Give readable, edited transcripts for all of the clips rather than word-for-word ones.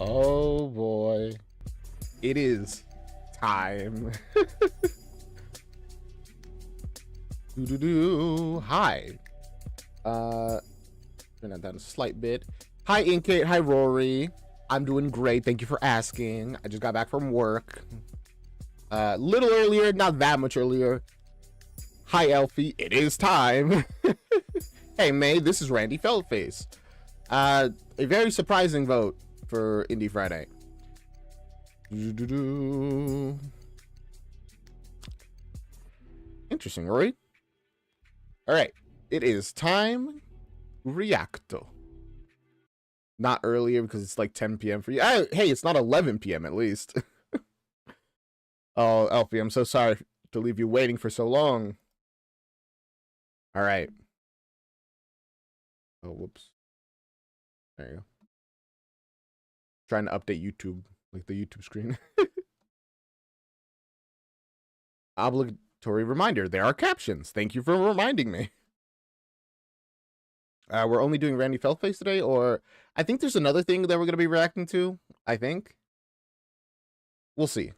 Oh boy. It is time. Hi. Turn that down a slight bit. Hi Inkate, hi Rory. I'm doing great. Thank you for asking. I just got back from work. Little earlier, not that much earlier. Hi Elfie, it is time. Hey May, this is Randy Feltface. A very surprising vote for Indie Friday. Interesting, Rory. All right, it is time to reacto. Not earlier because it's like 10 p.m. for you. Hey, it's not 11 p.m. at least. Oh, Elfie, I'm so sorry to leave you waiting for so long. All right. Oh, whoops. There you go. Trying to update YouTube, like the YouTube screen. Obligatory reminder, there are captions. Thank you for reminding me. We're only doing Randy Feltface today, or I think there's another thing that we're going to be reacting to, I think. We'll see.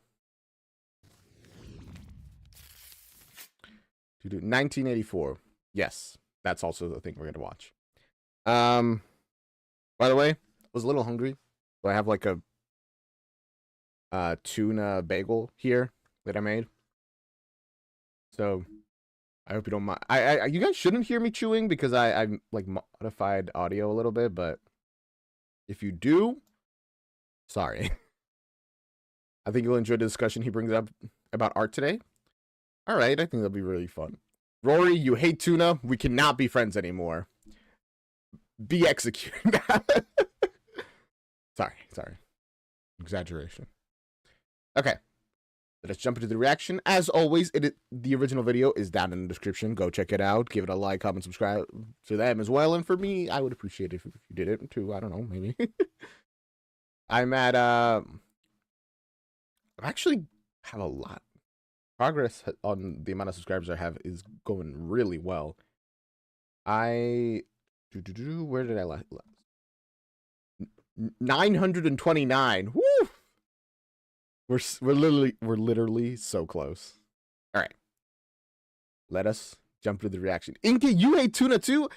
1984. Yes, that's also the thing we're going to watch. By the way, I was a little hungry. So I have like a tuna bagel here that I made. So I hope you don't mind. You guys shouldn't hear me chewing because I like modified audio a little bit, but if you do, sorry. I think you'll enjoy the discussion he brings up about art today. All right, I think that'll be really fun. Rory, you hate tuna. We cannot be friends anymore. Be executed. Sorry. Exaggeration. Okay. Let's jump into the reaction. As always, the original video is down in the description. Go check it out. Give it a like, comment, subscribe to them as well. And for me, I would appreciate it if you did it too. I don't know, maybe. I'm at, I actually have a lot. Progress on the amount of subscribers I have is going really well. Where did I last? 929. Woo! We're literally so close. All right. Let us jump to the reaction. Inky, you hate tuna too?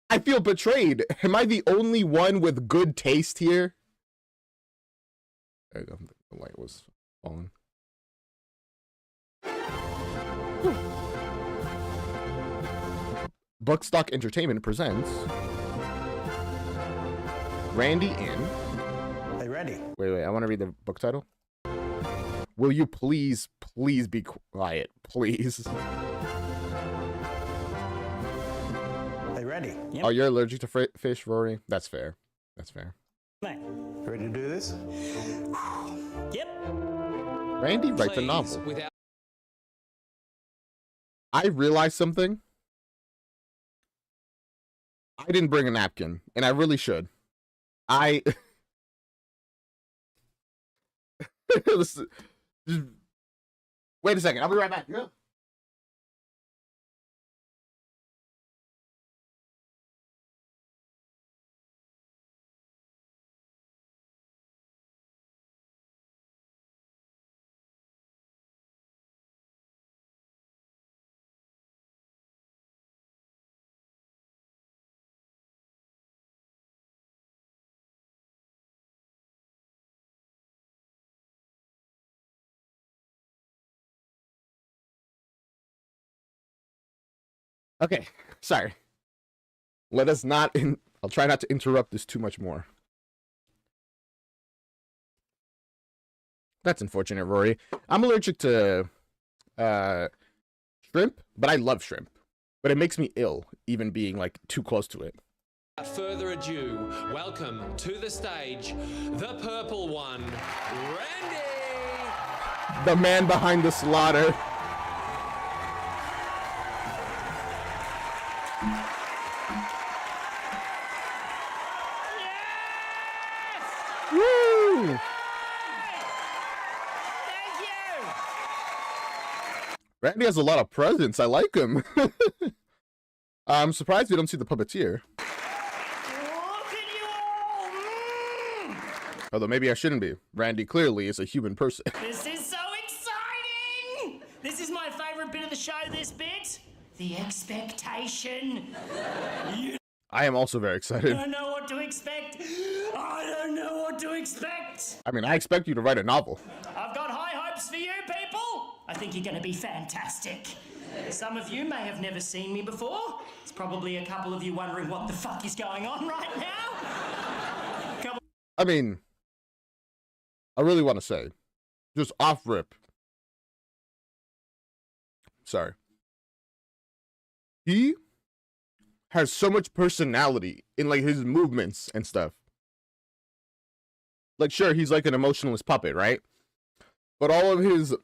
I feel betrayed. Am I the only one with good taste here? There you go. The light was falling. Buckstock Entertainment presents Randy in. Hey, Randy. Wait. I want to read the book title. Will you please be quiet, please? Hey, Randy. Yep. Oh, you're allergic to fish, Rory? That's fair. That's fair. Ready to do this? Yep. Randy writes a novel. I realized something. I didn't bring a napkin, and I really should. Just wait a second. I'll be right back. Yeah. Okay, sorry. Let us not. I'll try not to interrupt this too much more. That's unfortunate, Rory. I'm allergic to shrimp, but I love shrimp. But it makes me ill, even being like too close to it. Without further ado, welcome to the stage, the purple one, Randy! The man behind the slaughter. Woo! Thank you. Randy has a lot of presence. I like him. I'm surprised we don't see the puppeteer. Look at you all. Although maybe I shouldn't be. Randy clearly is a human person. This is so exciting! This is my favorite bit of the show, this bit. The expectation. I am also very I excited. don't know what to expect. I don't know what to expect. I mean, I expect you to write a novel. I've got high hopes for you, people. I think you're going to be fantastic. Some of you may have never seen me before. There's probably a couple of you wondering what the fuck is going on right now. I mean, I really want to say, just off rip. Sorry. He has so much personality in like his movements and stuff. Like, sure, he's like an emotionless puppet, right? But all of his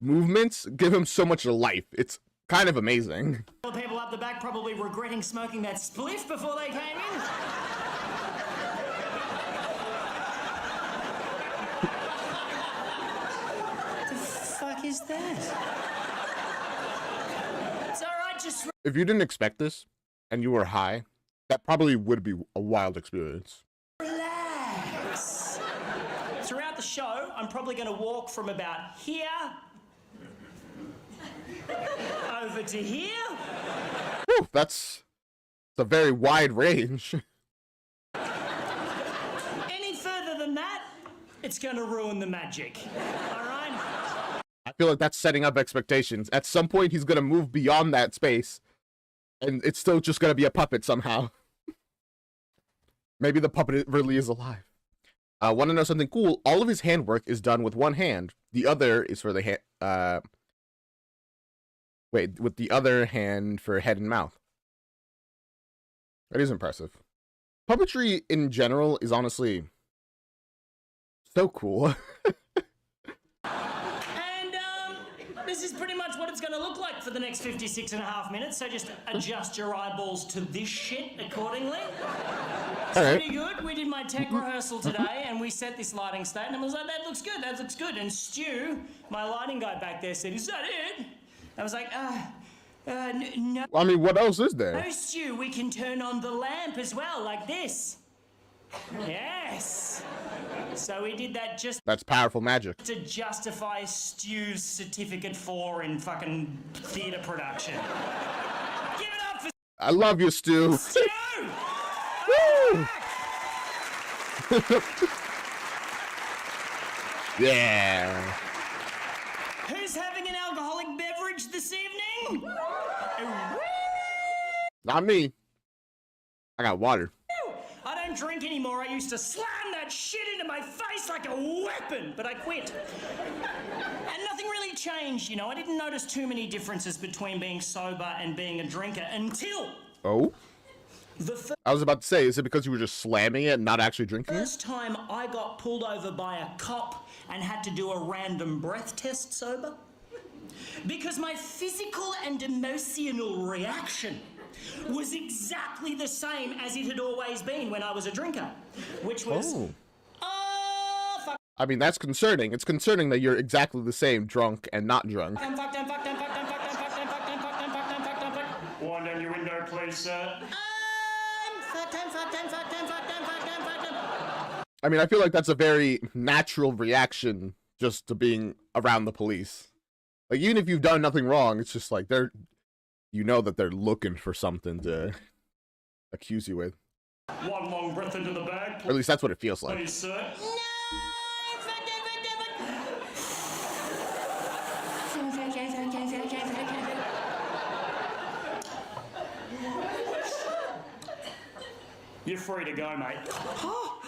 movements give him so much life. It's kind of amazing. The people up the back probably regretting smoking that spliff before they came in. What the fuck is that? It's alright, just If you didn't expect this and you were high, that probably would be a wild experience. relax. Throughout the show, I'm probably going to walk from about here over to here. Whew, that's a very wide range. Any further than that, it's going to ruin the magic. All right? I feel like that's setting up expectations. At some point, he's going to move beyond that space, and it's still just going to be a puppet somehow. Maybe the puppet really is alive. Want to know something cool? All of his handwork is done with one hand. The other is for the hand. With the other hand for head and mouth. That is impressive. Puppetry in general is honestly so cool. And this is pretty much what it's going to look like for the next 56 and a half minutes, so just adjust your eyeballs to this shit accordingly. It's Alright. pretty good. We did my tech rehearsal today, and we set this lighting state, and I was like, that looks good, that looks good. And Stu, my lighting guy back there, said, is that it? I was like, no. I mean, what else is there? No, Stu, we can turn on the lamp as well, like this. Yes. So we did that just That's powerful magic. to justify Stu's certificate 4 in fucking theatre production. Give it up for I love you, Stu. Stu! Woo! Yeah. Who's having an alcoholic beverage this evening? Not me. I got water. I don't drink anymore. I used to slam that shit into my face like a weapon, but I quit. And nothing really changed, you know. I didn't notice too many differences between being sober and being a drinker until Oh? the I was about to say, is it because you were just slamming it and not actually drinking it? first time I got pulled over by a cop and had to do a random breath test sober. Because my physical and emotional reaction was exactly the same as it had always been when I was a drinker, which was, Oh. fuck, I mean, that's concerning. It's concerning that you're exactly the same, drunk and not drunk. I'm fucked, I'm fucked, I'm fucked, I'm fucked, I'm fucked, I'm fucked, I'm fucked, I'm fucked, I'm fucked, I'm fucked. Wind down your window, please, sir. I'm fucked, I'm fucked, I'm fucked, I'm fucked, I'm fucked, I'm fucked, I'm I mean, I feel like that's a very natural reaction just to being around the police. Like, even if you've done nothing wrong, it's just like you know that they're looking for something to accuse you with. One long breath into the bag, Or at least that's what it feels like. please, sir. No! Fuck, I'm fucked, I'm You're free to go, mate. Oh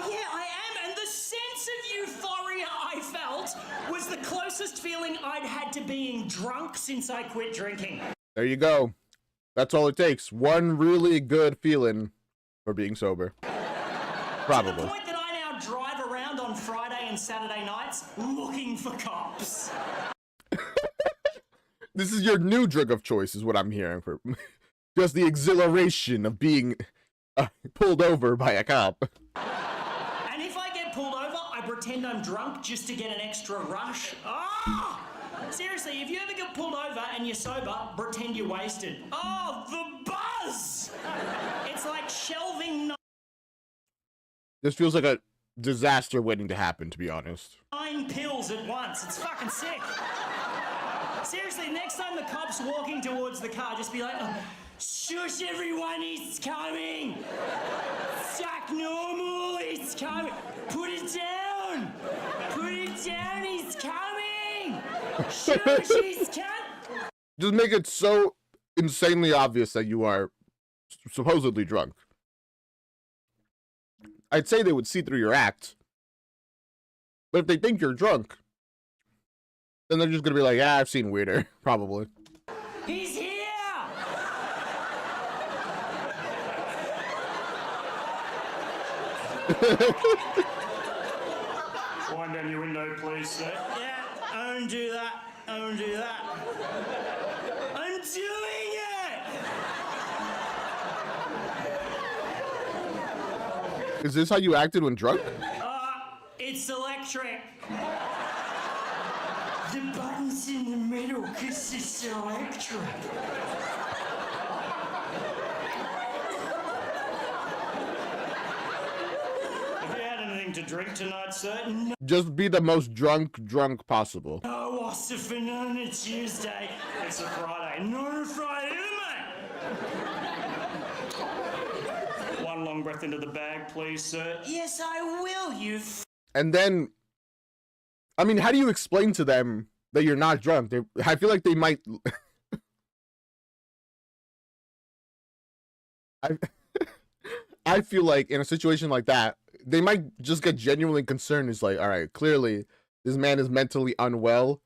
yeah, I am, and the sense of euphoria I felt was the closest feeling I'd had to being drunk since I quit drinking. There you go. That's all it takes. One really good feeling for being sober. To the Probably. point that I now drive around on Friday and Saturday nights looking for cops. This is your new drug of choice, is what I'm hearing. For just the exhilaration of being pulled over by a cop. And if I get pulled over, I pretend I'm drunk just to get an extra rush. Oh! Seriously, if you ever get pulled over and you're sober, pretend you're wasted. Oh, the buzz! It's like shelving This feels like a disaster waiting to happen, to be honest. 9 pills at once. It's fucking sick. Seriously, next time the cop's walking towards the car, just be like, oh, shush everyone, he's coming. Suck normal, he's coming. Put it down. Put it down, he's coming. Shush, he's coming. Just make it so insanely obvious that you are supposedly drunk. I'd say they would see through your act. But if they think you're drunk, then they're just gonna be like, yeah, I've seen weirder, probably. He's here. Wind down your window, please, sir. Yeah, I don't do that. I don't do that. I'm doing it! Is this how you acted when drunk? It's electric. The button's in the middle because it's electric. Have you had anything to drink tonight, sir? Just be the most drunk possible. No, Ossifin on a Tuesday. It's a Friday. Not a Friday, mate. One long breath into the bag, please, sir. Yes, I will, you And then, I mean, how do you explain to them that you're not drunk? I feel like they might. I feel like in a situation like that, they might just get genuinely concerned. It's like, all right, clearly this man is mentally unwell.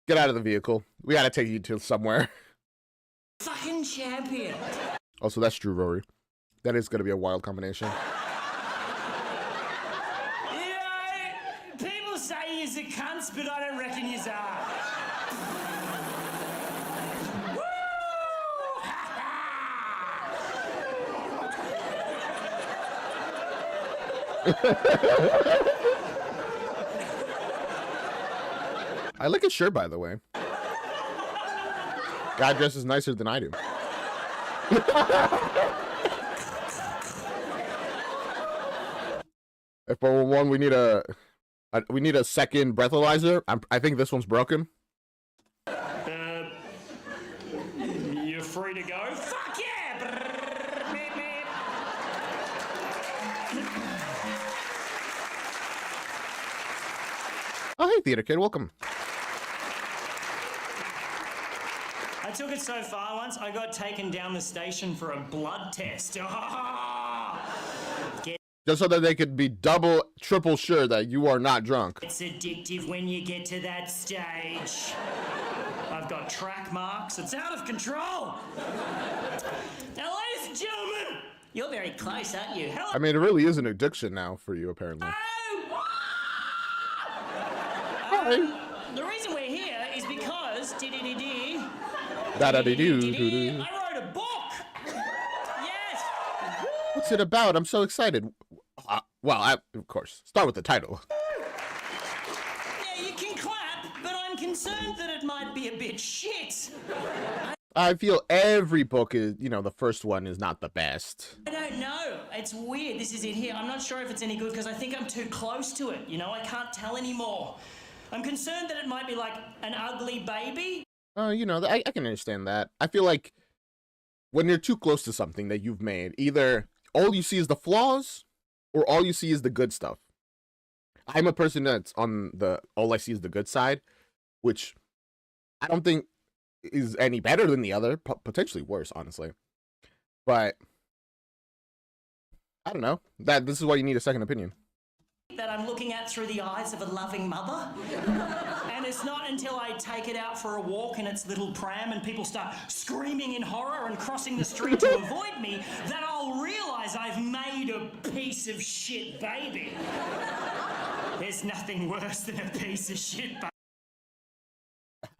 Get out of the vehicle. We gotta take you to somewhere. fucking champion. Also, that's true, Rory. That is gonna be a wild combination. You know, people say he's a cunt, but I don't reckon he's are. Woo! I like his shirt, by the way. Guy dresses nicer than I do. If for one, we need a second breathalyzer. I think this one's broken. You're free to go. Fuck yeah! Meep, meep. Oh, hey, Theater Kid, welcome. I took it so far once, I got taken down the station for a blood test. Just so that they could be double, triple sure that you are not drunk. It's addictive when you get to that stage. I've got track marks. It's out of control. Now, ladies and gentlemen, you're very close, aren't you? Hello. I mean, it really is an addiction now for you, apparently. The reason we're here is because Da-da-dee-doo-doo-doo. I wrote a book. Yes. What's it about? I'm so excited. Of course, start with the title. Yeah, you can clap, but I'm concerned that it might be a bit shit. I feel every book is, the first one is not the best. I don't know. It's weird. This is it here. I'm not sure if it's any good because I think I'm too close to it. I can't tell anymore. I'm concerned that it might be like an ugly baby. I can understand that. I feel like when you're too close to something that you've made, either all you see is the flaws or all you see is the good stuff. I'm a person that's on the all I see is the good side, which I don't think is any better than the other, potentially worse, honestly. But I don't know. This is why you need a second opinion. That I'm looking at through the eyes of a loving mother. And it's not until I take it out for a walk in its little pram and people start screaming in horror and crossing the street to avoid me that I'll realise I've made a piece of shit baby. There's nothing worse than a piece of shit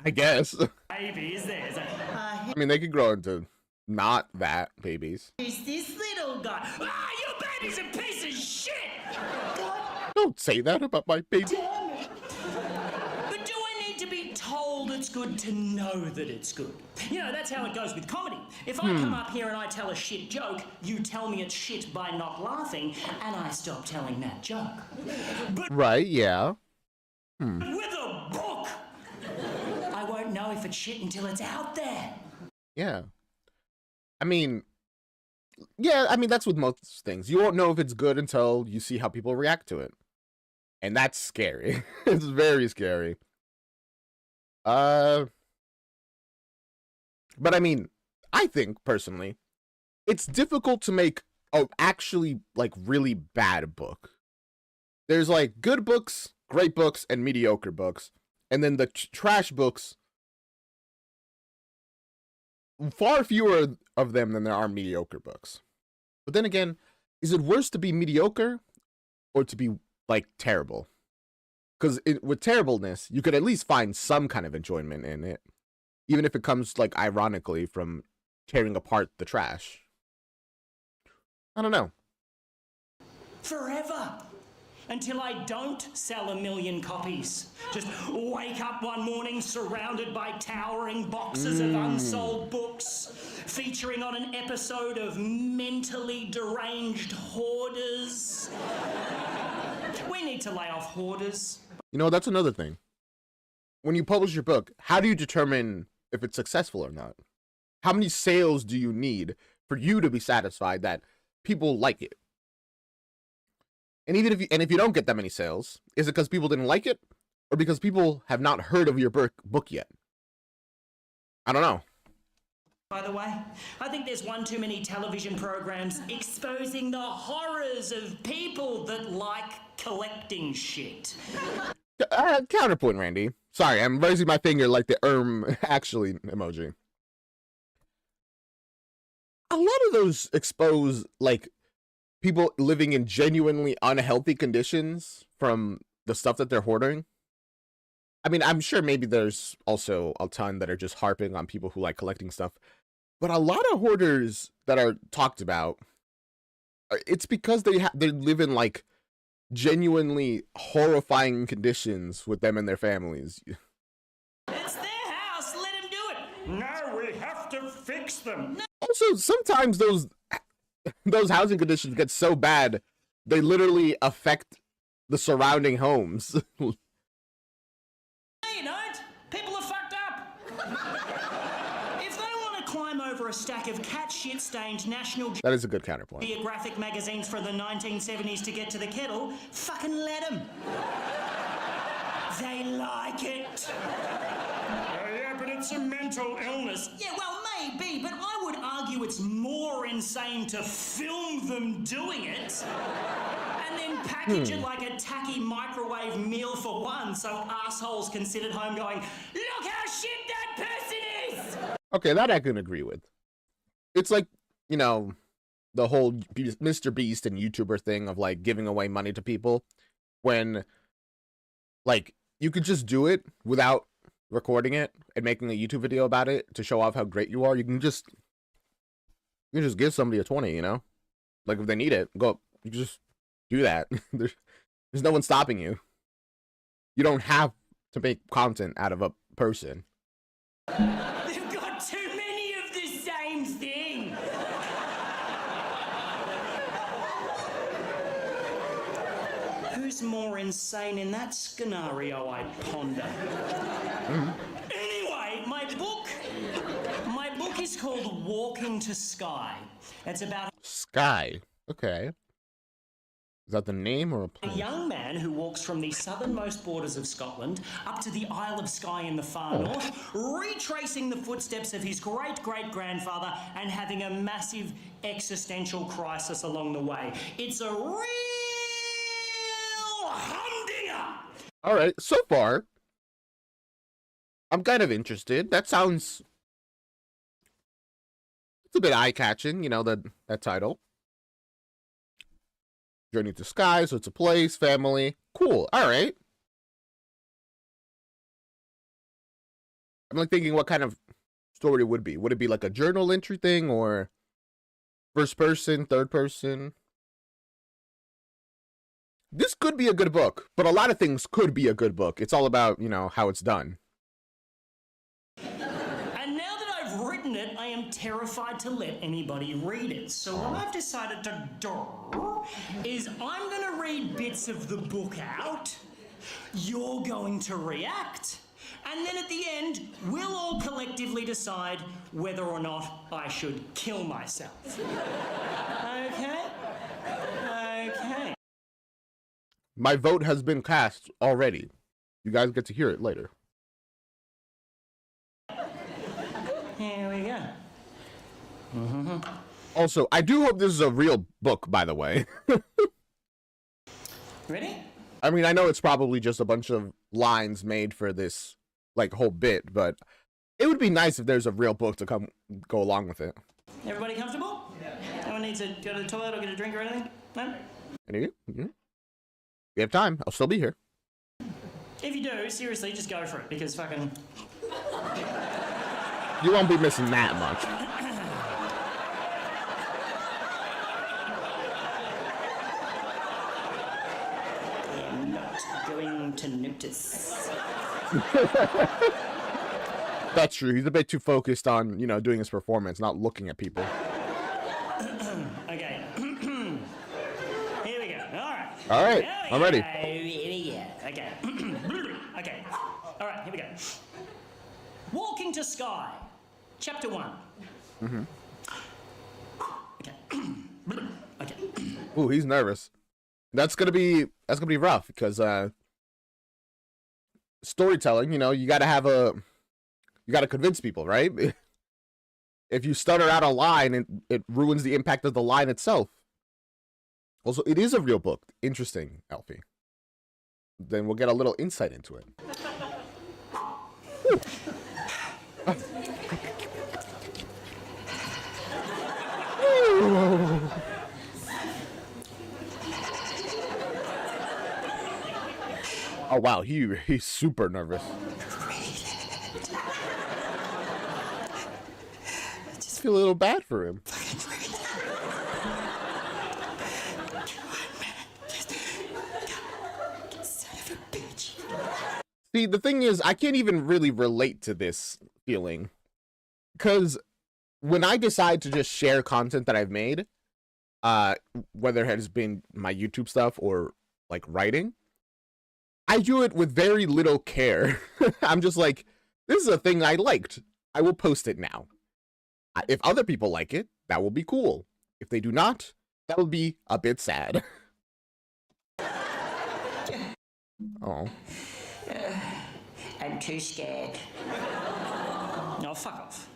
I guess. baby, is there? It's like, I mean, they could grow into not that babies. who's this little guy? Ah, your baby's a piece of shit! Don't say that about my baby. But do I need to be told it's good to know that it's good. You know, that's how it goes with comedy. If I come up here and I tell a shit joke, you tell me it's shit by not laughing, and I stop telling that joke. But Right, yeah. with a book, I won't know if it's shit until it's out there. Yeah. I mean, yeah, I mean, that's with most things. You won't know if it's good until you see how people react to it. And that's scary. It's very scary. But I mean, I think, personally, it's difficult to make a actually, like, really bad book. There's, like, good books, great books, and mediocre books. And then the trash books, far fewer of them than there are mediocre books. But then again, is it worse to be mediocre or to be, like, terrible? Because with terribleness, you could at least find some kind of enjoyment in it, even if it comes, like, ironically from tearing apart the trash. I don't know. Forever. Until I don't sell 1 million copies. Just wake up one morning surrounded by towering boxes of unsold books, featuring on an episode of Mentally Deranged Hoarders. We need to lay off hoarders. You know, that's another thing. When you publish your book, how do you determine if it's successful or not? How many sales do you need for you to be satisfied that people like it? And even if you don't get that many sales, is it because people didn't like it, or because people have not heard of your book yet? I don't know. By the way, I think there's one too many television programs exposing the horrors of people that like collecting shit. Counterpoint, Randy. Sorry, I'm raising my finger like the actually emoji. A lot of those expose, like, people living in genuinely unhealthy conditions from the stuff that they're hoarding. I mean, I'm sure maybe there's also a ton that are just harping on people who like collecting stuff. But a lot of hoarders that are talked about, it's because they live in, like, genuinely horrifying conditions with them and their families. It's their house, let them do it. No, we have to fix them. Also, sometimes those housing conditions get so bad, they literally affect the surrounding homes. No, you don't. People are fucked up. If they want to climb over a stack of cat shit-stained National That is a good counterpoint. Geographic magazines from the 1970s to get to the kettle, fucking let them. They like it. Yeah, but it's a mental illness. Yeah, well, maybe, but I would argue it's more insane to film them doing it and then package it like a tacky microwave meal for one so assholes can sit at home going, look how shit that person is! Okay, that I can agree with. It's like, you know, the whole Mr. Beast and YouTuber thing of, like, giving away money to people when, like, you could just do it without recording it and making a YouTube video about it to show off how great you are. You can just give somebody a 20, you know? Like, if they need it, you just do that. There's no one stopping you. You don't have to make content out of a person. They've got too many of the same thing. Who's more insane in that scenario, I ponder? Anyway, my book is called Walking to Skye. It's about Skye. Okay. Is that the name or a a place? young man who walks from the southernmost borders of Scotland up to the Isle of Skye in the far north, retracing the footsteps of his great-great-grandfather and having a massive existential crisis along the way. It's a real humdinger! All right, so far, I'm kind of interested. That sounds... It's a bit eye-catching, you know, that title. Journey to Skye, so it's a place, family. Cool, all right. I'm like thinking what kind of story it would be. Would it be like a journal entry thing or first person, third person? This could be a good book, but a lot of things could be a good book. It's all about, you know, how it's done. am terrified to let anybody read it. So what I've decided to do is I'm going to read bits of the book out. You're going to react. And then at the end, we'll all collectively decide whether or not I should kill myself. Okay? Okay. My vote has been cast already. You guys get to hear it later. Here we go. Also, I do hope this is a real book, by the way. Ready? I mean, I know it's probably just a bunch of lines made for this, like, whole bit, but it would be nice if there's a real book to go along with it. Everybody comfortable? Yeah. Anyone needs to go to the toilet or get a drink or anything? No? Any of you? We have time. I'll still be here. If you do, seriously, just go for it, because fucking... You won't be missing that much. I'm not going to notice. That's true. He's a bit too focused on, you know, doing his performance, not looking at people. Okay. Here we go. All right. All right. Here we I'm ready. go. Okay. Okay. All right, here we go. Walking to Sky, Chapter 1. Okay. Okay. Ooh, he's nervous. That's gonna be rough because storytelling, you know, you gotta convince people, right? If you stutter out a line, it ruins the impact of the line itself. Also, it is a real book. Interesting, Alfie. Then we'll get a little insight into it. Oh wow, he's super nervous. I just feel a little bad for him. See, the thing is, I can't even really relate to this feeling. Because when I decide to just share content that I've made, whether it has been my YouTube stuff or, like, writing, I do it with very little care. I'm just like, this is a thing I liked. I will post it now. If other people like it, that will be cool. If they do not, that will be a bit sad. Oh. I'm too scared. No, fuck off.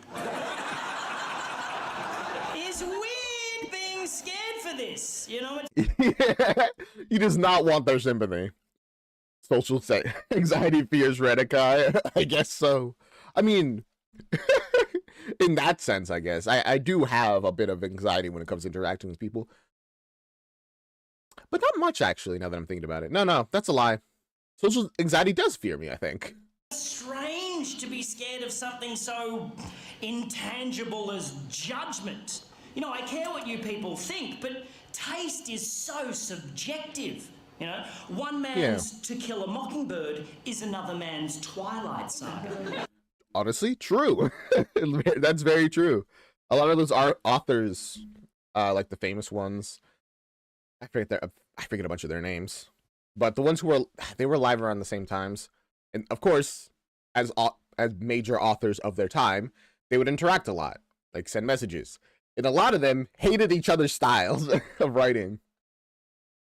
It's weird being scared for this, you know? Yeah, he does not want their sympathy. Social anxiety, fears, Redikai. I guess so. I mean, in that sense, I guess. I do have a bit of anxiety when it comes to interacting with people. But not much, actually, now that I'm thinking about it. No, that's a lie. Social anxiety does fear me, I think. Strange to be scared of something so intangible as judgment. You know, I care what you people think, but taste is so subjective. You know, one man's To Kill a Mockingbird is another man's Twilight Saga. Honestly, true. That's very true. A lot of those authors, like the famous ones, I forget a bunch of their names, but the ones who were alive around the same times, and of course, as major authors of their time, they would interact a lot, like send messages, and a lot of them hated each other's styles of writing.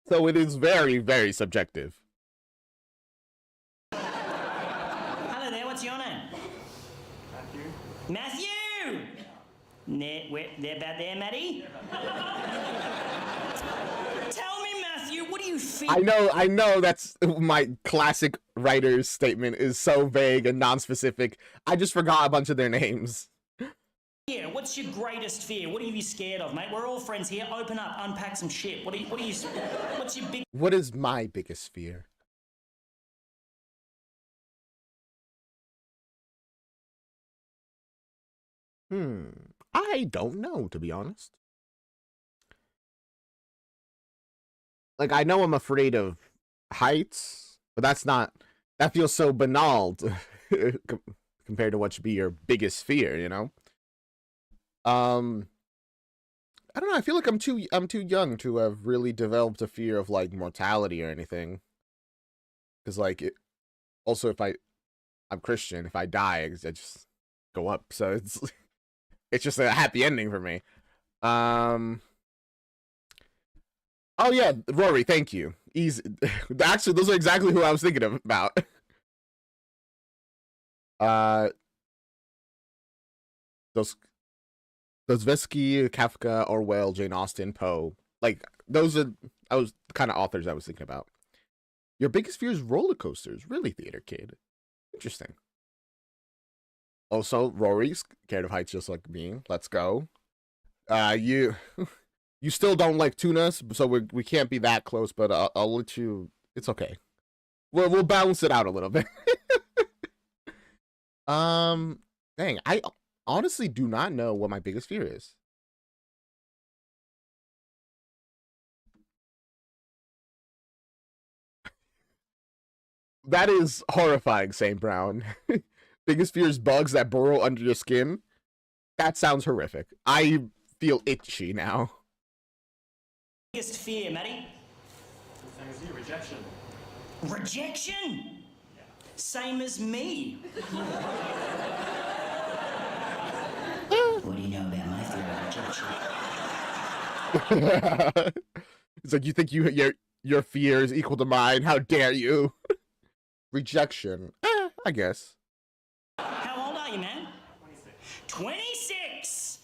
So it is very, very subjective. Hello there, what's your name? Matthew! They're about there, Matty? Tell me, Matthew, what do you feel? I know that's my classic writer's statement is so vague and non-specific. I just forgot a bunch of their names. Yeah, what's your greatest fear? What are you scared of, mate? We're all friends here. Open up, unpack some shit. What's your big... What is my biggest fear? I don't know, to be honest. Like, I know I'm afraid of heights, but that feels so banal compared to what should be your biggest fear, you know? I don't know. I feel like I'm too young to have really developed a fear of like mortality or anything. Because like, also if I'm Christian, if I die, I just go up. So it's just a happy ending for me. Oh yeah, Rory, thank you. Easy. Actually, those are exactly who I was thinking about. Dostoevsky, Kafka, Orwell, Jane Austen, Poe. Like those are the kind of authors I was thinking about. Your biggest fear is roller coasters. Really, theater kid. Interesting. Also, Rory's scared of heights just like me. Let's go. You still don't like tuna, so we can't be that close, but I'll let you. It's okay. We'll balance it out a little bit. Dang, I honestly do not know what my biggest fear is. That is horrifying, St. Brown. Biggest fear is bugs that burrow under your skin. That sounds horrific. I feel itchy now. Biggest fear, Matty? Same as you, rejection. Rejection? Yeah. Same as me. What do you know about my fear of rejection? It's like, you think your fear is equal to mine? How dare you? Rejection. I guess. How old are you, man? 26!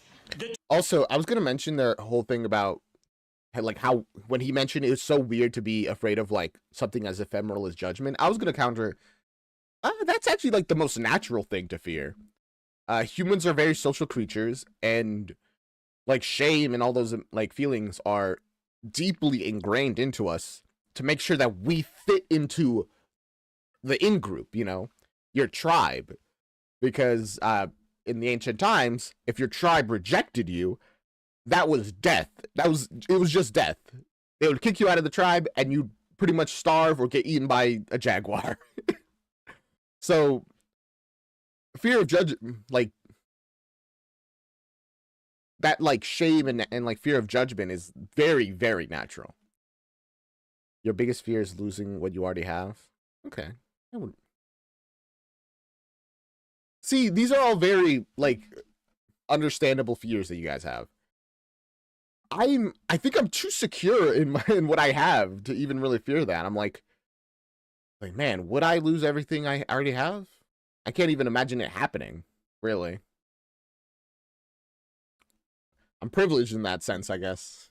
Also, I was going to mention the whole thing about like how when he mentioned it was so weird to be afraid of like something as ephemeral as judgment. I was going to counter, that's actually like the most natural thing to fear. Humans are very social creatures, and like shame and all those like feelings are deeply ingrained into us to make sure that we fit into the in-group, you know, your tribe. Because in the ancient times, if your tribe rejected you, that was death. It was just death. They would kick you out of the tribe and you'd pretty much starve or get eaten by a jaguar. So fear of like that, like shame and like fear of judgment is very, very natural. Your biggest fear is losing what you already have. Okay. See, these are all very like understandable fears that you guys have. I think I'm too secure in what I have to even really fear that. I'm like, man, would I lose everything I already have? I can't even imagine it happening, really. I'm privileged in that sense, I guess.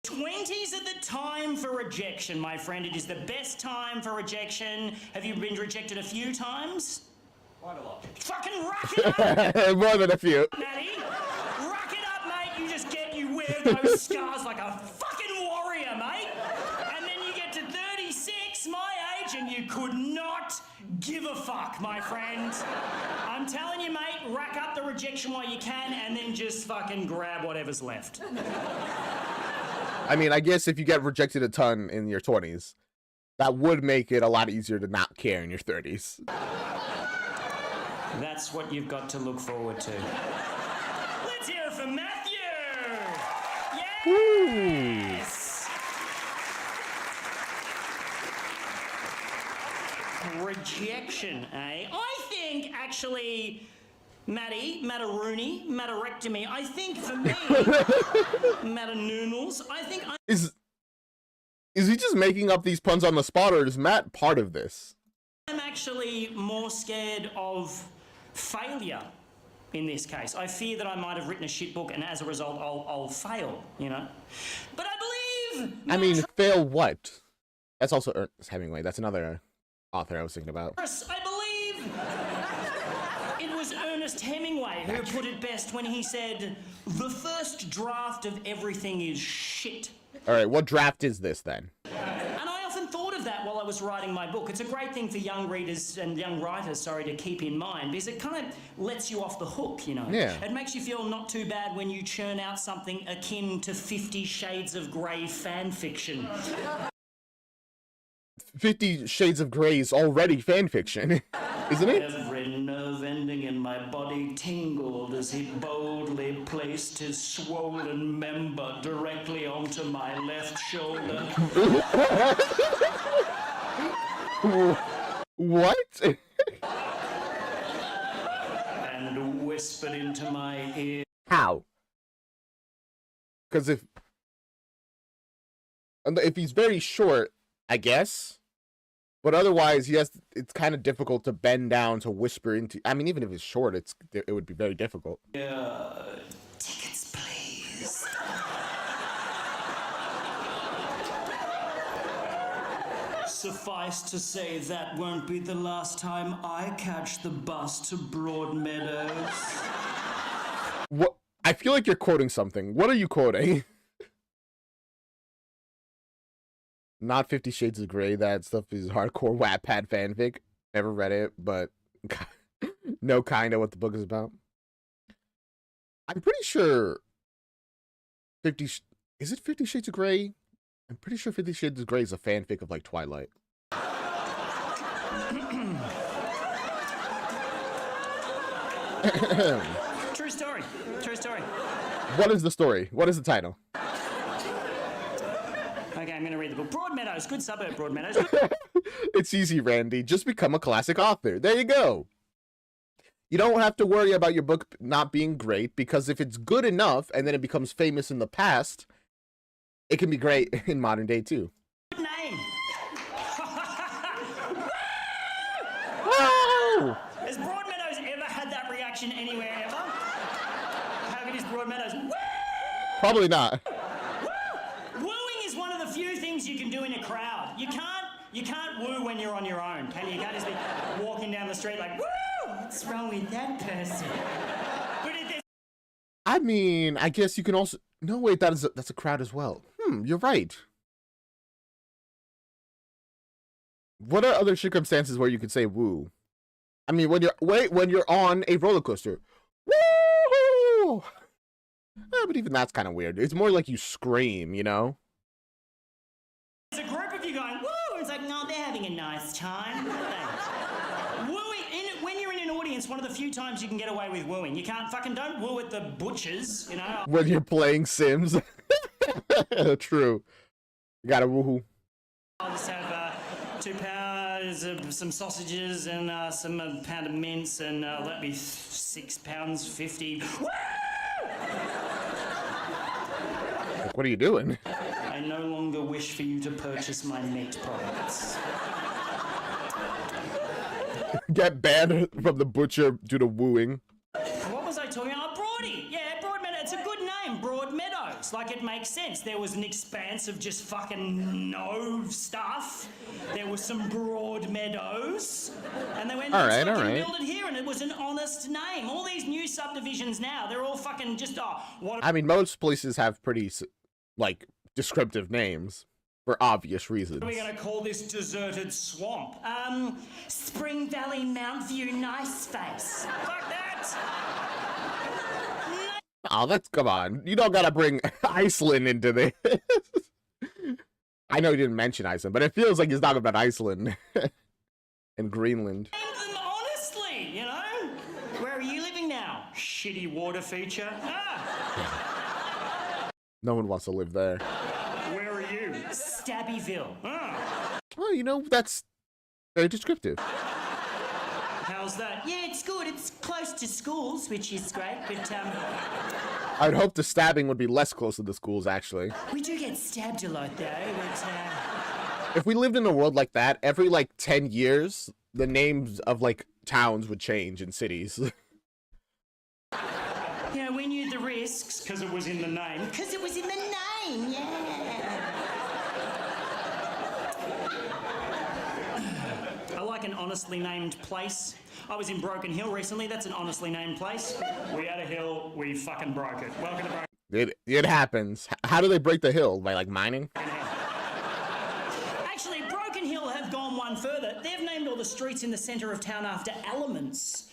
20s are the time for rejection, my friend. It is the best time for rejection. Have you been rejected a few times? Quite a lot. Fucking rock it up! More than a few. Matty, rock it up, mate. You wear those scars like a fucking warrior, mate. And then you get to 36, my age, and you could not give a fuck, my friend. I'm telling you, mate, rack up the rejection while you can, and then just fucking grab whatever's left. I mean, I guess if you get rejected a ton in your 20s, that would make it a lot easier to not care in your 30s. That's what you've got to look forward to. Let's hear it for Matthew! Yes! Rejection, eh? I think, actually, Mattarectomy, I think for me, Mattanoodles, I think Is he just making up these puns on the spot, or is Matt part of this? I'm actually more scared of failure in this case. I fear that I might have written a shit book and as a result I'll fail, you know. But I believe... I mean, fail what? That's also Ernest Hemingway. That's another author I was thinking about. I believe it was Ernest Hemingway who put it best when he said, "The first draft of everything is shit." All right, what draft is this then? And I often thought of that while I was writing my book. It's a great thing for young readers and young writers, to keep in mind, because it kind of lets you off the hook, you know. Yeah. It makes you feel not too bad when you churn out something akin to 50 Shades of Grey fan fiction. 50 Shades of Grey is already fan fiction, isn't it? Every nerve ending in my my body tingled as he boldly placed his swollen member directly onto my left shoulder. What? And whispered into my ear. How? Because if he's very short, I guess. But otherwise, it's kind of difficult to bend down to whisper into. I mean, even if it's short, it would be very difficult. Tickets, please. Suffice to say, that won't be the last time I catch the bus to Broadmeadows. What? I feel like you're quoting something. What are you quoting? Not 50 Shades of Grey. That stuff is hardcore Wattpad fanfic. Never read it, but know kind of what the book is about. I'm pretty sure is it 50 Shades of Grey? I'm pretty sure 50 Shades of Grey is a fanfic of like Twilight. True story. True story. What is the story? What is the title? Okay, I'm going to read the book. Broadmeadows, good suburb, Broadmeadows. It's easy, Randy. Just become a classic author. There you go. You don't have to worry about your book not being great, because if it's good enough and then it becomes famous in the past, it can be great in modern day too. Good name. Whoa! Has Broadmeadows ever had that reaction anywhere ever? How good is Broadmeadows? Woo! Probably not. Wooing is one of the few things you can do in a crowd. You can't woo when you're on your own, can you? You can't just be walking down the street like, woo! What's wrong with that person? But if there's I mean, I guess you can also. No, wait, that's a crowd as well. You're right. What are other circumstances where you could say woo? I mean, when you're on a roller coaster, woo! But even that's kind of weird. It's more like you scream, you know? a group of you going, woo! It's like, no, they're having a nice time. Wooing, when you're in an audience, one of the few times you can get away with wooing. You don't woo at the butchers, you know? When you're playing Sims. True. You gotta woohoo. I'll just have £2, some sausages, and some pound of mince, and that'd be £6.50. Woo! What are you doing? I no longer wish for you to purchase my meat products. Get banned from the butcher due to wooing. What was I talking about? Broady. Yeah, Broadmeadows. It's a good name, Broadmeadows. Like, it makes sense. There was an expanse of just fucking no stuff. There was some Broadmeadows. And they went, all let's right. build it here, and it was an honest name. All these new subdivisions now, they're all fucking just, what... I mean, most places have pretty, like, descriptive names for obvious reasons. What are we going to call this deserted swamp? Spring Valley Mount View Nice Face. Fuck that! Oh, come on. You don't gotta bring Iceland into this. I know you didn't mention Iceland, but it feels like he's talking about Iceland and Greenland. Name them honestly, you know? Where are you living now? Shitty water feature. No one wants to live there. Where are you? Stabbyville. Well, you know, that's very descriptive. How's that? Yeah, it's good. It's close to schools, which is great, but, I'd hope the stabbing would be less close to the schools, actually. we do get stabbed a lot, though, but, If we lived in a world like that, every, like, 10 years, the names of, like, towns would change in cities. you know, we knew the risks. Because it was in the name. Because it was in the name, yeah. I like an honestly named place. I was in Broken Hill recently. That's an honestly named place. We had a hill. We fucking broke it. Welcome to Broken It happens. How do they break the hill? By, like, mining? Actually, Broken Hill have gone one further. They've named all the streets in the centre of town after elements.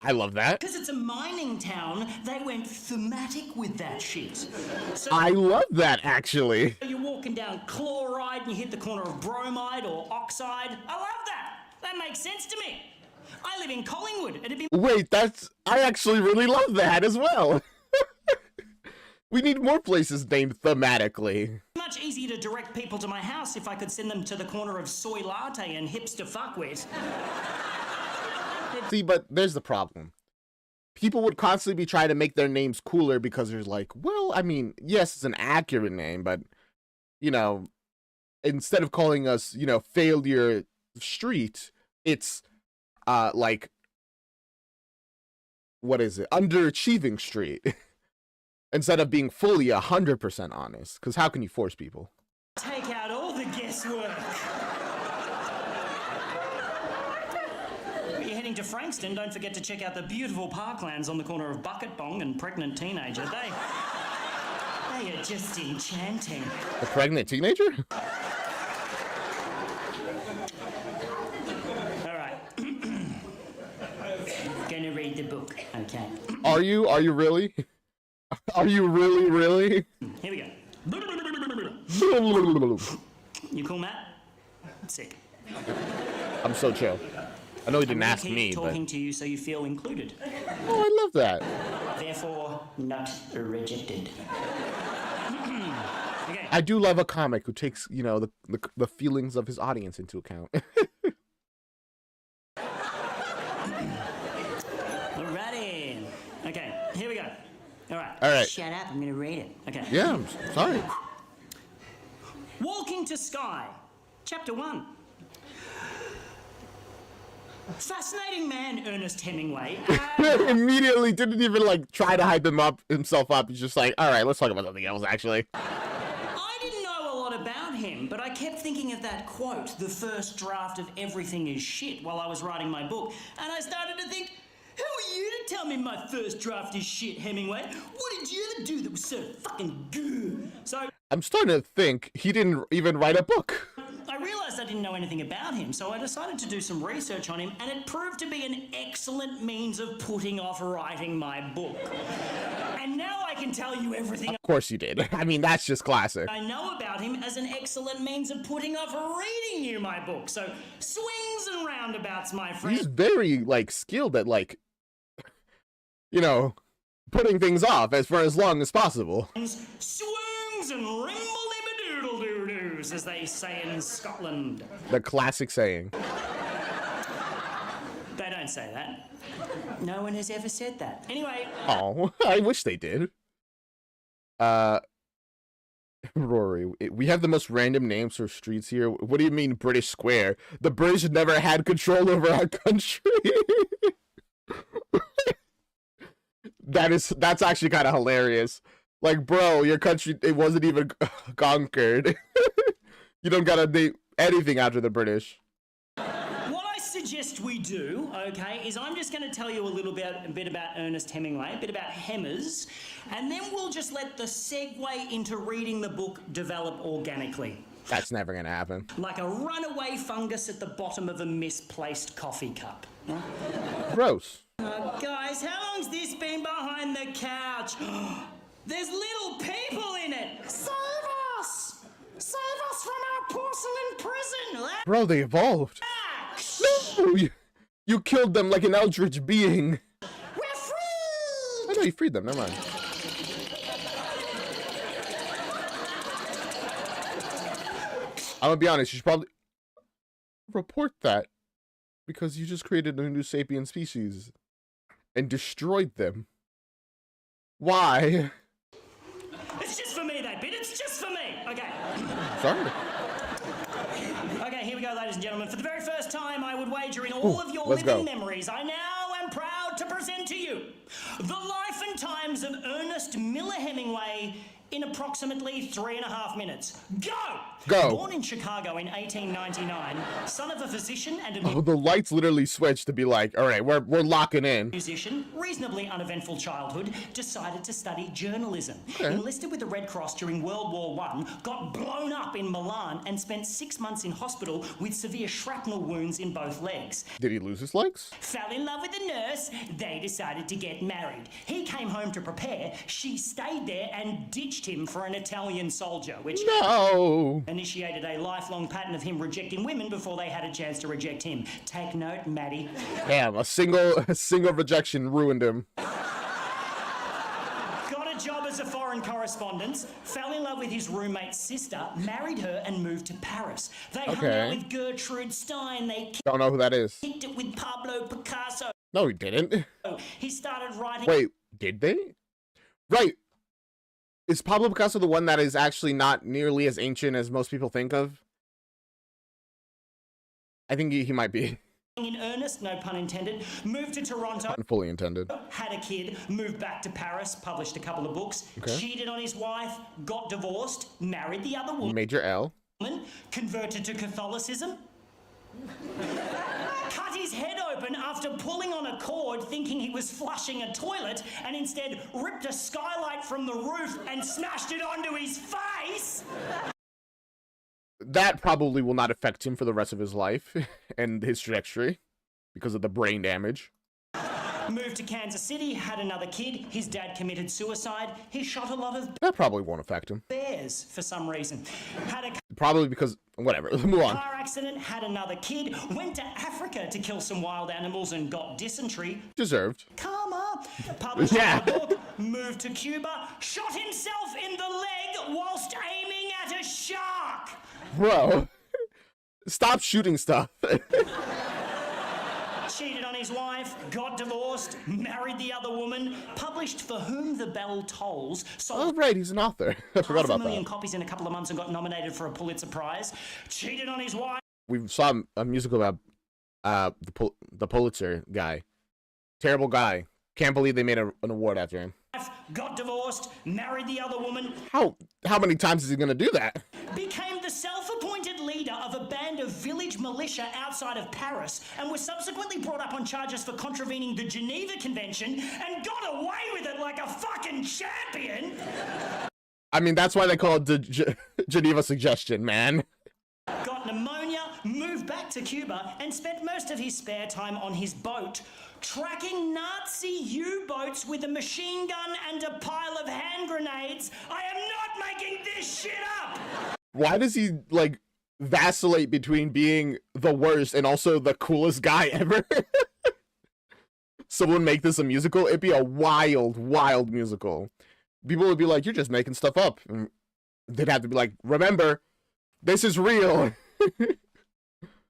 I love that. Because it's a mining town, they went thematic with that shit. So I love that, actually. you're walking down chloride and you hit the corner of bromide or oxide. I love that. That makes sense to me. I live in Collingwood. It'd be Wait, I actually really love that as well. We need more places named thematically. much easier to direct people to my house if I could send them to the corner of Soy Latte and Hipster Fuckwit. See, but there's the problem. People would constantly be trying to make their names cooler because they're like, well, I mean, yes, it's an accurate name, but, you know, instead of calling us, you know, Failure Street, it's, like, what is it? Underachieving Street. Instead of being fully 100% honest. Because how can you force people? Take out all the guesswork. If you're heading to Frankston, don't forget to check out the beautiful parklands on the corner of Bucket Bong and Pregnant Teenager. They are just enchanting. The pregnant teenager? All right. Gonna read the book, okay? Are you? Are you really? Are you really? Here we go. You cool, Matt? Sick. I'm so chill. I know he didn't I'm ask keep me, talking but... to you so you feel included. Oh, I love that. Therefore, not rejected. Okay. I do love a comic who takes, you know, the feelings of his audience into account. Alrighty. Okay, here we go. All right. All right. Shut up, I'm gonna read it. Okay. Yeah, I'm sorry. Walking to Sky, Chapter 1. Fascinating man, Ernest Hemingway. Immediately didn't even, like, try to hype himself up. He's just like, all right, let's talk about something else, actually. I didn't know a lot about him, but I kept thinking of that quote, the first draft of everything is shit, while I was writing my book, and I started to think, who are you to tell me my first draft is shit, Hemingway? What did you do that was so fucking good? So I'm starting to think he didn't even write a book. I realised I didn't know anything about him, so I decided to do some research on him, and it proved to be an excellent means of putting off writing my book. And now I can tell you everything Of course you did. I mean, that's just classic. I know about him as an excellent means of putting off reading you my book. So swings and roundabouts, my friend. He's very, like, skilled at, like, you know, putting things off for as long as possible. Swings and rimble-dibba-doodle-doo-doos, as they say in Scotland. The classic saying. They don't say that. No one has ever said that. Anyway, Oh, I wish they did. Rory, we have the most random names for streets here. What do you mean British Square? The British never had control over our country. That's actually kind of hilarious. Like, bro, your country, it wasn't even conquered. You don't gotta name anything after the British. what I suggest we do, okay, is I'm just going to tell you a bit about Ernest Hemingway, a bit about Hemmers, and then we'll just let the segue into reading the book develop organically. That's never gonna happen. Like a runaway fungus at the bottom of a misplaced coffee cup. Gross. Guys, how long's this been behind the couch? There's little people in it! Save us! Save us from our porcelain prison! Bro, they evolved. No! You killed them like an eldritch being. We're free! I know you freed them, never mind. I'm gonna be honest, you should probably report that because you just created a new sapient species and destroyed them. Why? It's just for me, that bit. It's just for me. Okay. Sorry. Okay, here we go, ladies and gentlemen. For the very first time, I would wager in all of your let's living go. memories, I now am proud to present to you the life and times of Ernest Miller Hemingway in approximately 3.5 minutes. Go! Go. Born in Chicago in 1899, son of a physician and a Oh, the lights literally switched to be like, all right, we're locking in. musician, reasonably uneventful childhood, decided to study journalism. Enlisted with the Red Cross during World War I, got blown up in Milan and spent 6 months in hospital with severe shrapnel wounds in both legs. Did he lose his legs? Fell in love with a nurse, they decided to get married. He came home to prepare, she stayed there and ditched ditched him for an Italian soldier, which No. initiated a lifelong pattern of him rejecting women before they had a chance to reject him. Take note, Maddie. Damn, a single rejection ruined him. Got a job as a foreign correspondent, fell in love with his roommate's sister, married her, and moved to Paris. They hung Okay. out with Gertrude Stein. They Don't know who that is. kicked it with Pablo Picasso. No, he didn't. He started writing. Wait, did they? Right. Is Pablo Picasso the one that is actually not nearly as ancient as most people think of? I think he might be. In earnest, no pun intended, moved to Toronto, Fully intended. had a kid, moved back to Paris, published a couple of books, Okay. cheated on his wife, got divorced, married the other woman, Major L. converted to Catholicism, cut his head open after pulling on a cord thinking he was flushing a toilet, and instead ripped a skylight from the roof and smashed it onto his face. That probably will not affect him for the rest of his life and his trajectory because of the brain damage. Moved to Kansas City, had another kid, his dad committed suicide, he shot a lot of That probably won't affect him. bears for some reason. Had a Probably because, whatever, move on. car accident, had another kid, went to Africa to kill some wild animals and got dysentery. Deserved. Karma. Published Yeah. a book, moved to Cuba, shot himself in the leg whilst aiming at a shark. Bro, stop shooting stuff. Cheated on his wife, got divorced, married the other woman, published For Whom the Bell Tolls, Oh, sold right, he's an author. I forgot about 500,000 that. copies in a couple of months and got nominated for a Pulitzer Prize. Cheated on his wife. We saw a musical about the Pulitzer guy. Terrible guy. Can't believe they made an award after him. Got divorced, married the other woman, How many times is he gonna do that? became the self-appointed leader of a band of village militia outside of Paris, and was subsequently brought up on charges for contravening the Geneva Convention and got away with it like a fucking champion. I mean, that's why they call it the Geneva Suggestion, man. Got pneumonia, moved back to Cuba, and spent most of his spare time on his boat tracking Nazi U-boats with a machine gun and a pile of hand grenades. I am not making this shit up! Why does he, like, vacillate between being the worst and also the coolest guy ever? Someone make this a musical? It'd be a wild, wild musical. People would be like, you're just making stuff up. And they'd have to be like, remember, this is real.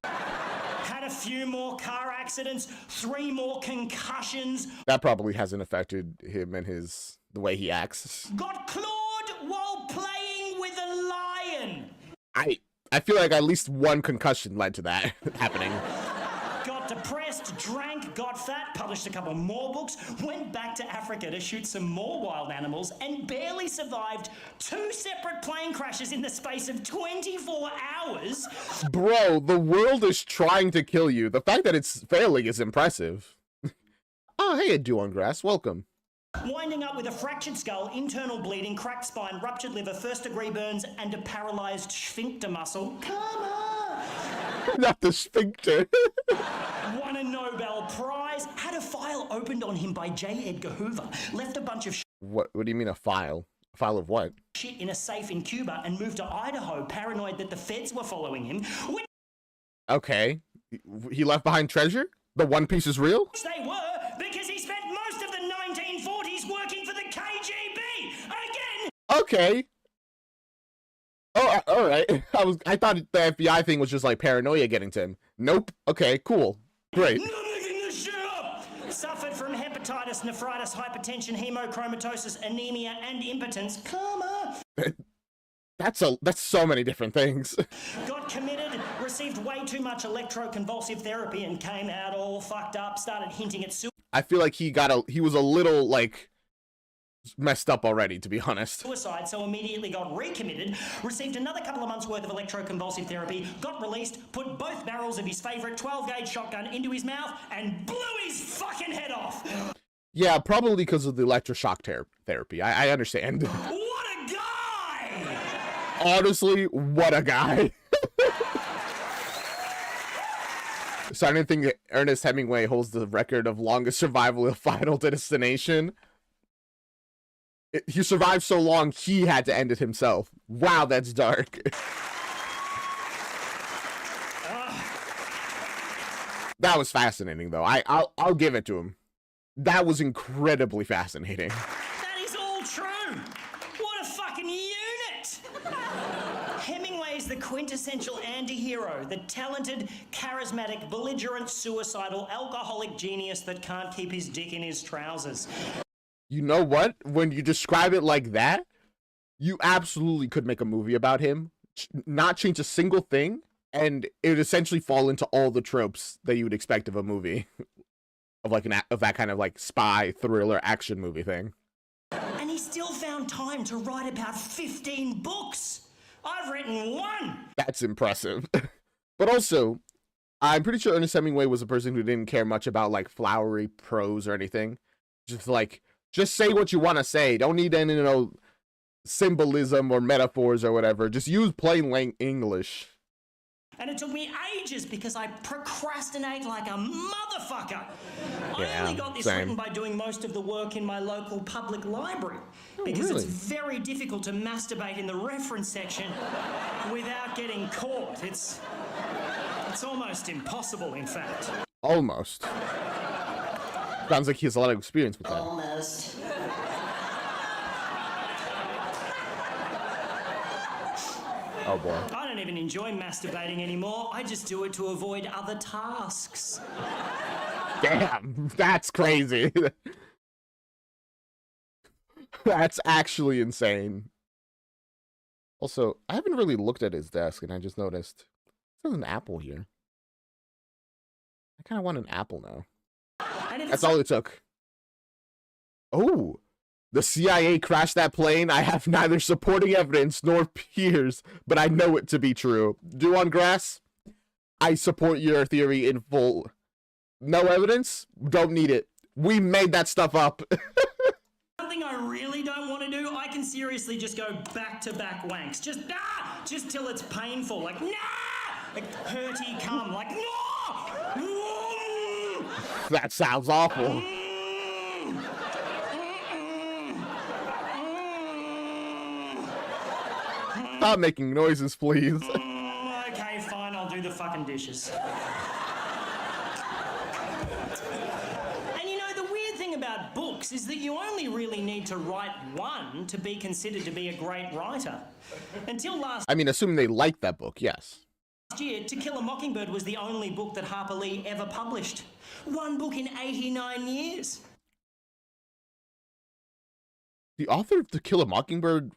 Had a few more car accidents, 3 more concussions, That probably hasn't affected him and the way he acts. got clawed while playing with a lion. I feel like at least one concussion led to that happening. Got depressed, drank, got fat, published a couple more books, went back to Africa to shoot some more wild animals, and barely survived 2 separate plane crashes in the space of 24 hours. Bro, the world is trying to kill you. The fact that it's failing is impressive. Oh, hey, Dew Grass, welcome. Winding up with a fractured skull, internal bleeding, cracked spine, ruptured liver, first-degree burns, and a paralyzed sphincter muscle. Come on! Not the sphincter. Won a Nobel Prize, had a file opened on him by J. Edgar Hoover, left a bunch of What do you mean a file? A file of what? shit in a safe in Cuba, and moved to Idaho, paranoid that the feds were following him, which Okay. He left behind treasure? The One Piece is real? they were, because he spent most of the 1940s working for the KGB! Again! Okay. Oh, all right. I thought the FBI thing was just like paranoia getting to him. Nope. Okay, cool. Great. Not making this shit up! Suffered from hepatitis, nephritis, hypertension, hemochromatosis, anemia, and impotence. Karma! That's so many different things. Got committed, received way too much electroconvulsive therapy, and came out all fucked up, started hinting at I feel like he was a little like messed up already, to be honest. suicide, so immediately got recommitted, received another couple of months worth of electroconvulsive therapy, got released, put both barrels of his favourite 12-gauge shotgun into his mouth, and blew his fucking head off! Yeah, probably because of the electroshock therapy. I understand. What a guy! Honestly, what a guy. So I didn't think that Ernest Hemingway holds the record of longest survival of Final Destination. He survived so long, he had to end it himself. Wow, that's dark. That was fascinating, though. I'll give it to him. That was incredibly fascinating. That is all true. What a fucking unit. Hemingway is the quintessential anti-hero, the talented, charismatic, belligerent, suicidal, alcoholic genius that can't keep his dick in his trousers. You know what? When you describe it like that, you absolutely could make a movie about him, not change a single thing, and it would essentially fall into all the tropes that you would expect of a movie, of like of that kind of like spy thriller action movie thing. And he still found time to write about 15 books. I've written one. That's impressive. But also, I'm pretty sure Ernest Hemingway was a person who didn't care much about like flowery prose or anything. Just say what you want to say. Don't need any, symbolism or metaphors or whatever. Just use plain English. And it took me ages because I procrastinate like a motherfucker. I only got this written by doing most of the work in my local public library. Because it's very difficult to masturbate in the reference section without getting caught. It's almost impossible, in fact. Almost. Sounds like he has a lot of experience with that. Almost. Oh boy. I don't even enjoy masturbating anymore. I just do it to avoid other tasks. Damn, that's crazy. That's actually insane. Also, I haven't really looked at his desk, and I just noticed there's an apple here. I kind of want an apple now. That's all it took. Oh, the CIA crashed that plane. I have neither supporting evidence nor peers, but I know it to be true. Duan Grass, I support your theory in full. No evidence? Don't need it. We made that stuff up. Something I really don't want to do, I can seriously just go back-to-back wanks. Just till it's painful. Like, nah! Like, hurty cum. Like, no! That sounds awful. Stop making noises, please. Okay, fine, I'll do the fucking dishes. And you know, the weird thing about books is that you only really need to write one to be considered to be a great writer. Until last I mean, assuming they like that book, yes. year, To Kill a Mockingbird was the only book that Harper Lee ever published. One book in 89 years. The author of To Kill a Mockingbird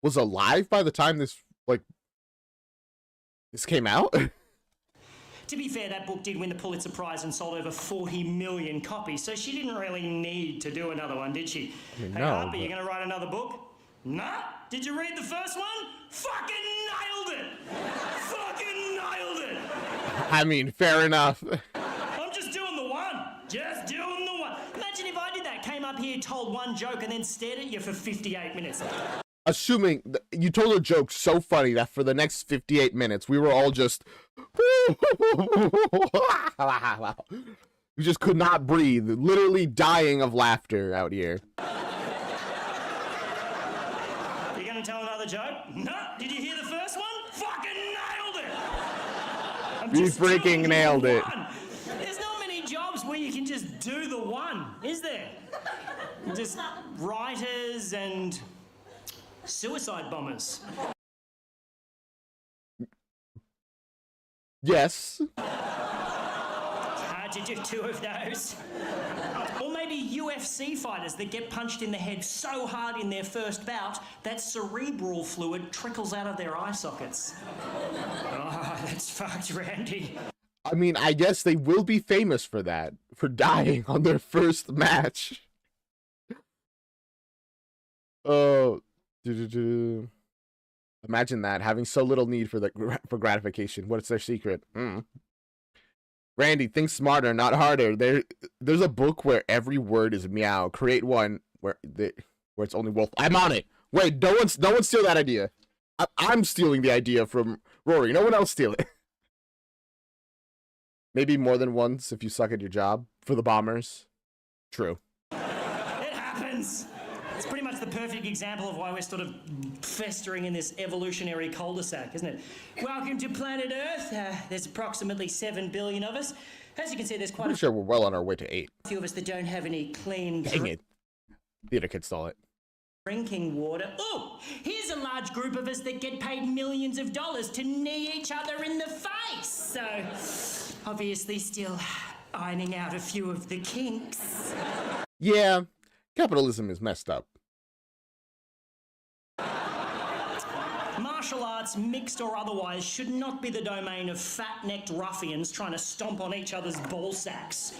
was alive by the time this came out? To be fair, that book did win the Pulitzer Prize and sold over 40 million copies, so she didn't really need to do another one, did she? I mean, Hey, no, Harper, but... you gonna write another book? Nah? Did you read the first one? Fucking nailed it! Fucking nailed it! I mean, fair enough. I'm just doing the one. Just doing the one. Imagine if I did that, came up here, told one joke, and then stared at you for 58 minutes. Assuming you told a joke so funny that for the next 58 minutes, we were all just... We just could not breathe, literally dying of laughter out here. You gonna tell another joke? No? Did you hear the first one? Fucking nailed it! You freaking nailed it. There's not many jobs where you can just do the one, is there? Just writers and suicide bombers. Yes. Hard to do two of those. Or maybe UFC fighters that get punched in the head so hard in their first bout that cerebral fluid trickles out of their eye sockets. Oh, that's fucked, Randy. I mean, I guess they will be famous for that, for dying on their first match. Oh, imagine that, having so little need for gratification. What's their secret? Randy, think smarter, not harder. There's a book where every word is meow. Create one where it's only wolf. I'm on it. Wait, no one steal that idea. I'm stealing the idea from Rory. No one else steal it. Maybe more than once if you suck at your job. For the bombers. True. It happens. It's pretty much the perfect example of why we're sort of festering in this evolutionary cul-de-sac, isn't it? Welcome to planet Earth. There's approximately 7 billion of us. As you can see, there's quite I'm sure we're well on our way to 8. a few of us that don't have any clean Dang it. Theater could stall it. drinking water. Oh, here's a large group of us that get paid millions of dollars to knee each other in the face. So, obviously still ironing out a few of the kinks. Yeah, capitalism is messed up. Martial arts, mixed or otherwise, should not be the domain of fat-necked ruffians trying to stomp on each other's ball sacks.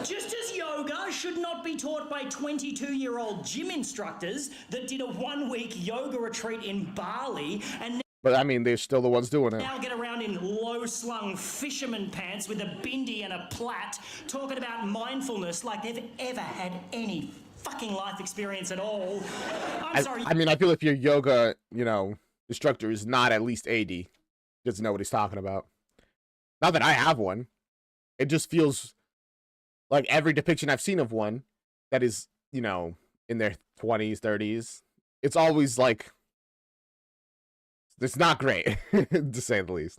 Just as yoga should not be taught by 22-year-old gym instructors that did a one-week yoga retreat in Bali and But I mean, they're still the ones doing it. now get around in low-slung fisherman pants with a bindi and a plait talking about mindfulness like they've ever had any fucking life experience at all. I'm sorry. I mean, I feel if your yoga, instructor is not at least 80, doesn't know what he's talking about. Not that I have one. It just feels like every depiction I've seen of one that is, in their 20s, 30s, it's always like, it's not great, to say the least.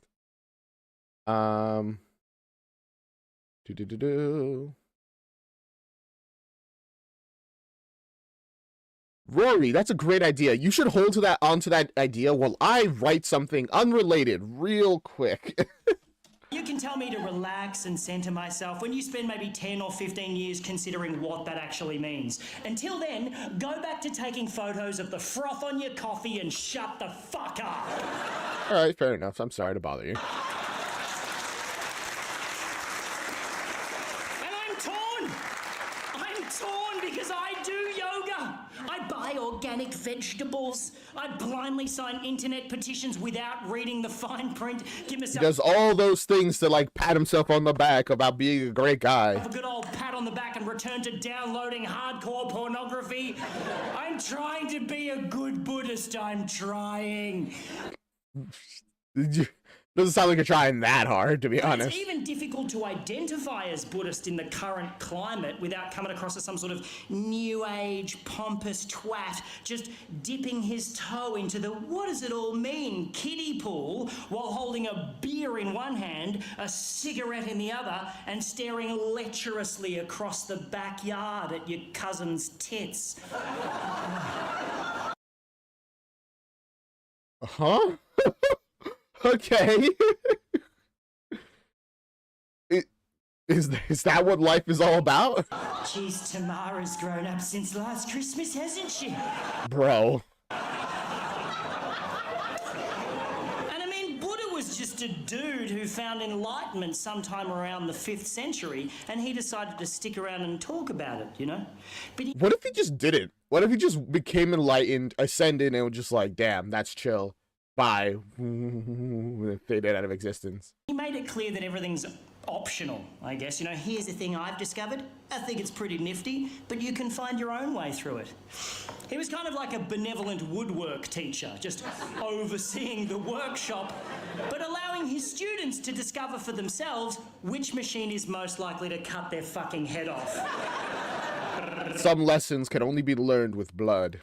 Rory, that's a great idea. You should hold onto that idea while I write something unrelated real quick. You can tell me to relax and center myself when you spend maybe 10 or 15 years considering what that actually means. Until then, go back to taking photos of the froth on your coffee and shut the fuck up. All right, fair enough. I'm sorry to bother you. And I'm torn. I'm torn because I do yoga. I buy organic vegetables. I blindly sign internet petitions without reading the fine print. Give He myself does all those things to like pat himself on the back about being a great guy. a good old pat on the back and return to downloading hardcore pornography. I'm trying to be a good Buddhist. I'm trying. Doesn't sound like you're trying that hard, to be honest. It's even difficult to identify as Buddhist in the current climate without coming across as some sort of new age pompous twat just dipping his toe into the what does it all mean kiddie pool while holding a beer in one hand, a cigarette in the other, and staring lecherously across the backyard at your cousin's tits. Huh? Okay. Is that what life is all about? Jeez, Tamara's grown up since last Christmas, hasn't she? Bro. And I mean, Buddha was just a dude who found enlightenment sometime around the 5th century, and he decided to stick around and talk about it, But he What if he just didn't? What if he just became enlightened, ascended, and was just like, damn, that's chill. Bye. Faded out of existence. made it clear that everything's optional, I guess. Here's the thing I've discovered. I think it's pretty nifty, but you can find your own way through it. He was kind of like a benevolent woodwork teacher, just overseeing the workshop, but allowing his students to discover for themselves which machine is most likely to cut their fucking head off. Some lessons can only be learned with blood.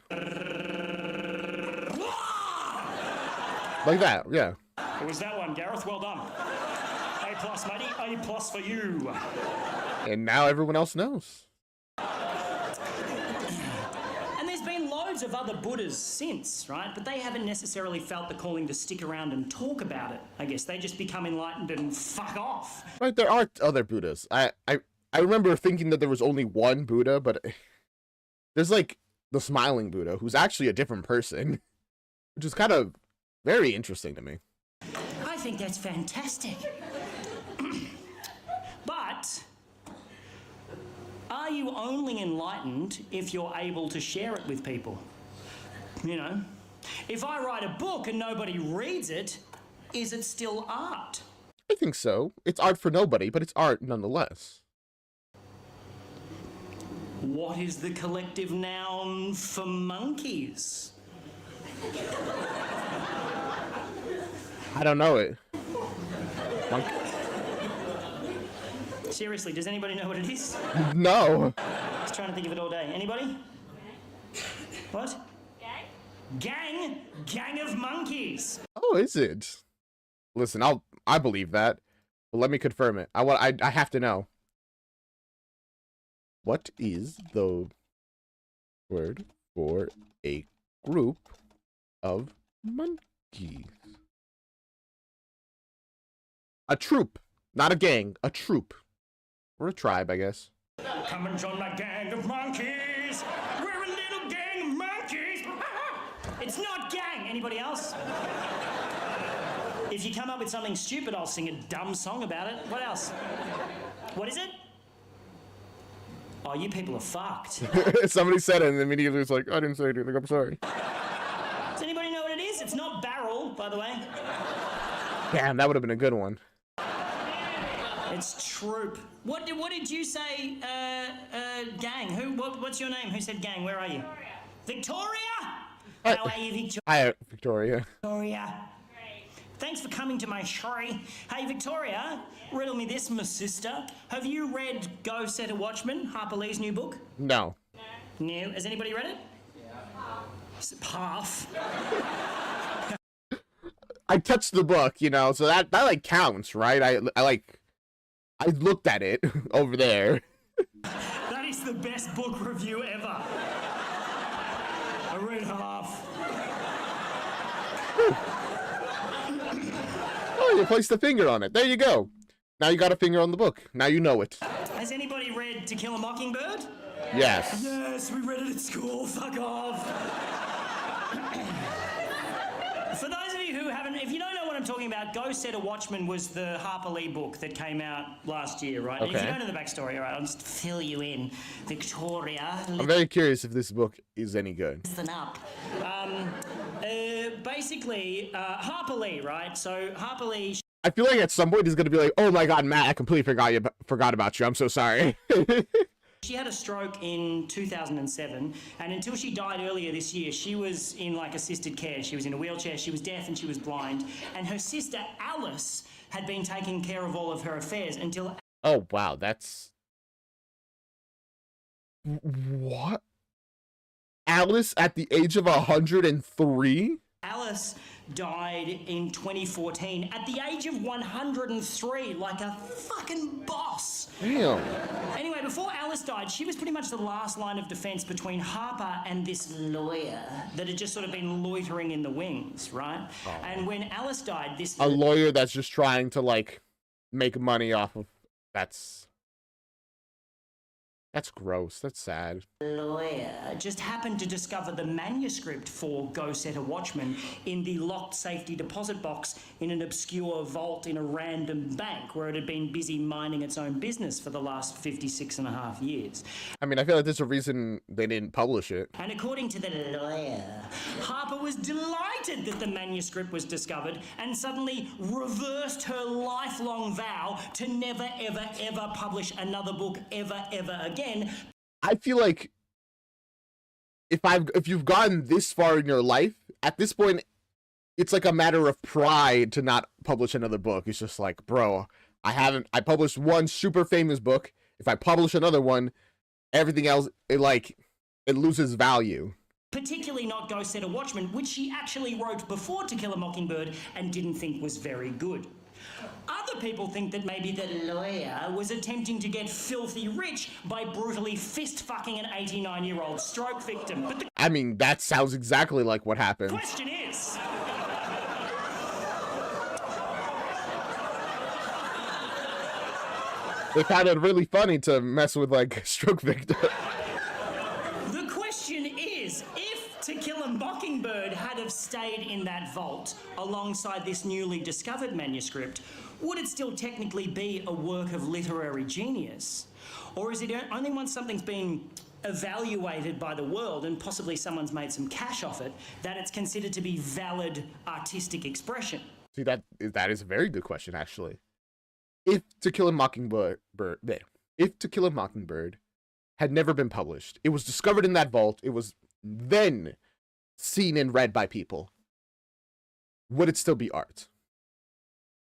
Like that, yeah. It was that one, Gareth. Well done. A plus, matey. A plus for you. And now everyone else knows. And there's been loads of other Buddhas since, right? But they haven't necessarily felt the calling to stick around and talk about it. I guess they just become enlightened and fuck off. Right, there are other Buddhas. I remember thinking that there was only one Buddha, but there's like the smiling Buddha, who's actually a different person, which is kind of very interesting to me. I think that's fantastic. But are you only enlightened if you're able to share it with people? If I write a book and nobody reads it, is it still art? I think so. It's art for nobody, but it's art nonetheless. What is the collective noun for monkeys? I don't know it. Seriously, does anybody know what it is? No. I was trying to think of it all day. Anybody? What? Gang? Gang of monkeys. Oh, is it? Listen, I believe that. But let me confirm it. I have to know. What is the word for a group of monkeys? A troop, not a gang. A troop, or a tribe, I guess. Come and join my gang of monkeys. We're a little gang of monkeys. It's not gang. Anybody else? If you come up with something stupid, I'll sing a dumb song about it. What else? What is it? Oh, you people are fucked. Somebody said it, and immediately it's like, I didn't say anything. I'm sorry. Does anybody know what it is? It's not barrel, by the way. Damn, that would have been a good one. It's troop. What did you say? Gang. What's your name? Who said gang? Where are you? Victoria. How are you, Victoria? Hi, Victoria. Victoria. Thanks for coming to my show. Hey, Victoria, riddle me this, my sister. Have you read Go Set a Watchman, Harper Lee's new book? No. No. Has anybody read it? Yeah. Half. I touched the book, you know, so that like counts, right? I looked at it over there. That is the best book review ever. I read half. Oh, you placed a finger on it. There you go. Now you got a finger on the book. Now you know it. Has anybody read To Kill a Mockingbird? Yes. Yes, we read it at school. Fuck off. For those of you who haven't, if you don't know what I'm talking about, Go Set a Watchman was the Harper Lee book that came out last year, right? And if you don't know the backstory, all right, I'll just fill you in. Victoria. I'm very curious if this book is any good. Listen up. Basically, Harper Lee, right? So Harper Lee. I feel like at some point he's gonna be like, "Oh my God, Matt, I completely forgot about you. I'm so sorry." She had a stroke in 2007, and until she died earlier this year, she was in like assisted care. She was in a wheelchair, she was deaf, and she was blind. And her sister Alice had been taking care of all of her affairs until. Oh wow, that's what? Alice at the age of 103? Alice died in 2014 at the age of 103, like a fucking boss. Damn. Anyway, before Alice died, she was pretty much the last line of defense between Harper and this lawyer that had just sort of been loitering in the wings, right? Oh. And when Alice died, this... A lawyer that's just trying to, like, make money off of... That's gross. That's sad. Lawyer just happened to discover the manuscript for Go Set a Watchman in the locked safety deposit box in an obscure vault in a random bank where it had been busy minding its own business for the last 56.5 years. I mean, I feel like there's a reason they didn't publish it. And according to the lawyer, Harper was delighted that the manuscript was discovered and suddenly reversed her lifelong vow to never, ever, ever publish another book ever again. I feel like if you've gotten this far in your life, at this point, it's like a matter of pride to not publish another book. It's just like, bro, I published one super famous book. If I publish another one, everything else, it loses value. Particularly not Go Set a Watchman, which she actually wrote before To Kill a Mockingbird and didn't think was very good. Other people think that maybe the lawyer was attempting to get filthy rich by brutally fist-fucking an 89-year-old stroke victim. But the I mean, that sounds exactly like what happened. question is... They found it really funny to mess with, like, stroke victims. The question is, if To Kill a Mockingbird had have stayed in that vault alongside this newly discovered manuscript, would it still technically be a work of literary genius? Or is it only once something's been evaluated by the world and possibly someone's made some cash off it that it's considered to be valid artistic expression? See, that is a very good question, actually. If To Kill a Mockingbird had never been published, it was discovered in that vault, it was then seen and read by people, would it still be art?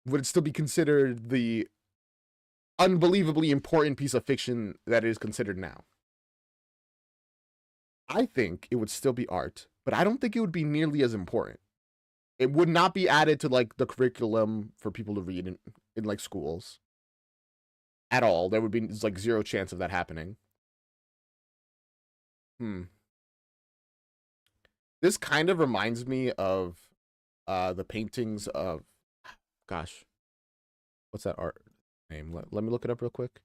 Would it still be considered the unbelievably important piece of fiction that it is considered now? I think it would still be art, but I don't think it would be nearly as important. It would not be added to like the curriculum for people to read in like schools at all. There would be like zero chance of that happening. This kind of reminds me of the paintings of, gosh, what's that art name? Let me look it up real quick.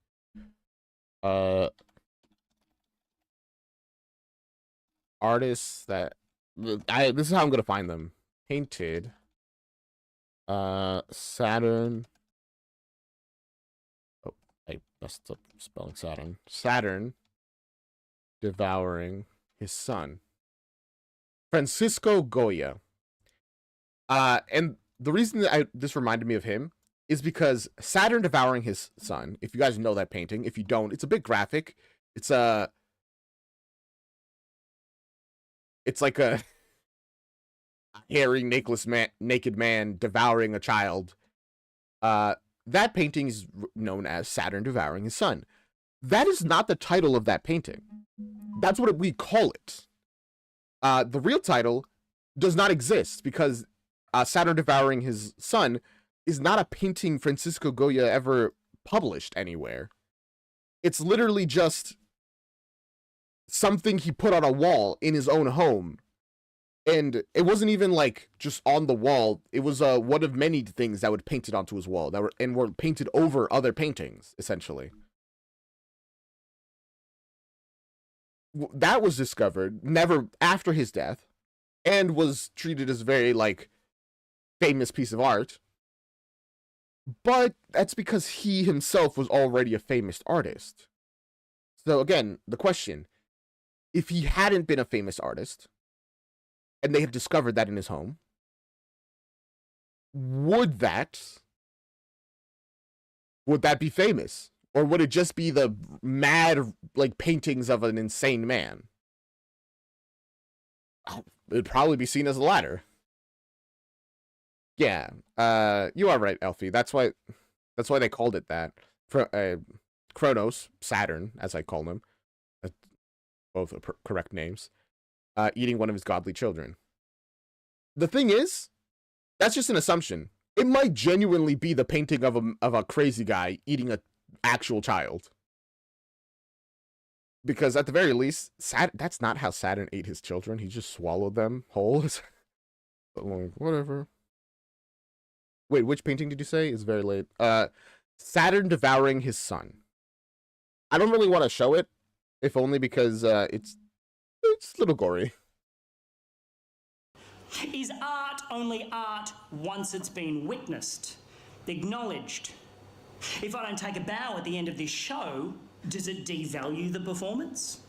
Artists that this is how I'm gonna find them. Painted Saturn. Oh, I messed up spelling Saturn. Saturn devouring his son. Francisco Goya. And the reason that this reminded me of him is because Saturn devouring his son, if you guys know that painting, if you don't, it's a bit graphic. It's like a hairy, naked man devouring a child. That painting is known as Saturn devouring his son. That is not the title of that painting. That's what we call it. The real title does not exist because Saturn devouring his son is not a painting Francisco Goya ever published anywhere. It's literally just something he put on a wall in his own home. And it wasn't even like just on the wall. It was one of many things that would painted onto his wall that were painted over other paintings, essentially. That was discovered never after his death and was treated as a very like famous piece of art. But that's because he himself was already a famous artist. So again, the question, if he hadn't been a famous artist and they had discovered that in his home, would that be famous? Or would it just be the mad, like, paintings of an insane man? It'd probably be seen as the latter. Yeah, you are right, Elfie. That's why they called it that. Kronos, Saturn, as I call him, both are correct names, eating one of his godly children. The thing is, that's just an assumption. It might genuinely be the painting of a crazy guy eating a actual child, because at the very least, that's not how Saturn ate his children. He just swallowed them whole. But whatever. Wait, which painting did you say? It's very late. Saturn devouring his son. I don't really want to show it, if only because it's a little gory. Is art only art once it's been witnessed, acknowledged? If I don't take a bow at the end of this show, does it devalue the performance?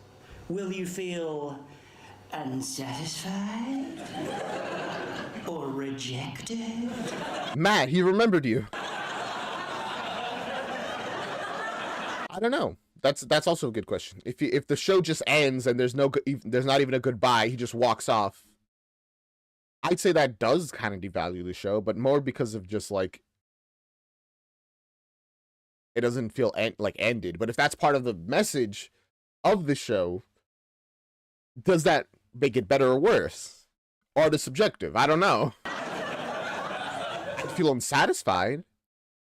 Will you feel unsatisfied? Or rejected? Matt, he remembered you. I don't know. That's also a good question. If the show just ends and there's not even a goodbye, he just walks off, I'd say that does kind of devalue the show, but more because of just like it doesn't feel like ended. But if that's part of the message of the show, does that make it better or worse? Art is subjective. I don't know. I'd feel unsatisfied.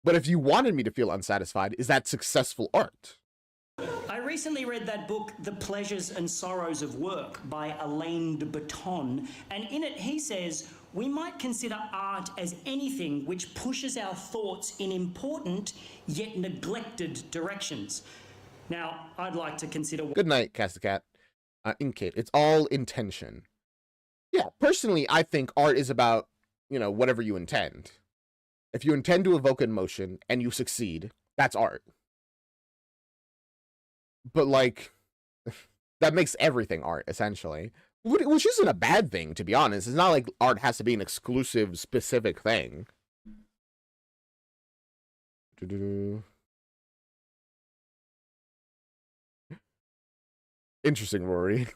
But if you wanted me to feel unsatisfied, is that successful art? I recently read that book, The Pleasures and Sorrows of Work, by Alain de Botton, and in it he says, we might consider art as anything which pushes our thoughts in important yet neglected directions. Now, I'd like to consider... Good night, Casticat. Inkate, it's all intention. Yeah, personally, I think art is about, whatever you intend. If you intend to evoke emotion and you succeed, that's art. But, like, that makes everything art, essentially. Which isn't a bad thing, to be honest. It's not like art has to be an exclusive, specific thing. Interesting, Rory.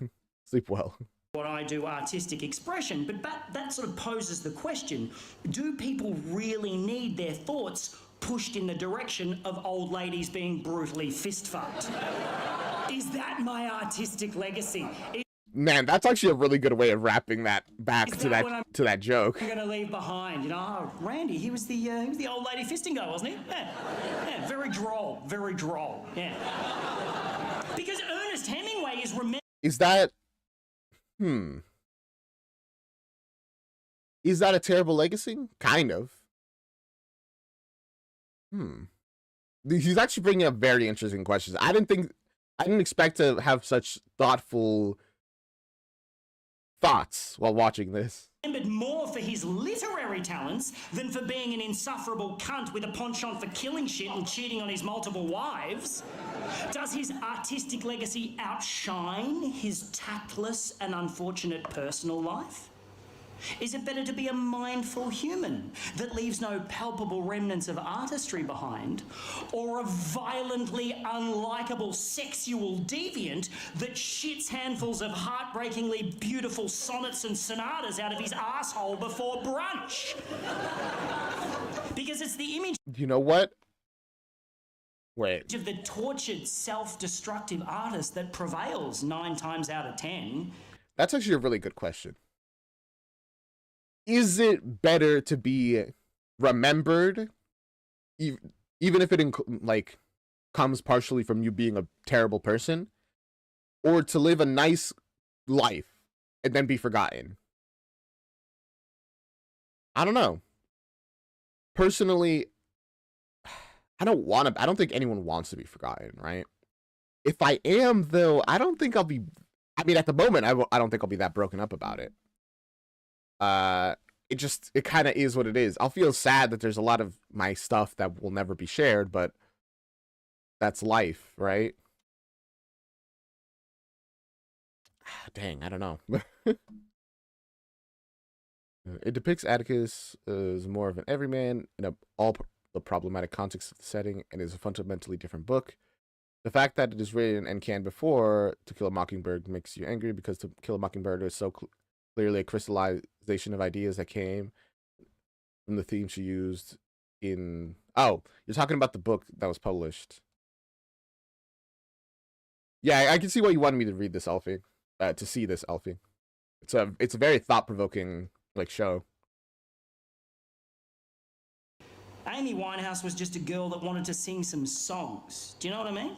Sleep well. What I do, artistic expression, but that sort of poses the question, do people really need their thoughts pushed in the direction of old ladies being brutally fist-fucked? Is that my artistic legacy? Man, that's actually a really good way of wrapping that back Is to that what I'm- that joke. I'm going to leave behind. You know, oh, Randy, he was the old lady fisting guy, wasn't he? Yeah, very droll, yeah. Because Ernest Hemingway is remembered. Is that Is that a terrible legacy? Kind of. He's actually bringing up very interesting questions. I didn't expect to have such thoughtful thoughts while watching this. Remembered more for his literary talents than for being an insufferable cunt with a penchant for killing shit and cheating on his multiple wives? Does his artistic legacy outshine his tactless and unfortunate personal life? Is it better to be a mindful human that leaves no palpable remnants of artistry behind, or a violently unlikable sexual deviant that shits handfuls of heartbreakingly beautiful sonnets and sonatas out of his asshole before brunch? Because it's the image You know what? Wait. of the tortured, self-destructive artist that prevails 9 times out of 10. That's actually a really good question. Is it better to be remembered, even if it comes partially from you being a terrible person, or to live a nice life and then be forgotten? I don't know. Personally, I don't think anyone wants to be forgotten, right? If I am, though, I don't think I'll be. I mean, at the moment, I don't think I'll be that broken up about it. It kind of is what it is. I'll feel sad that there's a lot of my stuff that will never be shared, but that's life, right? Dang, I don't know. It depicts Atticus as more of an everyman in all the problematic context of the setting, and is a fundamentally different book. The fact that it is written and canned before To Kill a Mockingbird makes you angry, because To Kill a Mockingbird is so clearly a crystallization of ideas that came from the theme she used in... Oh, you're talking about the book that was published. Yeah, I can see why you wanted me to read this, Elfie. To see this, Elfie. It's a very thought-provoking, show. Amy Winehouse was just a girl that wanted to sing some songs. Do you know what I mean?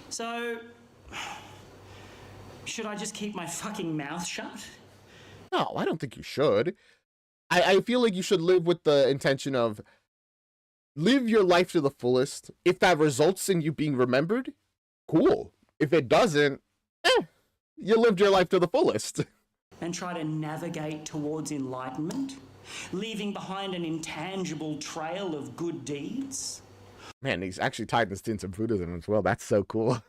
So, should I just keep my fucking mouth shut? No, I don't think you should. I feel like you should live with the intention of live your life to the fullest. If that results in you being remembered, cool. If it doesn't, you lived your life to the fullest. And try to navigate towards enlightenment, leaving behind an intangible trail of good deeds. Man, he's actually tied this into Buddhism as well. That's so cool.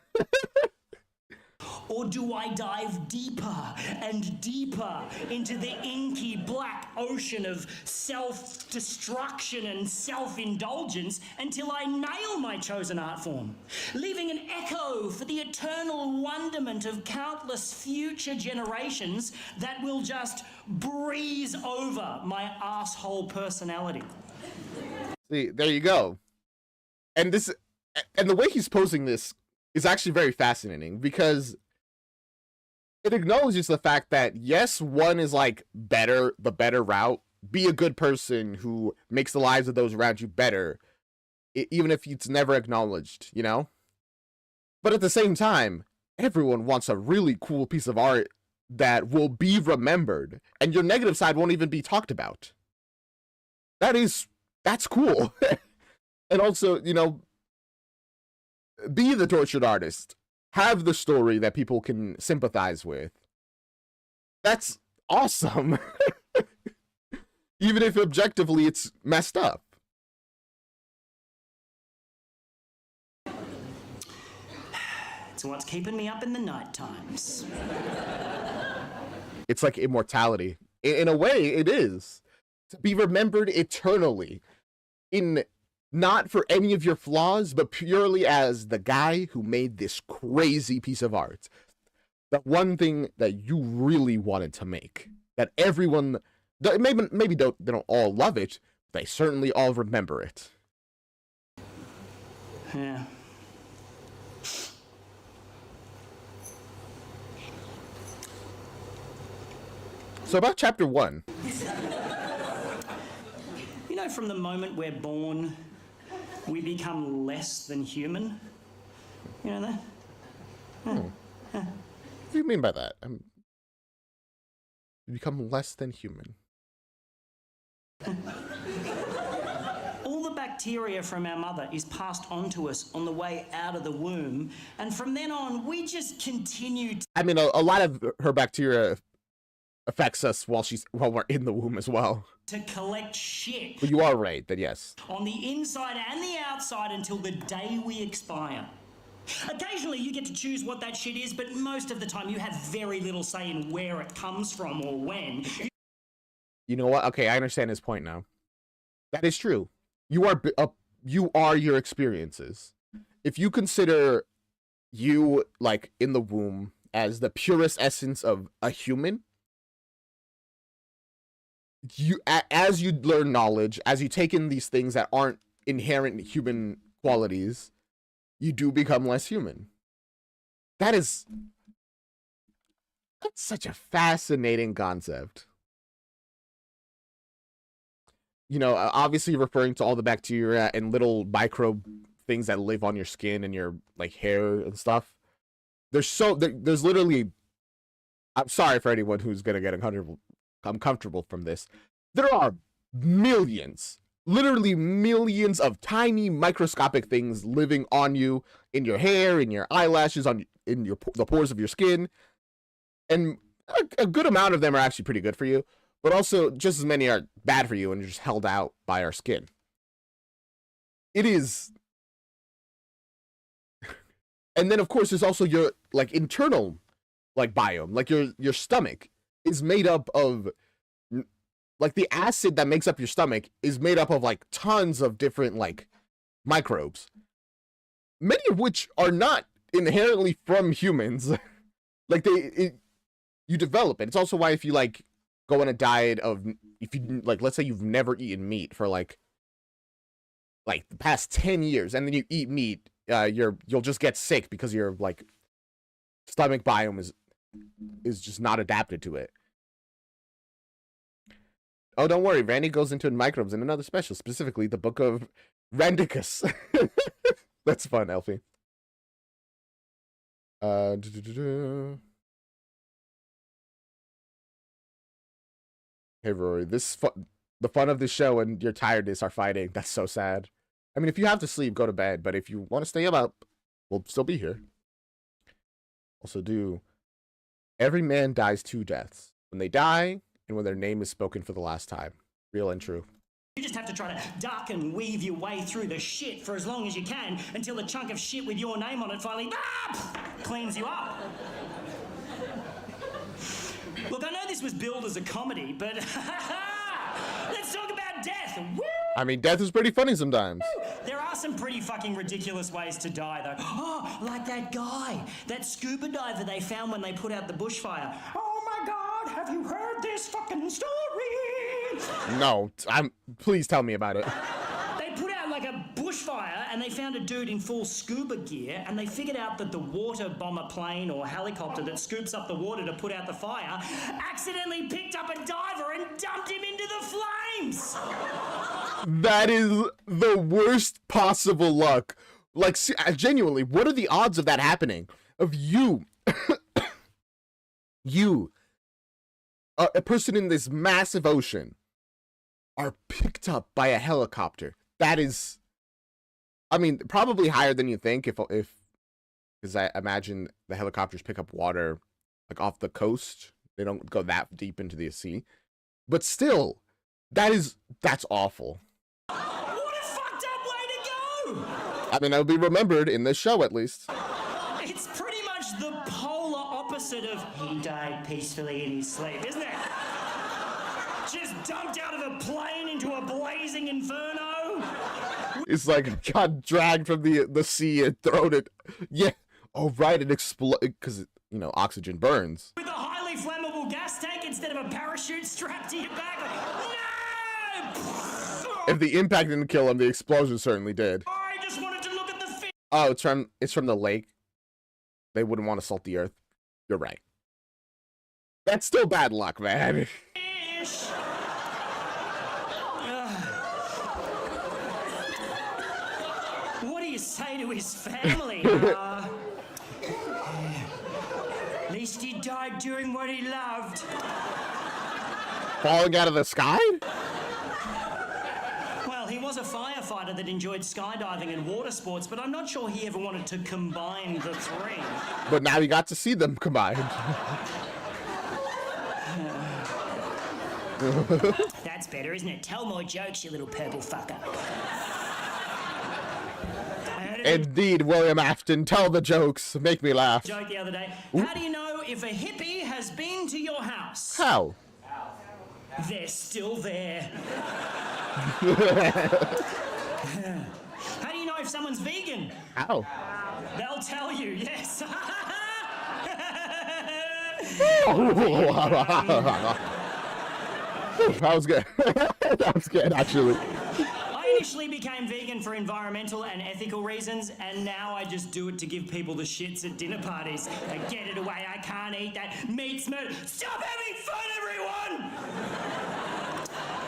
Or do I dive deeper and deeper into the inky black ocean of self-destruction and self-indulgence until I nail my chosen art form, leaving an echo for the eternal wonderment of countless future generations that will just breeze over my asshole personality? See, there you go. And the way he's posing this is actually very fascinating, because it acknowledges the fact that, yes, one is the better route. Be a good person who makes the lives of those around you better, even if it's never acknowledged, you know? But at the same time, everyone wants a really cool piece of art that will be remembered, and your negative side won't even be talked about. That's cool. And also, be the tortured artist. Have the story that people can sympathize with. That's awesome. Even if objectively it's messed up. It's what's keeping me up in the night times. It's like immortality. In a way, it is. To be remembered eternally. Not for any of your flaws, but purely as the guy who made this crazy piece of art. The one thing that you really wanted to make. That everyone, maybe they don't all love it, they certainly all remember it. Yeah. So about chapter 1. You know, from the moment we're born, we become less than human. You know that? What do you mean by that? You become less than human. All the bacteria from our mother is passed on to us on the way out of the womb, and from then on, we just continue I mean, a lot of her bacteria affects us while we're in the womb as well. to collect shit But you are right that yes. on the inside and the outside until the day we expire. Occasionally you get to choose what that shit is, but most of the time you have very little say in where it comes from or when. You know what? Okay, I understand his point now. That is true. You are your experiences. If you consider you, like, in the womb as the purest essence of a human, as you learn knowledge, as you take in these things that aren't inherent human qualities, you do become less human. That's such a fascinating concept. You know, obviously referring to all the bacteria and little microbe things that live on your skin and your, like, hair and stuff. There's literally, I'm sorry for anyone who's gonna get uncomfortable from this. There are millions, literally millions of tiny microscopic things living on you, in your hair, in your eyelashes, in the pores of your skin, and a good amount of them are actually pretty good for you. But also, just as many are bad for you and you're just held out by our skin. It is. And then, of course, there's also your, like, internal, like, biome. Like, your stomach is made up of, like, the acid that makes up your stomach is made up of, like, tons of different, like, microbes. Many of which are not inherently from humans. Like, you develop it. It's also why if you, like, go on a diet of, if you, like, let's say you've never eaten meat for like the past 10 years, and then you eat meat, you'll just get sick because your, like, stomach biome is just not adapted to it. Oh, don't worry, Randy goes into microbes in another special, specifically the book of Randicus. That's fun, Elfie. Hey, Rory, the fun of this show and your tiredness are fighting. That's so sad. I mean, if you have to sleep, go to bed. But if you want to stay up, we'll still be here. Also, every man dies 2 deaths. When they die, and when their name is spoken for the last time. Real and true. You just have to try to duck and weave your way through the shit for as long as you can until the chunk of shit with your name on it finally cleans you up. Look, I know this was billed as a comedy, but let's talk about death. Woo! I mean, death is pretty funny sometimes. There are some pretty fucking ridiculous ways to die, though. Oh, like that guy, that scuba diver they found when they put out the bushfire. Oh my God, have you heard this fucking story? No, please tell me about it. They put out like a bushfire and they found a dude in full scuba gear and they figured out that the water bomber plane or helicopter that scoops up the water to put out the fire accidentally picked up a diver and dumped him into the flames. That is the worst possible luck. Like, genuinely, what are the odds of that happening? Of you, a person in this massive ocean, are picked up by a helicopter. That is, I mean, probably higher than you think, if because I imagine the helicopters pick up water, like, off the coast. They don't go that deep into the sea. But still, that's awful. What a fucked up way to go! I mean, it'll be remembered in this show, at least. It's pretty much the polar opposite of he died peacefully in his sleep, isn't it? Just dumped out of a plane into a blazing inferno. It's like got dragged from the sea and thrown it. Yeah. Oh, right. It exploded because, you know, oxygen burns. With a highly flammable gas tank instead of a parachute strapped to your back. No! If the impact didn't kill him, the explosion certainly did. I just wanted to look at the fish. Oh, it's from the lake. They wouldn't want to salt the earth. You're right. That's still bad luck, man. Ish. What do you say to his family? At least he died doing what he loved. Falling out of the sky? Well, he was a firefighter that enjoyed skydiving and water sports, but I'm not sure he ever wanted to combine the three. But now you got to see them combined. That's better, isn't it? Tell more jokes, you little purple fucker. I heard a Indeed, William Afton, tell the jokes. Make me laugh. joke the other day. How do you know if a hippie has been to your house? How? They're still there. How do you know if someone's vegan? How? They'll tell you, yes. That was good. That was good, actually. I initially became vegan for environmental and ethical reasons, and now I just do it to give people the shits at dinner parties. Get it away, I can't eat that. Meat's murder. Stop having fun, everyone!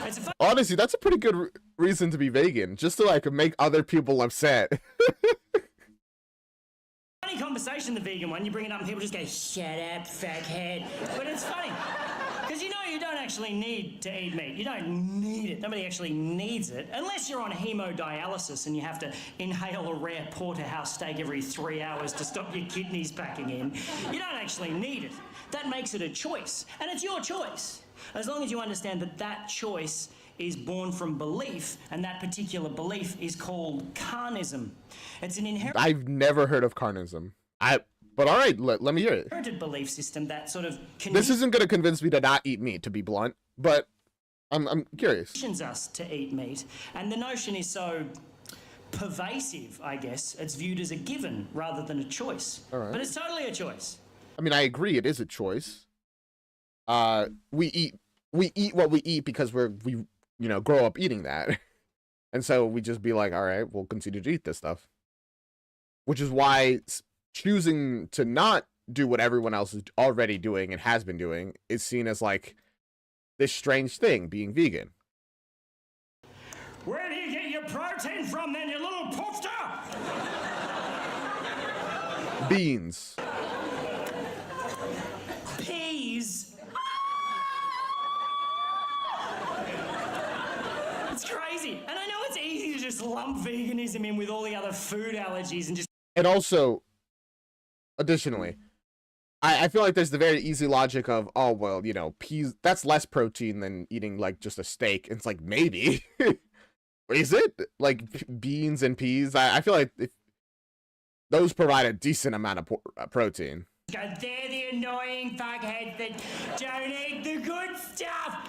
It's a fun Honestly, that's a pretty good reason to be vegan, just to like make other people upset. funny conversation, the vegan one. You bring it up and people just go, shut up, fuckhead. But it's funny. Because you know you don't actually need to eat meat. You don't need it. Nobody actually needs it. Unless you're on hemodialysis and you have to inhale a rare porterhouse steak every 3 hours to stop your kidneys packing in. You don't actually need it. That makes it a choice. And it's your choice. As long as you understand that that choice is born from belief, and that particular belief is called carnism. It's an I've never heard of carnism. But all right, let me hear it. inherited belief system that sort of This isn't going to convince me to not eat meat, to be blunt, but I'm curious. conditions us to eat meat, and the notion is so pervasive, I guess, it's viewed as a given rather than a choice. All right. But it's totally a choice. I mean, I agree, it is a choice. We eat what we eat because we grow up eating that. And so we just be like, all right, we'll continue to eat this stuff. Which is why choosing to not do what everyone else is already doing and has been doing is seen as like this strange thing, being vegan. Where do you get your protein from then, you little poofter? Beans. Peas. It's crazy. And I know it's easy to just lump veganism in with all the other food allergies and just And also, additionally, I feel like there's the very easy logic of, oh, well, peas, that's less protein than eating, like, just a steak. And it's like, maybe. Is it? Like, beans and peas? I feel like those provide a decent amount of protein. go, they're the annoying fuckheads that don't eat the good stuff.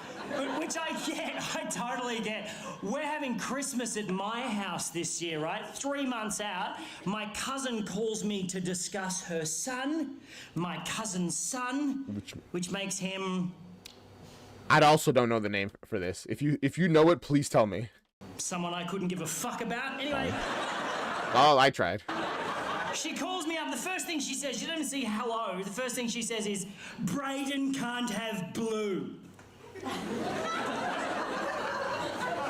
Which I get, I totally get. We're having Christmas at my house this year, right? 3 months out, my cousin calls me to discuss her son, my cousin's son, which makes him... I also don't know the name for this. If you know it, please tell me. someone I couldn't give a fuck about. Anyway, Oh, I tried. she calls me up. The first thing she says, she doesn't even say hello. The first thing she says is, Brayden can't have blue.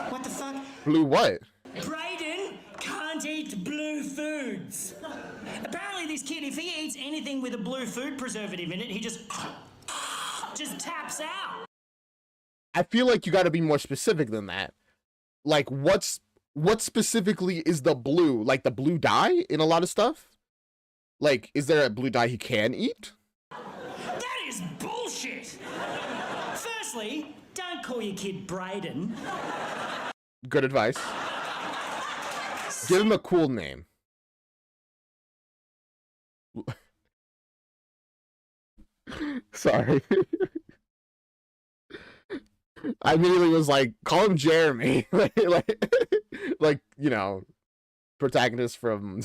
What the fuck? Blue what? Brayden can't eat blue foods. Apparently this kid, if he eats anything with a blue food preservative in it, he just taps out. I feel like you got to be more specific than that. Like, what specifically is the blue? Like the blue dye in a lot of stuff? Like, is there a blue dye he can eat? That is bullshit. Firstly, don't call your kid Brayden. Good advice. Give him a cool name. Sorry. I immediately was like, call him Jeremy. like, protagonist from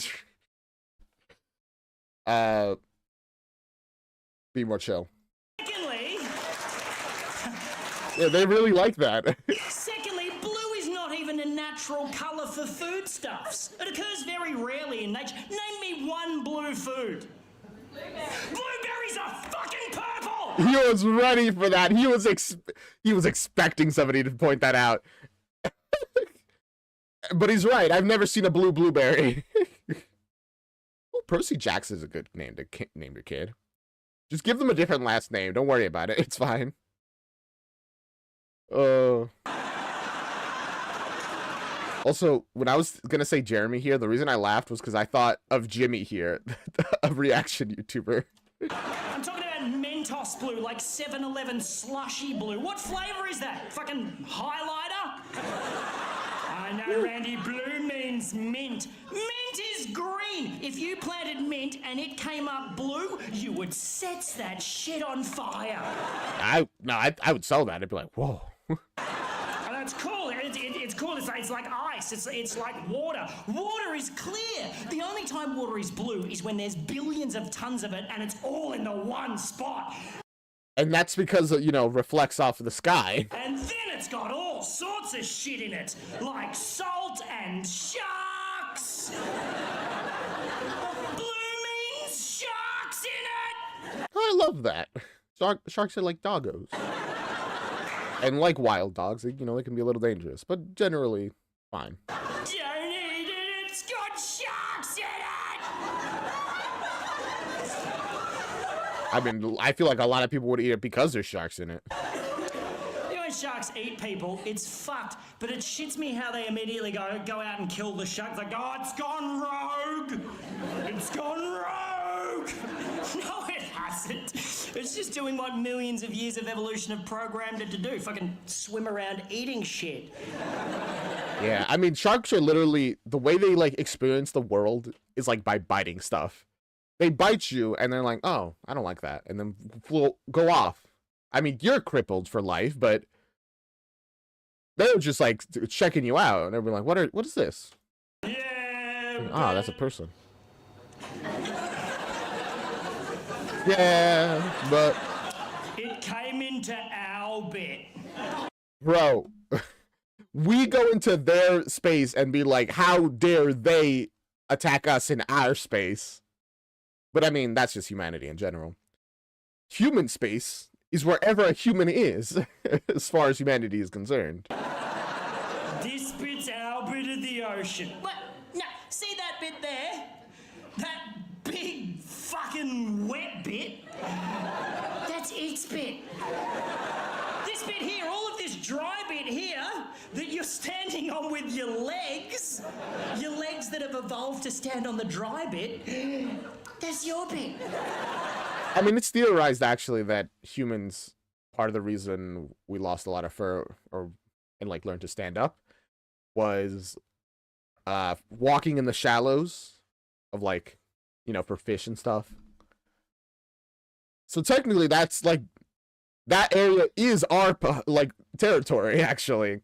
Be More Chill. Secondly, Yeah, they really like that. blue is not even a natural colour for foodstuffs. It occurs very rarely in nature. Name me one blue food. Blueberries are fucking purple! He was ready for that. He was expecting somebody to point that out. But he's right. I've never seen a blue blueberry. Well, Percy Jackson's a good name to name your kid. Just give them a different last name. Don't worry about it. It's fine. Also, when I was gonna say Jeremy here, the reason I laughed was because I thought of Jimmy here, a reaction YouTuber. I'm talking about Mentos blue, like 7-Eleven slushy blue. What flavor is that? Fucking highlighter? I know, Randy. Blue means mint. Mint is green. If you planted mint and it came up blue, you would set that shit on fire. I would sell that. I'd be like, whoa. And it's cool. It's cool. It's like ice. It's like water. Water is clear. The only time water is blue is when there's billions of tons of it and it's all in the one spot. And that's because, you know, reflects off of the sky. And then it's got all sorts of shit in it, like salt and sharks. Blue means sharks in it. I love that. Sharks are like doggos. And like wild dogs, you know, they can be a little dangerous, but generally fine. Don't eat it, it's got sharks in it! I mean, I feel like a lot of people would eat it because there's sharks in it. You know, when sharks eat people, it's fucked, but it shits me how they immediately go out and kill the shark. Like, oh, it's gone rogue! It's gone rogue! No, it hasn't. It's just doing what millions of years of evolution have programmed it to do. Fucking swim around eating shit. Yeah, I mean, sharks are literally, the way they, like, experience the world is, like, by biting stuff. They bite you, and they're like, oh, I don't like that, and then go off. I mean, you're crippled for life, but they're just, like, checking you out, and they're like, what is this? Yeah. Ah, that's a person. Yeah, but... It came into our bit. Bro, we go into their space and be like, how dare they attack us in our space? But I mean, that's just humanity in general. Human space is wherever a human is, as far as humanity is concerned. This bit's our bit of the ocean. What? No, see that bit there? That big fucking wet bit? That's its bit. This bit here, all of this dry bit here that you're standing on with your legs that have evolved to stand on the dry bit, that's your bit. I mean, it's theorized actually that humans, part of the reason we lost a lot of fur and like learned to stand up was walking in the shallows of, like, you know, for fish and stuff. So technically that's like, that area is our, like, territory, actually.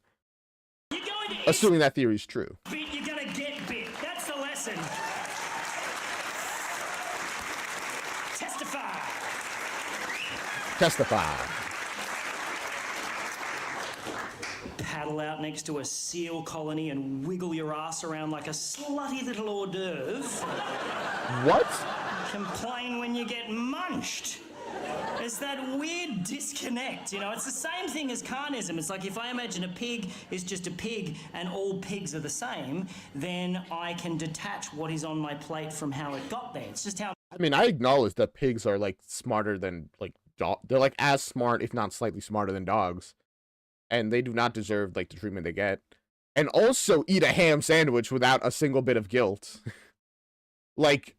You're going to Assuming that theory is true. bit, you're gonna get bit. That's the lesson. Testify. Testify. Paddle out next to a seal colony and wiggle your ass around like a slutty little hors d'oeuvre. What? Complain when you get munched. There's that weird disconnect, you know? It's the same thing as carnism. It's like if I imagine a pig is just a pig and all pigs are the same, then I can detach what is on my plate from how it got there. It's just how... I mean, I acknowledge that pigs are, like, smarter than, like, they're, like, as smart, if not slightly smarter than dogs. And they do not deserve, like, the treatment they get. And also eat a ham sandwich without a single bit of guilt. Like,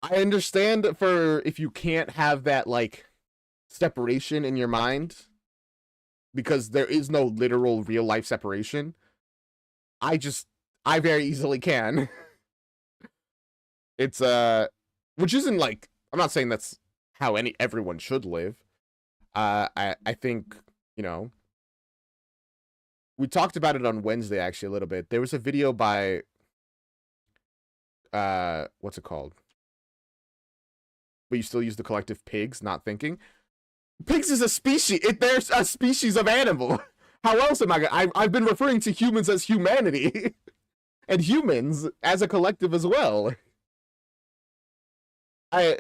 I understand for if you can't have that, like, separation in your mind, because there is no literal real life separation. I very easily can. It's, which isn't, like, I'm not saying that's how everyone should live. I think, you know, we talked about it on Wednesday, actually, a little bit. There was a video by, what's it called? But you still use the collective pigs, not thinking. Pigs is a species. There's a species of animal. How else am I gonna... I've been referring to humans as humanity. And humans as a collective as well. I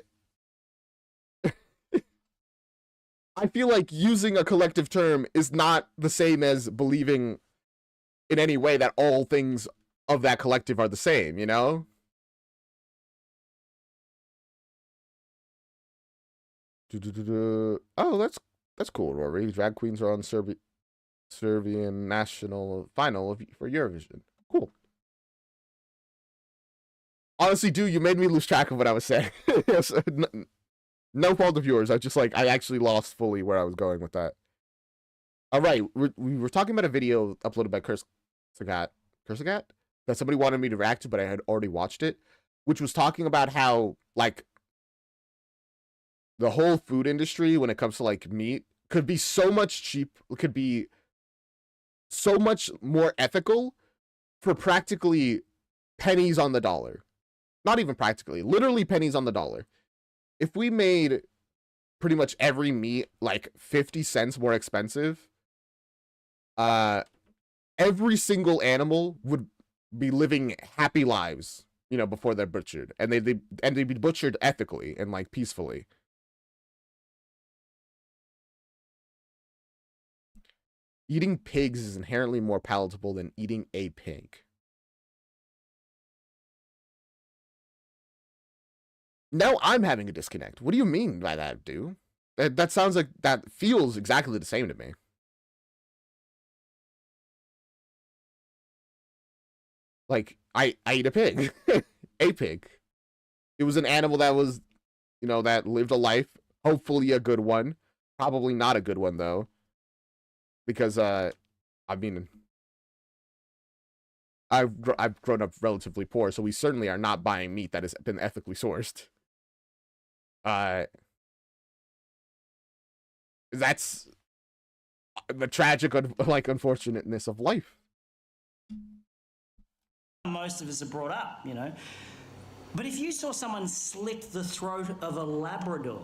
feel like using a collective term is not the same as believing in any way that all things of that collective are the same, you know? Oh, that's cool, Rory. Drag queens are on Serbian national final for Eurovision. Cool. Honestly, dude, you made me lose track of what I was saying. Yes, no fault of yours. I actually lost fully where I was going with that. All right, we were talking about a video uploaded by Kursagat that somebody wanted me to react to, but I had already watched it, which was talking about how, like, the whole food industry, when it comes to, like, meat, could be so much could be so much more ethical for practically pennies on the dollar. Not even practically, literally pennies on the dollar. If we made pretty much every meat like 50 cents more expensive, every single animal would be living happy lives, you know, before they're butchered, and they'd be butchered ethically and like peacefully. Eating pigs is inherently more palatable than eating a pig. Now I'm having a disconnect. What do you mean by that, dude? That sounds like, that feels exactly the same to me. Like, I eat a pig. A pig. It was an animal that was, you know, that lived a life. Hopefully a good one. Probably not a good one, though. Because, I mean, I've grown up relatively poor, so we certainly are not buying meat that has been ethically sourced. That's the tragic, like, unfortunateness of life. Most of us are brought up, you know. But if you saw someone slit the throat of a Labrador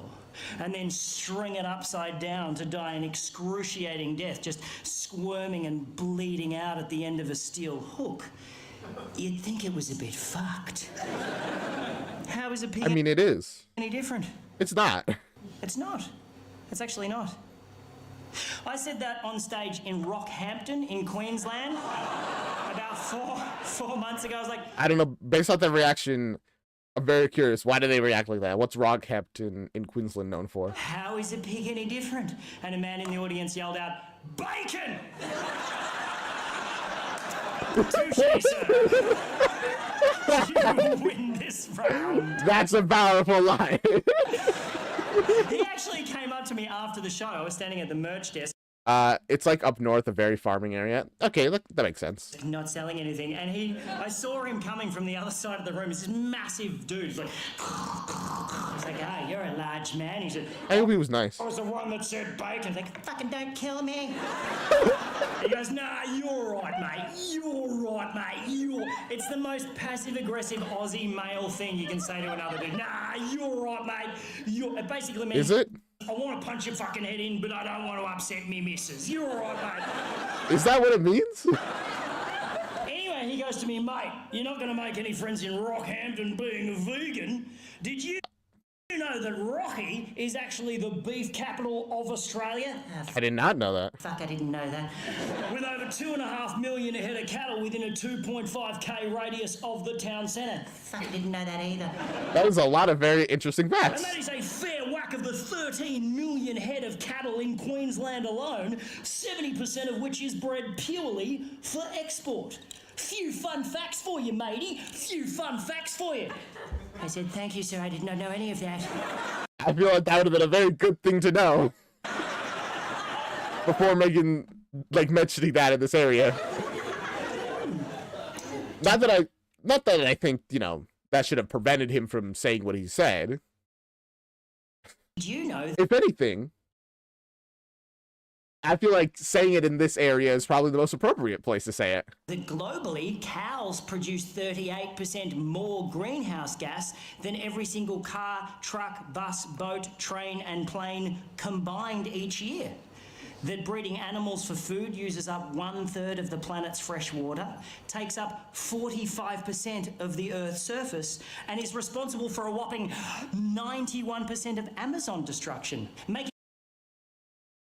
and then string it upside down to die an excruciating death, just squirming and bleeding out at the end of a steel hook, you'd think it was a bit fucked. How is a pig? I mean, it is. Any different? It's not. It's not. It's actually not. I said that on stage in Rockhampton in Queensland about four months ago. I was like, I don't know. Based on their reaction, I'm very curious. Why do they react like that? What's Rockhampton in Queensland known for? how is a pig any different? And a man in the audience yelled out, bacon! Touché, sir. You win this round. That's a powerful line. He actually came up to me after the show. I was standing at the merch desk. It's like up north, a very farming area. Okay, that makes sense. Not selling anything, and I saw him coming from the other side of the room. He's this massive dude. He's like, you're a large man. He said, I hope he was nice. I was the one that said bacon. He's like, fucking don't kill me. He goes, nah, you're right, mate. You're right, mate. It's the most passive-aggressive Aussie male thing you can say to another dude. Nah, you're right, mate. It basically means... Is it? I want to punch your fucking head in, but I don't want to upset me missus. You're all right, mate. Is that what it means? Anyway, he goes to me, mate, you're not going to make any friends in Rockhampton being a vegan. Did you know that Rocky is actually the beef capital of Australia? I did not know that. Fuck, I didn't know that. With over 2.5 million head of cattle within a 2.5k radius of the town centre. Fuck, I didn't know that either. That was a lot of very interesting facts. And that is a fair whack of the 13 million head of cattle in Queensland alone, 70% of which is bred purely for export. Few fun facts for you, matey. Few fun facts for you. I said, thank you, sir. I did not know any of that. I feel like that would have been a very good thing to know. Before making, like, mentioning that in this area. Not that I think, you know, that should have prevented him from saying what he said. Do you know If anything, I feel like saying it in this area is probably the most appropriate place to say it. that globally, cows produce 38% more greenhouse gas than every single car, truck, bus, boat, train, and plane combined each year? that breeding animals for food uses up 1/3 of the planet's fresh water, takes up 45% of the Earth's surface, and is responsible for a whopping 91% of Amazon destruction, making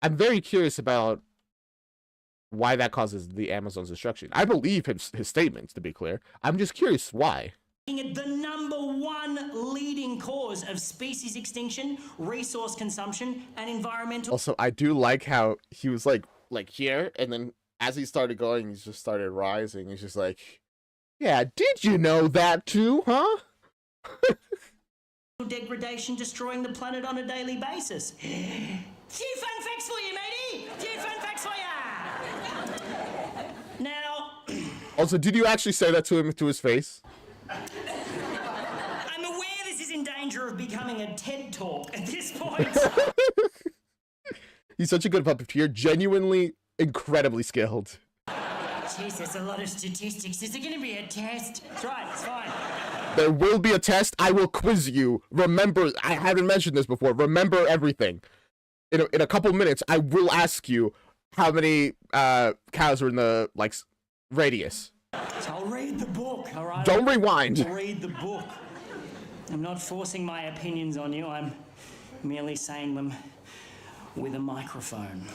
I'm very curious about why that causes the Amazon's destruction. I believe his statements, to be clear. I'm just curious why. it the #1 leading cause of species extinction, resource consumption, and environmental. Also, I do like how he was like here, and then as he started going, he just started rising. He's just like, yeah, did you know that too, huh? Degradation destroying the planet on a daily basis. Few fun facts for you, matey! Few fun facts for you! Now, Also, did you actually say that to him, to his face? I'm aware this is in danger of becoming a TED Talk at this point. He's such a good puppeteer, genuinely incredibly skilled. Jeez, there's a lot of statistics. Is there going to be a test? That's right, it's fine. There will be a test. I will quiz you. Remember, I haven't mentioned this before. Remember everything. In a couple minutes, I will ask you how many cows are in the radius. So I'll read the book, all right? Don't rewind. I'll read the book. I'm not forcing my opinions on you. I'm merely saying them with a microphone.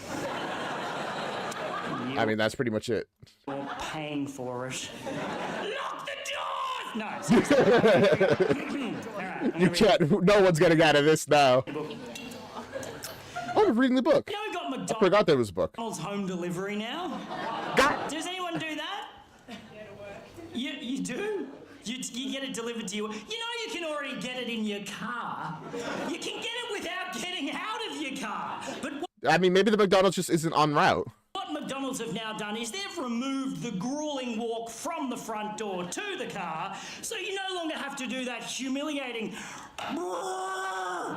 I mean, that's pretty much it. You're paying for it. Lock the door! No, seriously. All right, You can't. No one's getting out of this now. Oh, I'm reading the book. You know, we got I McDonald's forgot there was a book. home delivery now. God. Does anyone do that? You do? You get it delivered to you. You know you can already get it in your car. You can get it without getting out of your car. But I mean, maybe the McDonald's just isn't en route. what McDonald's have now done is they've removed the grueling walk from the front door to the car, so you no longer have to do that humiliating Whoa.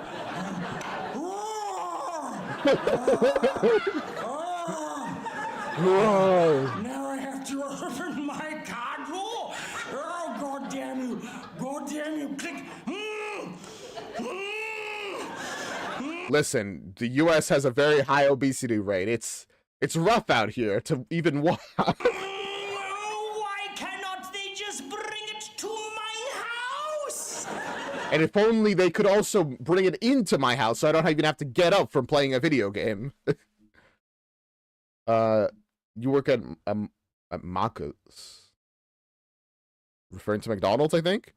now I have to open my car door. Oh, God damn you. God damn you. Click. Listen, the U.S. has a very high obesity rate. It's rough out here to even walk. Why cannot they just bring it to my house? And if only they could also bring it into my house so I don't even have to get up from playing a video game. You work at Macca's. Referring to McDonald's, I think?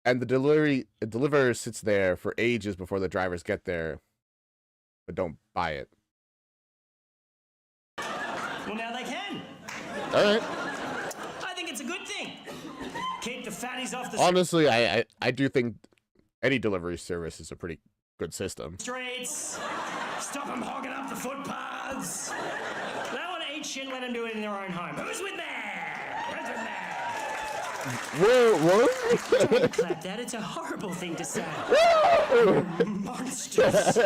And the deliverer sits there for ages before the drivers get there, but don't buy it. Well, now they can. All right. I think it's a good thing. Keep the fatties off the Honestly, I do think any delivery service is a pretty good system. streets. Stop them hogging up the footpaths. They want to eat shit, let them do it in their own home. Who's with me? Who's with me? Whoa, Clap that. It's a horrible thing to say. Monsters.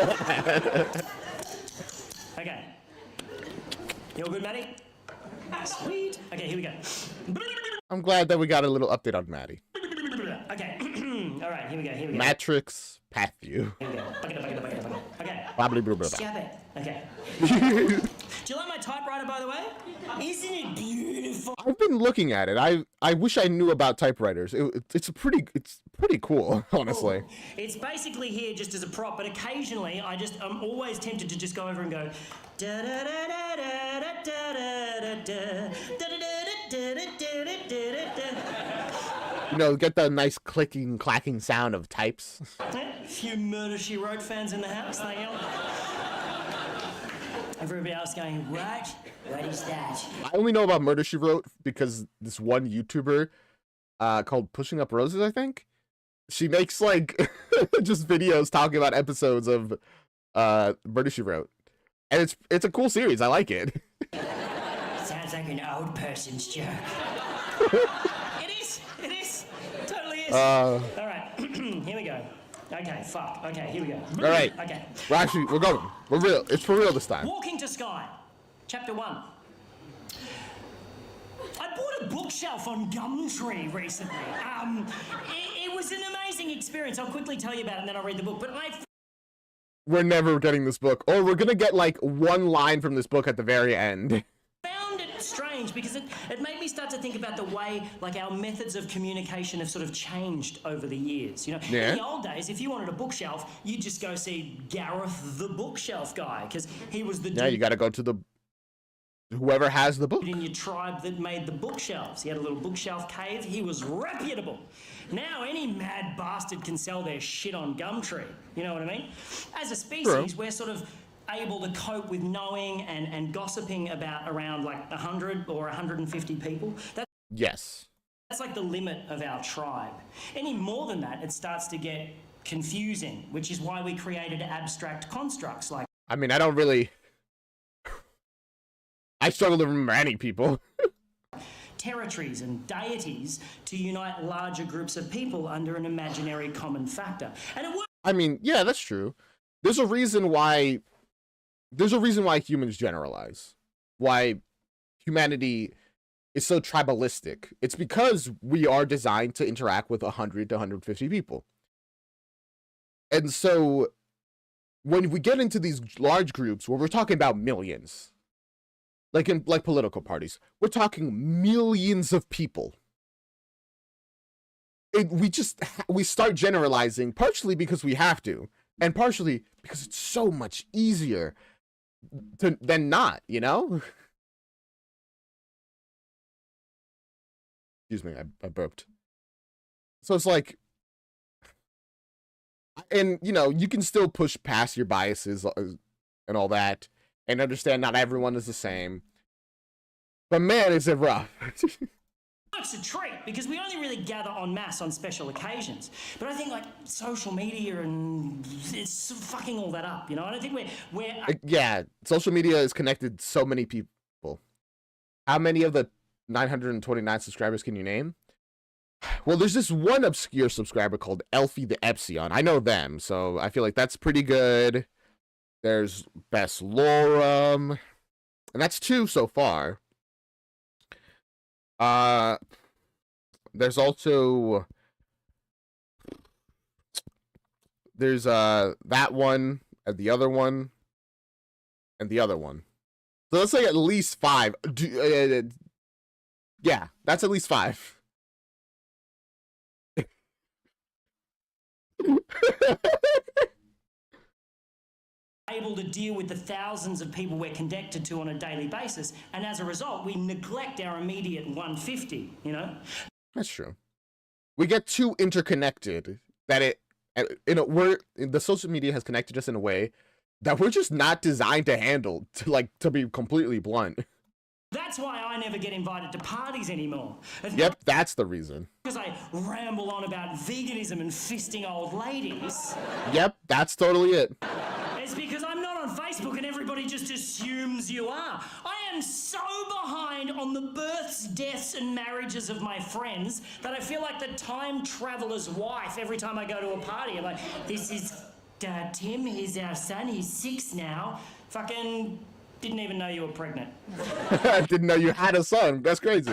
Okay. You all good, Maddie? Sweet. Okay, here we go. I'm glad that we got a little update on Maddie. Okay. All right, here we go. Matrix Pathview. Here we go. Bucket it, bucket it, bucket it, bucket it. Okay. Blah, blah, blah. Stab it. Okay. Do you like my typewriter, by the way? Isn't it beautiful? I've been looking at it. I wish I knew about typewriters. It's pretty cool, honestly. It's basically here just as a prop, but occasionally I'm always tempted to just go over and go da da da da da da da da da da da da da. You know, get that nice clicking, clacking sound of types. A few Murder, She Wrote fans in the house, they yell. Everybody else going, what? What is that? I only know about Murder, She Wrote because this one YouTuber called Pushing Up Roses, I think. She makes, like, just videos talking about episodes of Murder, She Wrote. And it's a cool series. I like it. Sounds like an old person's joke. It is. Totally is. All right, here we go. Okay, fuck. Okay, here we go. All right. Okay. We're going. We're real. It's for real this time. Walking to Sky, Chapter 1. I bought a bookshelf on Gumtree recently. It was an amazing experience. I'll quickly tell you about it and then I'll read the book. But I we're never getting this book, or we're gonna get like one line from this book at the very end. Found it strange because it made me start to think about the way like our methods of communication have sort of changed over the years. You know, Yeah. in the old days, if you wanted a bookshelf, you'd just go see Gareth the bookshelf guy because he was the Yeah, you dude gotta go to the whoever has the book. in your tribe that made the bookshelves. He had a little bookshelf cave. He was reputable. Now any mad bastard can sell their shit on Gumtree. You know what I mean? As a species, we're sort of able to cope with knowing and gossiping about around like 100 or 150 people. Yes. That's like the limit of our tribe. Any more than that, it starts to get confusing, which is why we created abstract constructs like I mean, I don't really. I struggle to remember any people. territories and deities to unite larger groups of people under an imaginary common factor. And it works. I mean, yeah, that's true. There's a reason why humans generalize. Why humanity is so tribalistic. It's because we are designed to interact with 100 to 150 people. And so when we get into these large groups where we're talking about millions, like in like political parties, we're talking millions of people. We start generalizing, partially because we have to, and partially because it's so much easier than not, you know? Excuse me, I burped. So it's like, and you know, you can still push past your biases and all that, and understand not everyone is the same. But man, is it rough. It's a treat because we only really gather en masse on special occasions. But I think like social media and it's fucking all that up, you know? I don't think we're Yeah, social media has connected so many people. How many of the 929 subscribers can you name? Well, there's this one obscure subscriber called Elfie the Epsilon. I know them, so I feel like that's pretty good. There's Best Lorem, and that's 2 so far. There's also that one and the other one and the other one. So let's say at least 5. Yeah, that's at least 5. able to deal with the thousands of people we're connected to on a daily basis, and as a result, we neglect our immediate 150, you know? That's true. We get too interconnected that the social media has connected us in a way that we're just not designed to handle, to be completely blunt. That's why I never get invited to parties anymore. It's Yep, that's the reason. because I ramble on about veganism and fisting old ladies. Yep, that's totally it. It's because I'm not on Facebook and everybody just assumes you are. I am so behind on the births, deaths, and marriages of my friends that I feel like the time traveler's wife every time I go to a party. I'm like, this is Tim, he's our son, he's 6 now. Fucking didn't even know you were pregnant. I didn't know you had a son. That's crazy.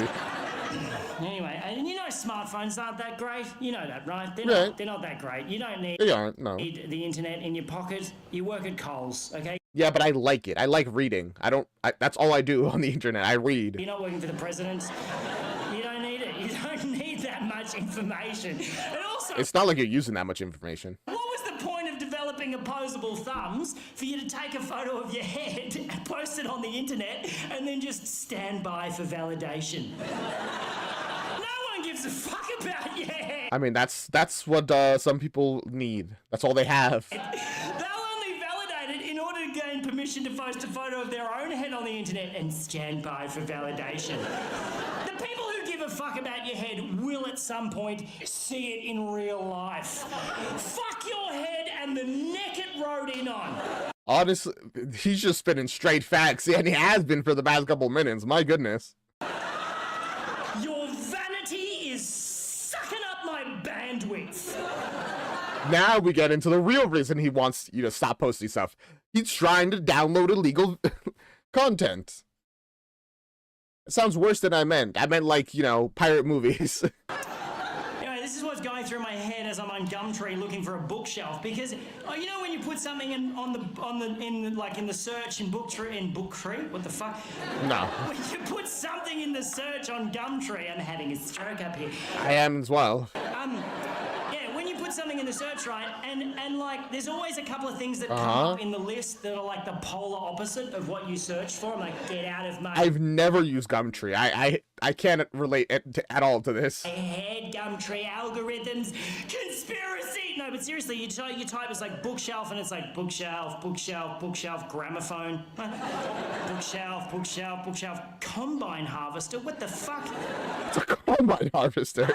Anyway, and you know smartphones aren't that great. You know that, right? Right. They're not that great. You don't need They aren't, no. the internet in your pocket. You work at Coles, okay? Yeah, but I like it. I like reading. That's all I do on the internet. I read. You're not working for the president. You don't need it. You don't need that much information. And also, It's not like you're using that much information. what was the point of developing opposable thumbs for you to take a photo of your head and post it on the internet and then just stand by for validation? No one gives a fuck about your head. I mean, that's what some people need. That's all they have. They'll only validate it in order to gain permission to post a photo of their own head on the internet and stand by for validation. The people who give a fuck about your head will at some point see it in real life. Fuck your head and the neck it rode in on. Honestly, he's just spitting straight facts, and he has been for the past couple minutes. My goodness. Your vanity is sucking up my bandwidth. Now we get into the real reason he wants you to stop posting stuff. He's trying to download illegal content. It sounds worse than I meant. I meant like, pirate movies. Anyway, this is what's of going through my head as I'm on Gumtree looking for a bookshelf because you know when you put something in the search in Booktree, what the fuck? No. When you put something in the search on Gumtree, I'm having a stroke up here. I am as well. Yeah, when you put something in the search, right, and like, there's always a couple of things that come up in the list that are like the polar opposite of what you search for. I'm like, get out of my I've never used Gumtree. I can't relate at all to this. head, Gumtree, algorithms, conspiracy. No, but seriously, you type it's like bookshelf, and it's like bookshelf, bookshelf, bookshelf, gramophone, bookshelf, bookshelf, bookshelf, combine harvester. What the fuck? It's a combine harvester.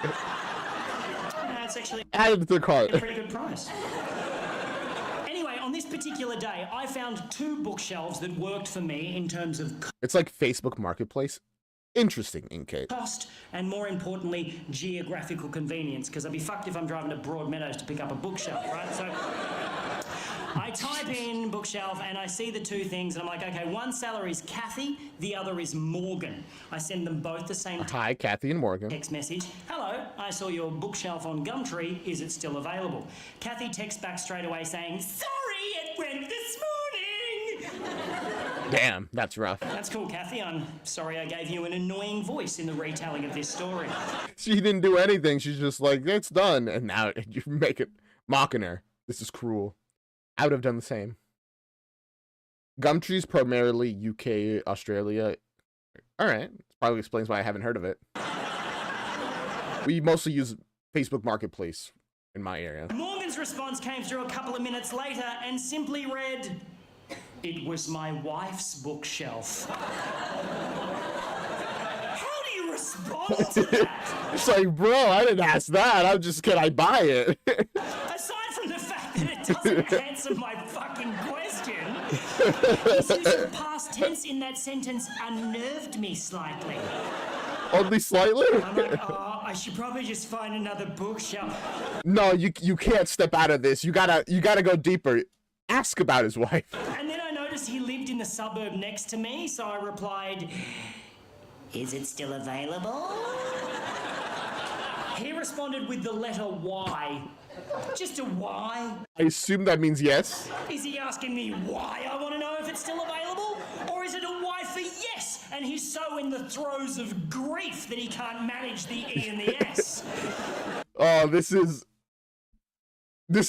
That's actually Add it to the cart. a pretty good price. Anyway, on this particular day, I found 2 bookshelves that worked for me in terms of It's like Facebook Marketplace. Interesting, Inkate. cost and, more importantly, geographical convenience, because I'd be fucked if I'm driving to Broadmeadows to pick up a bookshelf, right? So I type in bookshelf and I see the 2 things and I'm like, okay, one salary is Kathy, the other is Morgan. I send them both the same Hi, Kathy and Morgan. text message. Hello, I saw your bookshelf on Gumtree. Is it still available? Kathy texts back straight away saying, sorry, it went this morning. Damn, that's rough. That's cool, Kathy. I'm sorry I gave you an annoying voice in the retelling of this story. She didn't do anything. She's just like, it's done. And now you make it mocking her. This is cruel. I would have done the same. Gumtree's primarily UK, Australia. All right. Probably explains why I haven't heard of it. We mostly use Facebook Marketplace in my area. Morgan's response came through a couple of minutes later and simply read, it was my wife's bookshelf. How do you respond to that? It's like, bro, I didn't ask that. I'm just, can I buy it? Aside from the fact that it doesn't answer my fucking question, the use of past tense in that sentence unnerved me slightly. Only slightly? I'm like, oh, I should probably just find another bookshelf. No, you can't step out of this. You gotta go deeper. Ask about his wife. And then I noticed he lived in the suburb next to me, so I replied, is it still available? He responded with the letter Y. Just a Y. I assume that means yes. Is he asking me why I want to know if it's still available? Or is it a Y for yes? And he's so in the throes of grief that he can't manage the E and the S. Oh, this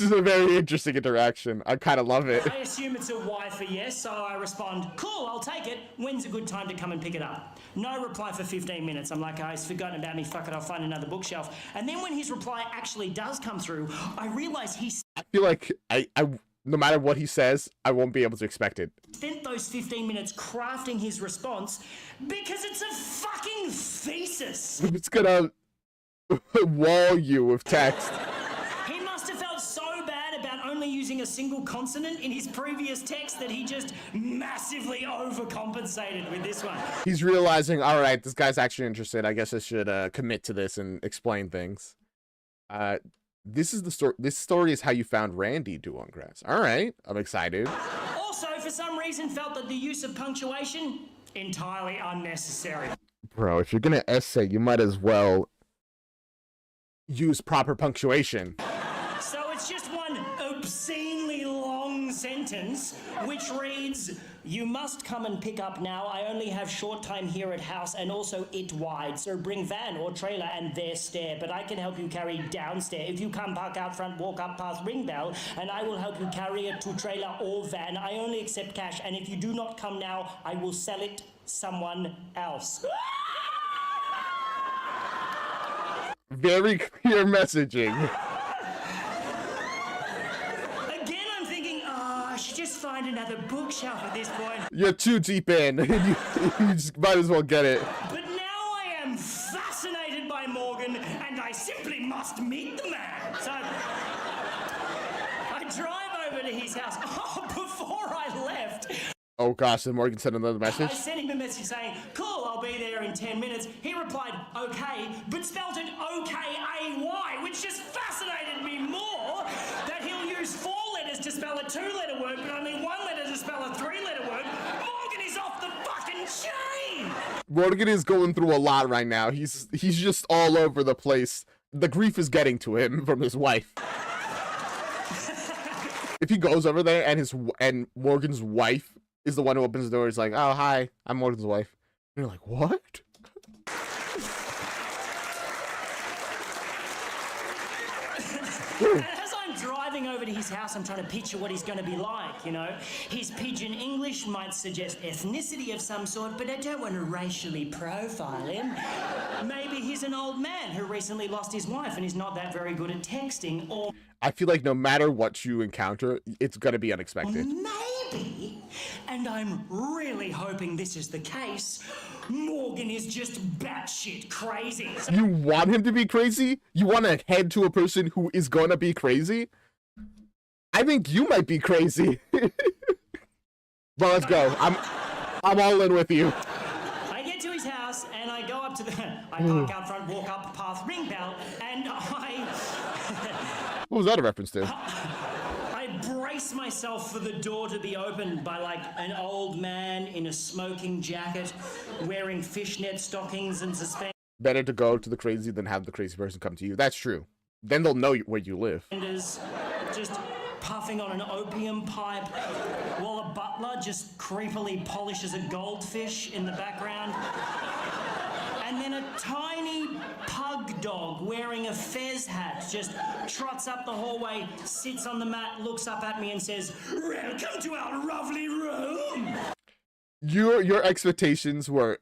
is a very interesting interaction. I kind of love it. I assume it's a Y for yes, so I respond, cool, I'll take it. When's a good time to come and pick it up? No reply for 15 minutes. I'm like, oh, he's forgotten about me. Fuck it, I'll find another bookshelf. And then when his reply actually does come through, I realize he I feel like I no matter what he says, I won't be able to expect it. spent those 15 minutes crafting his response because it's a fucking thesis. It's gonna wall you with text. He must have felt so bad about only using a single consonant in his previous text that he just massively overcompensated with this one. He's realizing, all right, this guy's actually interested. I guess I should commit to this and explain things. This is the story. This story is how you found Randy Duon Grass. All right, I'm excited. Also, for some reason, felt that the use of punctuation entirely unnecessary. Bro, if you're gonna essay, you might as well use proper punctuation. So it's just one obscenely long sentence which reads, you must come and pick up now. I only have short time here at house and also it wide. So bring van or trailer and there stair. But I can help you carry downstairs. If you come park out front, walk up past ring bell and I will help you carry it to trailer or van. I only accept cash and if you do not come now, I will sell it someone else. Very clear messaging. Again, I'm thinking, oh, I should just find another bookshelf at this point. You're too deep in. you just might as well get it. But now I am fascinated by Morgan, and I simply must meet the man. So I drive over to his house. Oh, before I left, Oh gosh, did Morgan send another message? I sent him a message saying, cool, I'll be there in 10 minutes. He replied, okay, but spelled it O-K-A-Y, which just fascinated me more that he'll use 4 letters to spell a 2-letter word, but only 1 letter to spell a 3-letter word. Morgan is off the fucking chain! Morgan is going through a lot right now. He's just all over the place. the grief is getting to him from his wife. If he goes over there and Morgan's wife is the one who opens the door, he's like, "Oh, hi, I'm Morgan's wife." And you're like, "What?" As I'm driving over to his house, I'm trying to picture what he's going to be like, you know. His pidgin English might suggest ethnicity of some sort, but I don't want to racially profile him. Maybe he's an old man who recently lost his wife and is not that very good at texting, or I feel like no matter what you encounter, it's gonna be unexpected. maybe, and I'm really hoping this is the case, Morgan is just batshit crazy. You want him to be crazy? You want to head to a person who is gonna be crazy? I think you might be crazy. But let's go. I'm all in with you. I get to his house and I go up to I park out front, walk up the path, ring bell, and What was that a reference to? I brace myself for the door to be opened by like an old man in a smoking jacket, wearing fishnet stockings and suspenders. Better to go to the crazy than have the crazy person come to you. That's true. Then they'll know where you live. Just puffing on an opium pipe while a butler just creepily polishes a goldfish in the background. And then a tiny pug dog wearing a fez hat just trots up the hallway, sits on the mat, looks up at me and says, "Welcome to our lovely room." Your expectations were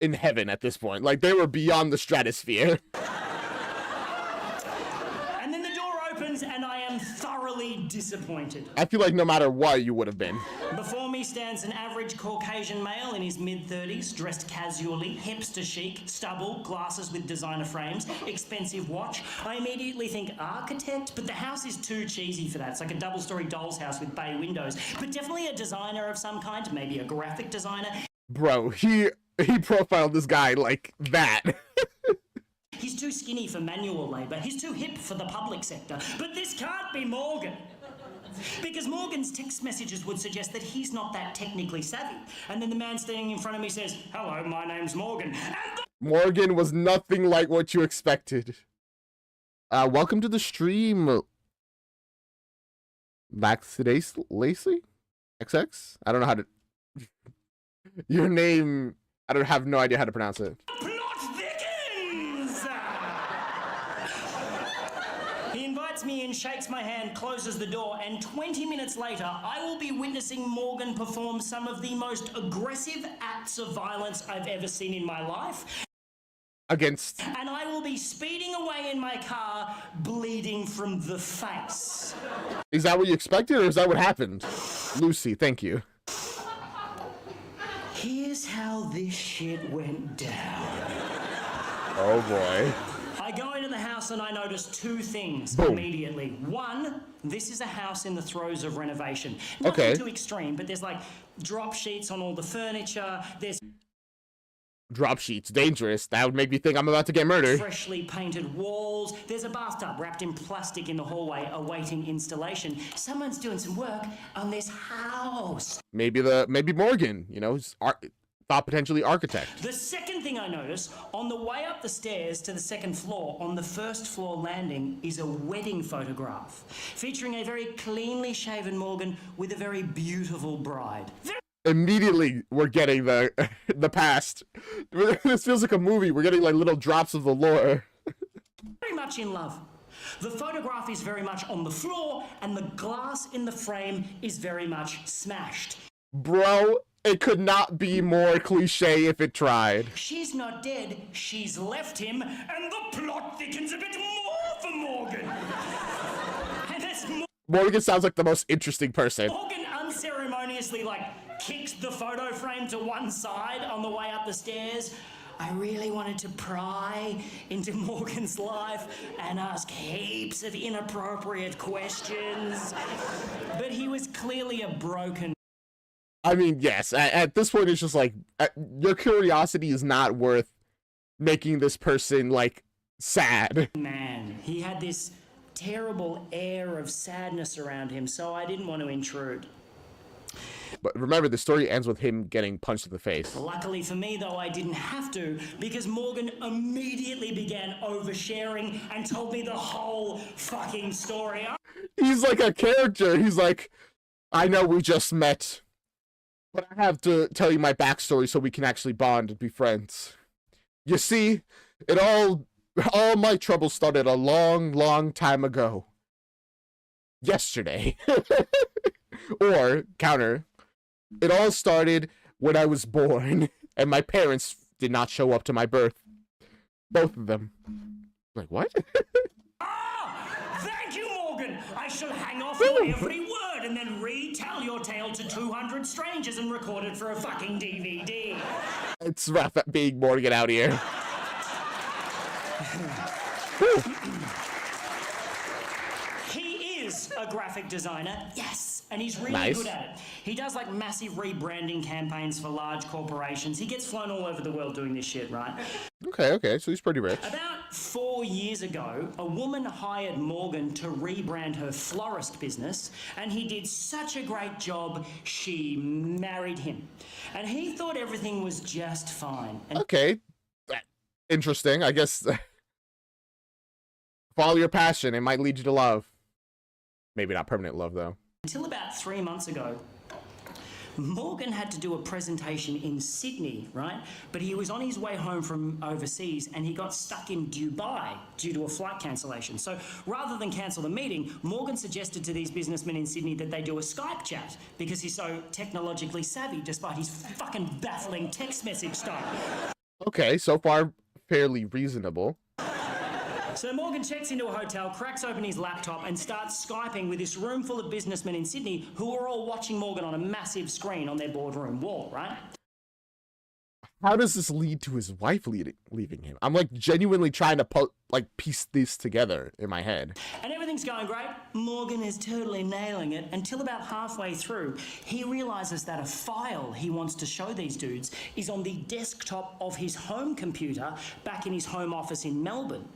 in heaven at this point. Like, they were beyond the stratosphere. And then the door opens and I am thoroughly disappointed. I feel like no matter what, you would have been. Before me stands an average Caucasian male in his mid-30s, dressed casually, hipster chic, stubble, glasses with designer frames, expensive watch. I immediately think architect, but the house is too cheesy for that. It's like a double-story doll's house with bay windows, but definitely a designer of some kind, maybe a graphic designer. Bro, he profiled this guy like that. He's too skinny for manual labour. He's too hip for the public sector. But this can't be Morgan. Because Morgan's text messages would suggest that he's not that technically savvy. And then the man standing in front of me says, "Hello, my name's Morgan." And Morgan was nothing like what you expected. Welcome to the stream, Laxidase Lacey? XX? I don't know how to... Your name... I don't have no idea how to pronounce it. plot thickens! He invites me in, shakes my hand, closes the door, and 20 minutes later, I will be witnessing Morgan perform some of the most aggressive acts of violence I've ever seen in my life. Against... And I will be speeding away in my car, bleeding from the face. Is that what you expected, or is that what happened? Lucy, thank you. Here's how this shit went down. Oh boy. I go into the house and I notice two things Boom. immediately. One, this is a house in the throes of renovation. Nothing Okay. too extreme, but there's like drop sheets on all the furniture. There's Drop sheets, dangerous. That would make me think I'm about to get murdered. freshly painted walls. There's a bathtub wrapped in plastic in the hallway awaiting installation. Someone's doing some work on this house. Maybe Morgan, you know, thought potentially architect. The second thing I notice, on the way up the stairs to the second floor, on the first floor landing, is a wedding photograph featuring a very cleanly shaven Morgan with a very beautiful bride. Immediately, we're getting the past. This feels like a movie. We're getting like little drops of the lore. Very much in love. The photograph is very much on the floor, and the glass in the frame is very much smashed. Bro, it could not be more cliche if it tried. She's not dead, she's left him, and the plot thickens a bit more for Morgan. And as Morgan sounds like the most interesting person. Morgan unceremoniously, kicked the photo frame to one side on the way up the stairs, I really wanted to pry into Morgan's life and ask heaps of inappropriate questions. But he was clearly a broken... I mean, yes, at this point, it's just like, your curiosity is not worth making this person, sad. man. He had this terrible air of sadness around him, so I didn't want to intrude. But remember, the story ends with him getting punched in the face. Luckily for me, though, I didn't have to, because Morgan immediately began oversharing and told me the whole fucking story. He's like a character. He's like, I know we just met, but I have to tell you my backstory so we can actually bond and be friends. You see, all my trouble started a long, long time ago. Yesterday. Or, counter, it all started when I was born, and my parents did not show up to my birth. Both of them. Like, what? Thank you, Morgan. I shall hang off your every word and then retell your tale to 200 strangers and record it for a fucking DVD. It's rough at being Morgan out here. He is a graphic designer, yes, and he's really Nice. good at it. He does like massive rebranding campaigns for large corporations. He gets flown all over the world doing this shit, right? Okay, so he's pretty rich. About 4 years ago, a woman hired Morgan to rebrand her florist business, and he did such a great job, she married him. And he thought everything was just fine. And Okay, interesting. I guess follow your passion. It might lead you to love. Maybe not permanent love, though. until about 3 months ago, Morgan had to do a presentation in Sydney, right? But he was on his way home from overseas and he got stuck in Dubai due to a flight cancellation. So rather than cancel the meeting, Morgan suggested to these businessmen in Sydney that they do a Skype chat because he's so technologically savvy despite his fucking baffling text message style. Okay, so far fairly reasonable. So Morgan checks into a hotel, cracks open his laptop and starts Skyping with this room full of businessmen in Sydney who are all watching Morgan on a massive screen on their boardroom wall, right? How does this lead to his wife leaving him? I'm like genuinely trying to piece this together in my head. And everything's going great. Morgan is totally nailing it until about halfway through, he realizes that a file he wants to show these dudes is on the desktop of his home computer back in his home office in Melbourne.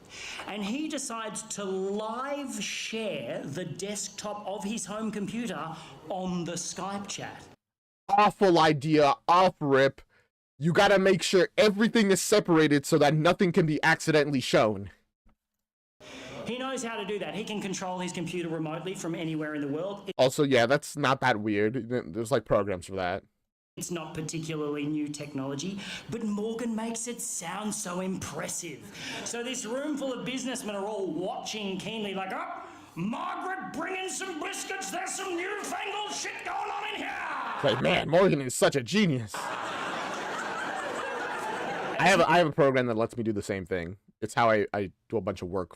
And he decides to live share the desktop of his home computer on the Skype chat. Awful idea, off rip. You gotta make sure everything is separated so that nothing can be accidentally shown. He knows how to do that. He can control his computer remotely from anywhere in the world. Also, yeah, that's not that weird. There's like programs for that. It's not particularly new technology, but Morgan makes it sound so impressive. So this room full of businessmen are all watching keenly like, oh, Margaret, bring in some biscuits. There's some newfangled shit going on in here. Like, man, Morgan is such a genius. I have a program that lets me do the same thing. It's how I do a bunch of work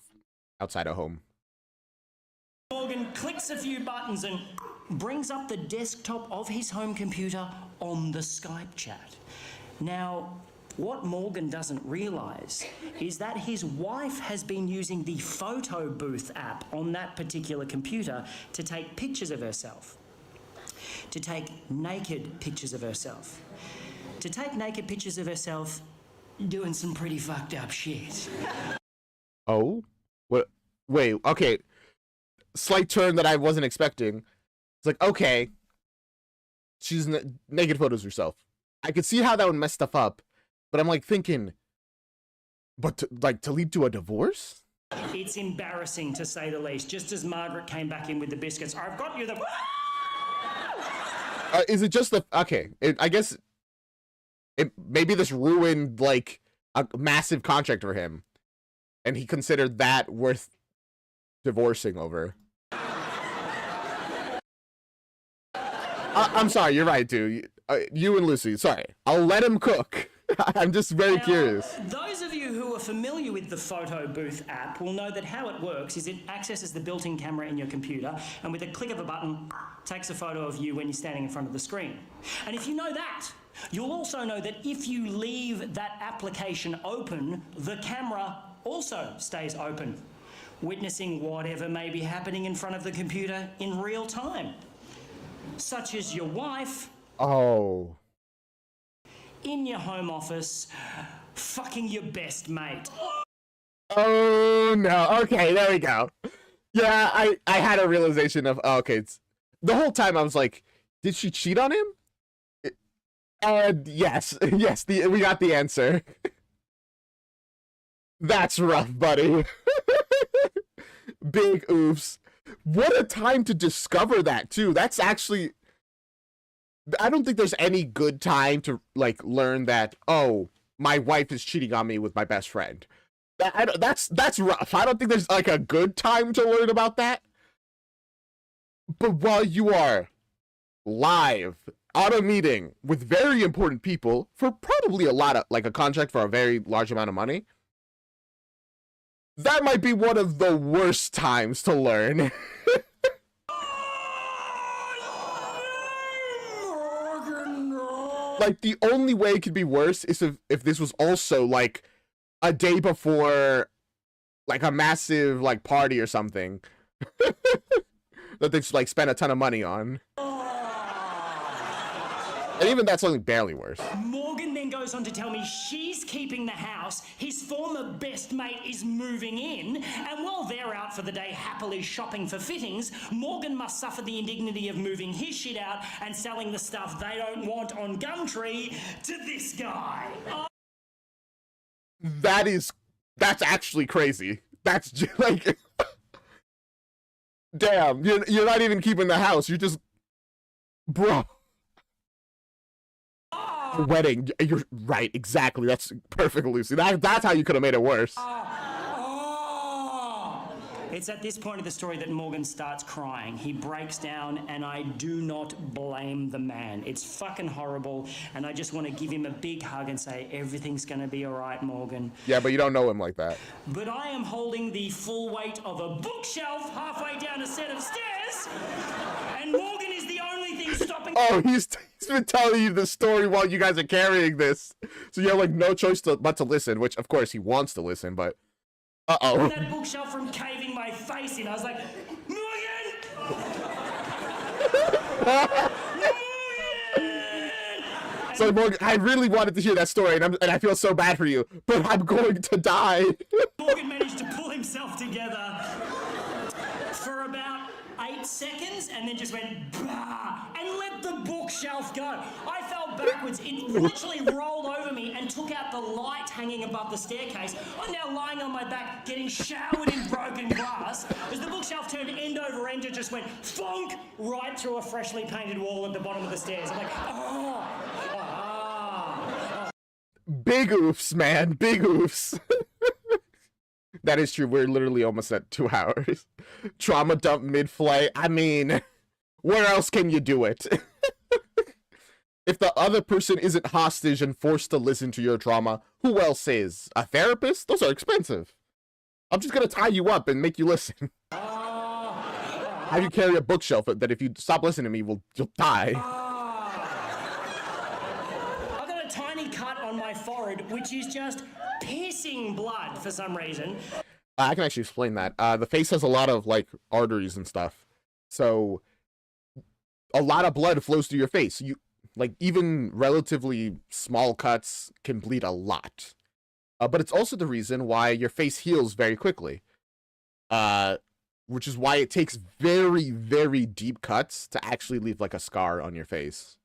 outside of home. Morgan clicks a few buttons and brings up the desktop of his home computer on the Skype chat. Now, what Morgan doesn't realise is that his wife has been using the photo booth app on that particular computer to take pictures of herself. To take naked pictures of herself. To take naked pictures of herself doing some pretty fucked up shit. Oh? What? Wait, okay. Slight turn that I wasn't expecting. It's like, okay, she's naked photos of herself. I could see how that would mess stuff up, but I'm like thinking, but to lead to a divorce? It's embarrassing to say the least. Just as Margaret came back in with the biscuits, I've got you the... Is it just the... Okay, I guess... maybe this ruined, like, a massive contract for him. And he considered that worth divorcing over. I'm sorry, you're right, dude. You and Lucy, sorry. I'll let him cook. I'm just very curious. Those of you who are familiar with the photo booth app will know that how it works is it accesses the built-in camera in your computer and with a click of a button takes a photo of you when you're standing in front of the screen. And if you know that, you'll also know that if you leave that application open, the camera also stays open, witnessing whatever may be happening in front of the computer in real time, such as your wife. Oh. In your home office, fucking your best mate. Oh, no. Okay, there we go. Yeah, I had a realization of, okay, the whole time I was like, Did she cheat on him? And yes, yes, we got the answer. That's rough, buddy. Big oops. What a time to discover that, too. That's actually... I don't think there's any good time to, like, learn that, oh, my wife is cheating on me with my best friend. That's rough. I don't think there's, like, a good time to learn about that. But while you are live on a meeting with very important people for probably a lot of, like, a contract for a very large amount of money, that might be one of the worst times to learn. Like, the only way it could be worse is if this was also, like, a day before, like, a massive, like, party or something that they've, like, spent a ton of money on. And even that's only barely worse. Morgan then goes on to tell me she's keeping the house, his former best mate is moving in, and while they're out for the day happily shopping for fittings, Morgan must suffer the indignity of moving his shit out and selling the stuff they don't want on Gumtree to this guy. That's actually crazy. That's just, like... Damn, you're not even keeping the house, you're just... Bro. Wedding, you're right, exactly. That's perfect, Lucy. That's how you could have made it worse. It's at this point of the story that Morgan starts crying. He breaks down, and I do not blame the man. It's fucking horrible, and I just want to give him a big hug and say, everything's going to be all right, Morgan. Yeah, but you don't know him like that. But I am holding the full weight of a bookshelf halfway down a set of stairs, and Morgan is the only thing stopping... Oh, he's been telling you the story while you guys are carrying this. So you have, like, no choice but to listen, which, of course, he wants to listen, but... Uh-oh. That bookshelf from caving my face in. I was like, Morgan! Morgan! So, Morgan, I really wanted to hear that story, and I feel so bad for you, but I'm going to die. Morgan managed to pull himself together for about 8 seconds and then just went, bah, and let the bookshelf go. I fell backwards. It literally rolled over me and took out the light hanging above the staircase. I'm now lying on my back, getting showered in broken glass, as the bookshelf turned end over end and just went thunk right through a freshly painted wall at the bottom of the stairs. I'm like, Big oofs, man. Big oofs. That is true. We're literally almost at 2 hours. Trauma dump mid-flight. I mean, where else can you do it? If the other person isn't hostage and forced to listen to your trauma, who else is? A therapist? Those are expensive. I'm just gonna tie you up and make you listen. Have you carry a bookshelf that if you stop listening to me, you'll die. I've got a tiny cut on my forehead, which is just pissing blood for some reason. I can actually explain that. The face has a lot of, like, arteries and stuff. So, a lot of blood flows through your face. Like, even relatively small cuts can bleed a lot. But it's also the reason why your face heals very quickly. Which is why it takes very, very deep cuts to actually leave, like, a scar on your face.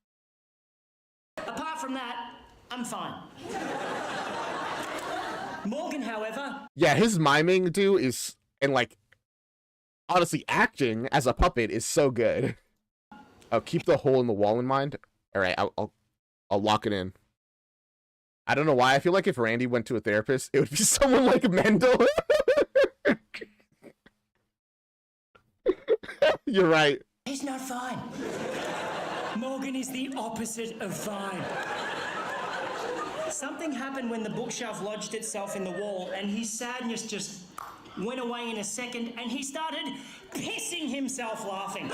Apart from that, I'm fine. Morgan, however... Yeah, his miming, dude, is... And, like, honestly, acting as a puppet is so good. I'll keep the hole in the wall in mind. Alright, I'll lock it in. I don't know why. I feel like if Randy went to a therapist, it would be someone like Mendel. You're right. He's not fine. Morgan is the opposite of fine. Something happened when the bookshelf lodged itself in the wall, and his sadness just went away in a second, and he started pissing himself laughing.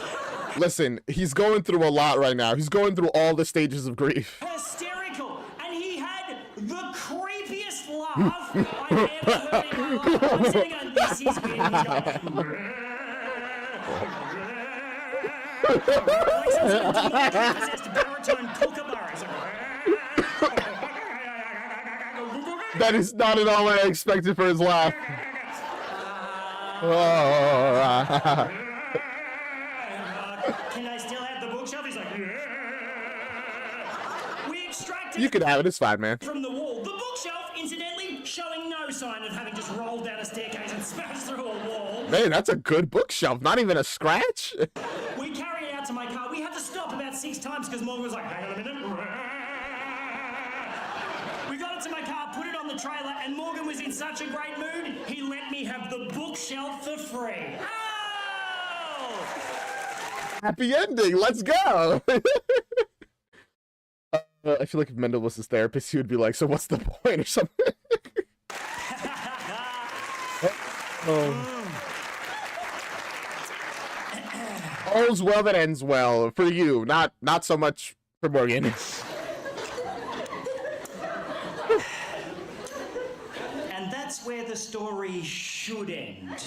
Listen, he's going through a lot right now. He's going through all the stages of grief. Hysterical, and he had the creepiest laugh I've ever heard in my life. I'm sitting on this, he's good, he's going... like some sort of demonic-possessed baritone kookaburra. That is not at all what I expected for his laugh. Can I still have the bookshelf. He's like, yeah. We extracted You can have it. It's fine, man. from the wall. The bookshelf, incidentally, showing no sign of having just rolled down a staircase and smashed through a wall. Man, that's a good bookshelf. Not even a scratch. We carried it out to my car. We had to stop about 6 times because Morgan was like, hang on a minute. We got it to my car, put it on the trailer, and Morgan was in such a great mood, he let me have the bookshelf for free. Oh! Happy ending. Let's go. I feel like if Mendel was his therapist, he would be like, so what's the point or something? All's well that ends well for you, not so much for Morgan. And that's where the story should end.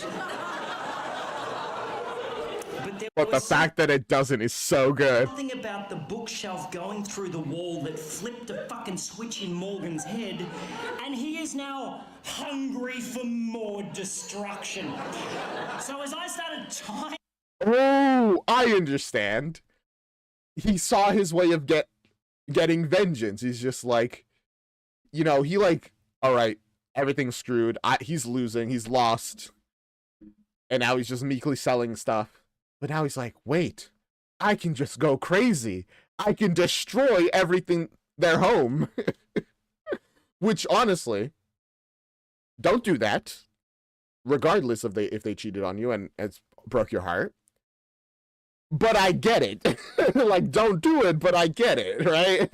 But the fact that it doesn't is so good. Something about the bookshelf going through the wall that flipped a fucking switch in Morgan's head, and he is now hungry for more destruction. So as I started tying... Oh, I understand. He saw his way of getting vengeance. He's just like, you know, he like, all right, everything's screwed. He's losing. He's lost. And now he's just meekly selling stuff. But now he's like, wait, I can just go crazy. I can destroy everything, their home. Which, honestly, don't do that. Regardless of if they cheated on you and it's broke your heart. But I get it. Like, don't do it, but I get it, right?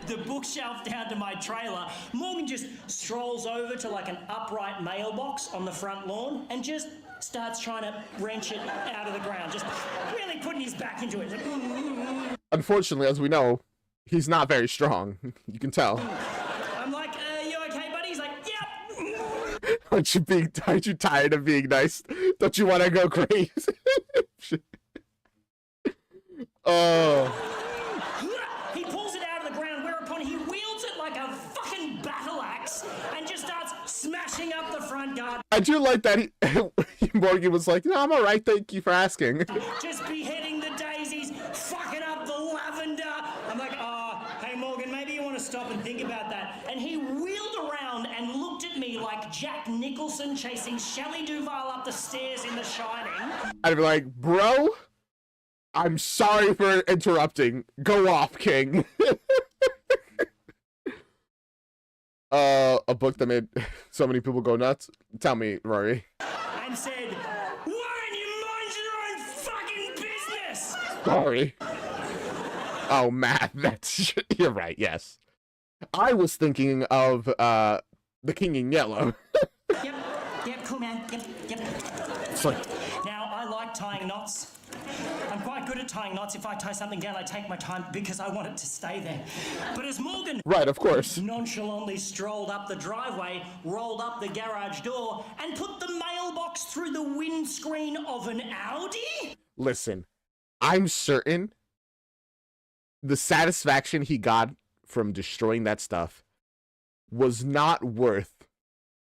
the bookshelf down to my trailer, Morgan just strolls over to like an upright mailbox on the front lawn and just starts trying to wrench it out of the ground, just really putting his back into it. Like, unfortunately, as we know, he's not very strong. You can tell. I'm like, you okay, buddy? He's like, yep. Aren't you tired of being nice? Don't you want to go crazy? Oh. He pulls it out of the ground, whereupon he wields it like a fucking battle axe and just starts smashing up the front garden. I do like that Morgan was like, no, I'm all right, thank you for asking. Just beheading the daisies, fucking up the lavender. I'm like, oh, hey Morgan, maybe you want to stop and think about that. And he wheeled around and looked at me like Jack Nicholson chasing Shelley Duvall up the stairs in The Shining. I'd be like, bro, I'm sorry for interrupting. Go off, King. A book that made so many people go nuts. Tell me, Rory. And said, why don't you mind your own fucking business? Sorry. Oh, Matt, you're right, yes. I was thinking of, The King in Yellow. Yep, cool man, yep. It's like, Now, I like tying knots. I'm quite good at tying knots. If I tie something down, I take my time because I want it to stay there. But as Morgan right, of course. nonchalantly strolled up the driveway, rolled up the garage door, and put the mailbox through the windscreen of an Audi? Listen, I'm certain the satisfaction he got from destroying that stuff was not worth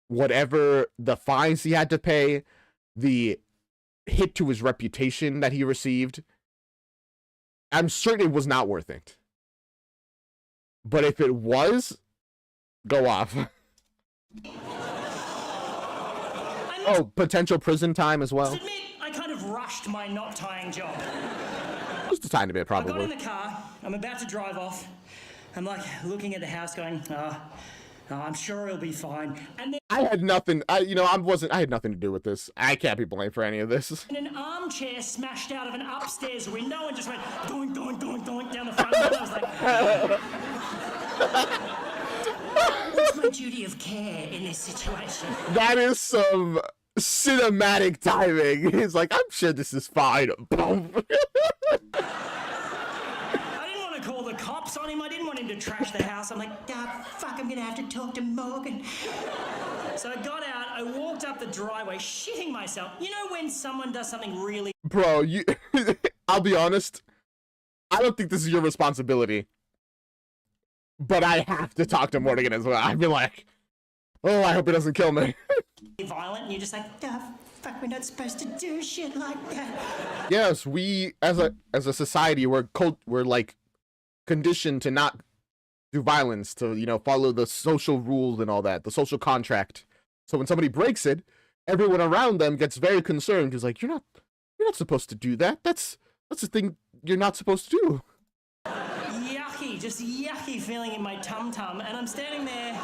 whatever the fines he had to pay, the hit to his reputation that he received. I'm certain it was not worth it. But if it was, go off. Oh, potential prison time as well. I admit, I kind of rushed my knot tying job. Just a tiny bit, I got in probably. the car, I'm about to drive off. I'm like looking at the house going, I'm sure it'll be fine. And then I had nothing. I had nothing to do with this. I can't be blamed for any of this. an armchair smashed out of an upstairs window and just went doink, doink, doink, doink down the front of it. I was like, what's my duty of care in this situation? That is some cinematic timing. He's like, I'm sure this is fine. Boom. I didn't want to call the cops on him. I didn't want him to trash the house. I'm like, fuck, I'm going to have to talk to Morgan. So I got out, I walked up the driveway, shitting myself. You know when someone does something really... Bro, I'll be honest. I don't think this is your responsibility. But I have to talk to Morgan as well. I'd be like, oh, I hope he doesn't kill me. violent, and you're just like, oh, fuck, we're not supposed to do shit like that. Yes, we as a society we're like conditioned to not do violence, to, you know, follow the social rules and all that, the social contract. So when somebody breaks it, everyone around them gets very concerned. It's like, you're not supposed to do that. That's the thing you're not supposed to do. Yucky, just yucky feeling in my tum-tum, and I'm standing there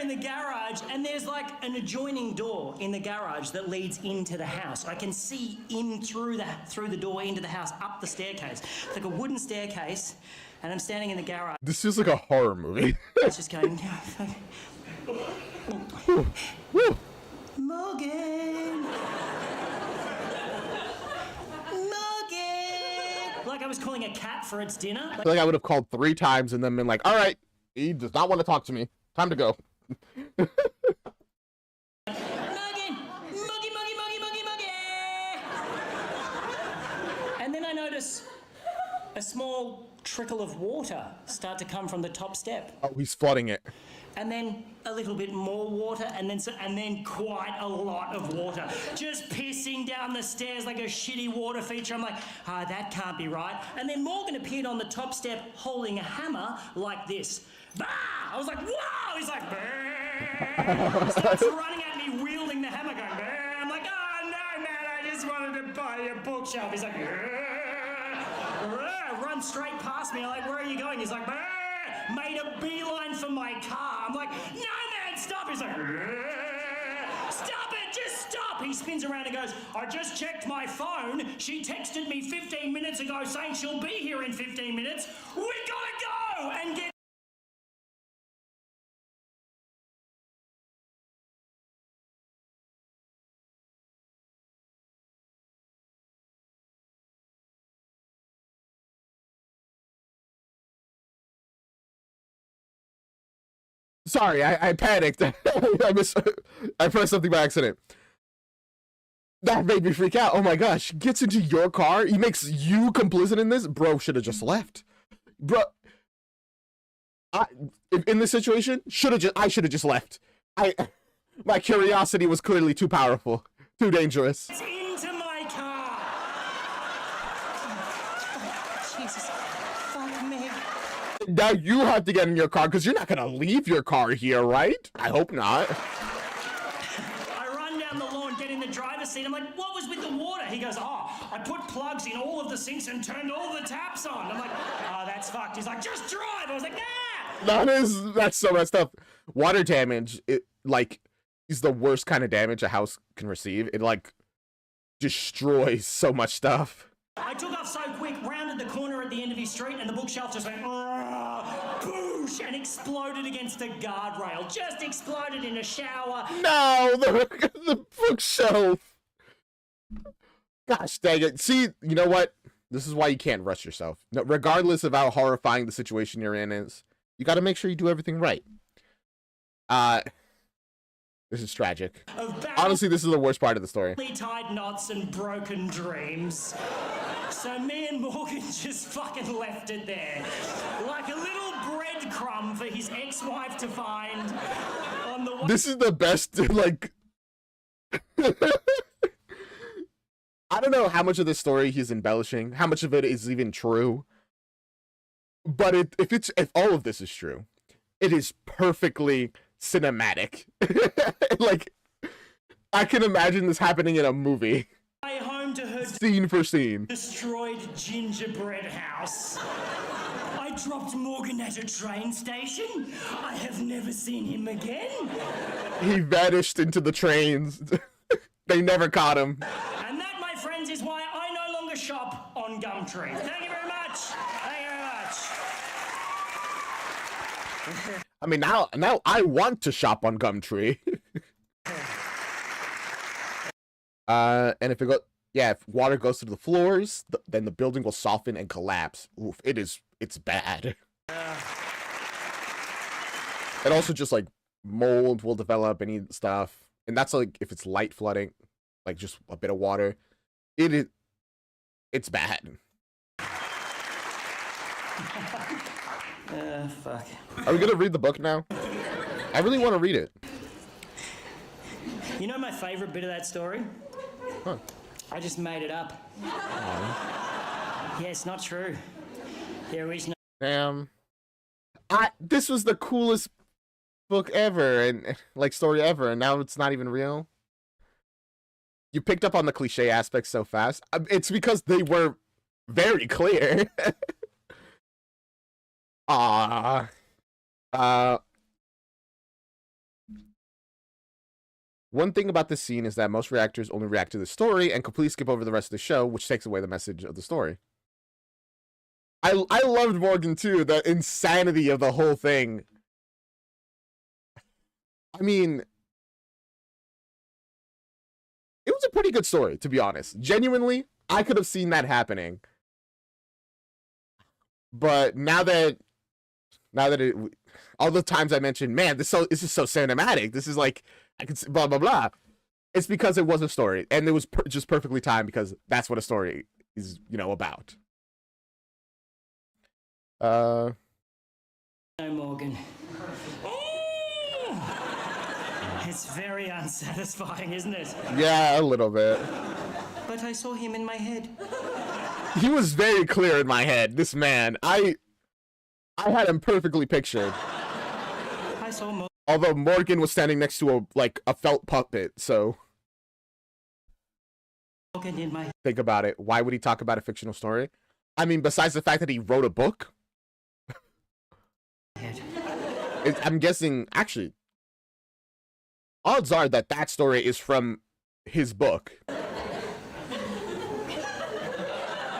in the garage, and there's like an adjoining door in the garage that leads into the house. I can see in through the door into the house, up the staircase. It's like a wooden staircase, and I'm standing in the garage. This feels like a horror movie. It's just going, Morgan! Like I was calling a cat for its dinner. I feel like I would have called 3 times and then been like, all right, he does not want to talk to me. Time to go. Morgan! Muggy! And then I notice a small trickle of water start to come from the top step. Oh, he's flooding it. And then a little bit more water, and then quite a lot of water. Just pissing down the stairs like a shitty water feature. I'm like, that can't be right. And then Morgan appeared on the top step holding a hammer like this. Bah! I was like, whoa! He's like, bah! Starts running at me, wielding the hammer, going, bah! I'm like, oh no, man, I just wanted to buy a bookshelf. He's like, bah! Runs straight past me. I'm like, where are you going? He's like, bah! Made a beeline for my car. I'm like, no, man, stop. He's like, stop it, just stop. He spins around and goes, I just checked my phone. She texted me 15 minutes ago saying she'll be here in 15 minutes. We gotta go and get... Sorry, I panicked. I pressed something by accident. That made me freak out. Oh my gosh. Gets into your car. He makes you complicit in this. Bro should have just left. Bro. In this situation, I should have just left. My curiosity was clearly too powerful. Too dangerous. Into my car. Jesus. Fuck me. Now you have to get in your car because you're not going to leave your car here, right? I hope not. I run down the lawn, get in the driver's seat. I'm like, what was with the water? He goes, I put plugs in all of the sinks and turned all the taps on. I'm like, that's fucked. He's like, just drive. I was like, nah. That's so messed up. Water damage, is the worst kind of damage a house can receive. It, destroys so much stuff. I took off so quick, rounded the corner at the end of his street, and the bookshelf just went boosh, and exploded against a guardrail. Just exploded in a shower. No, the bookshelf. Gosh dang it. See, you know what? This is why you can't rush yourself. No, regardless of how horrifying the situation you're in is, you got to make sure you do everything right. This is tragic. Honestly, this is the worst part of the story. Tied knots and broken dreams. So me and Morgan just fucking left it there. Like a little breadcrumb for his ex-wife to find on the... This is the best, I don't know how much of this story he's embellishing, how much of it is even true. But if all of this is true, it is perfectly cinematic. I can imagine this happening in a movie. Home to her scene for scene. Destroyed gingerbread house. I dropped Morgan at a train station. I have never seen him again. He vanished into the trains. They never caught him. And that, my friends, is why I no longer shop on Gumtree. Thank you very much. Thank you very much. I mean, now I want to shop on Gumtree. And if if water goes through the floors, then the building will soften and collapse. Oof, it's bad. And also just mold will develop and stuff. And that's if it's light flooding, just a bit of water. It's bad. Fuck. Are we gonna read the book now? I really want to read it. You know my favourite bit of that story? Huh. I just made it up. Yeah, it's not true. There is no... Damn. This was the coolest book ever, and like story ever, and now it's not even real. You picked up on the cliche aspects so fast. It's because they were very clear. Ah. One thing about this scene is that most reactors only react to the story and completely skip over the rest of the show, which takes away the message of the story. I loved Morgan too, the insanity of the whole thing. I mean, it was a pretty good story, to be honest. Genuinely, I could have seen that happening. But now that all the times I mentioned, man, this is so cinematic. This is like, I could blah blah blah. It's because it was a story, and it was just perfectly timed because that's what a story is, you know, about. No, Morgan. It's very unsatisfying, isn't it? Yeah, a little bit. But I saw him in my head. He was very clear in my head. This man, I had him perfectly pictured. I saw Morgan. Although Morgan was standing next to a felt puppet, so Morgan in my think about it. Why would he talk about a fictional story? I mean, besides the fact that he wrote a book, head. I'm guessing, actually, odds are that that story is from his book. All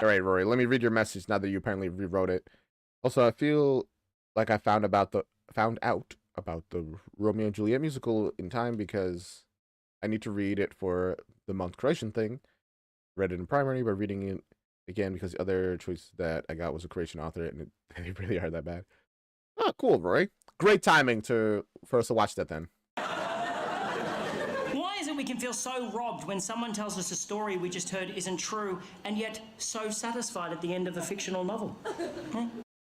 right, Rory, let me read your message now that you apparently rewrote it. Also, I feel like I found out about the Romeo and Juliet musical in time because I need to read it for the month creation thing. Read it in primary, but reading it again because the other choice that I got was a creation author, and they really are that bad. Oh, cool, Rory. Great timing for us to watch that then. Why is it we can feel so robbed when someone tells us a story we just heard isn't true, and yet so satisfied at the end of a fictional novel?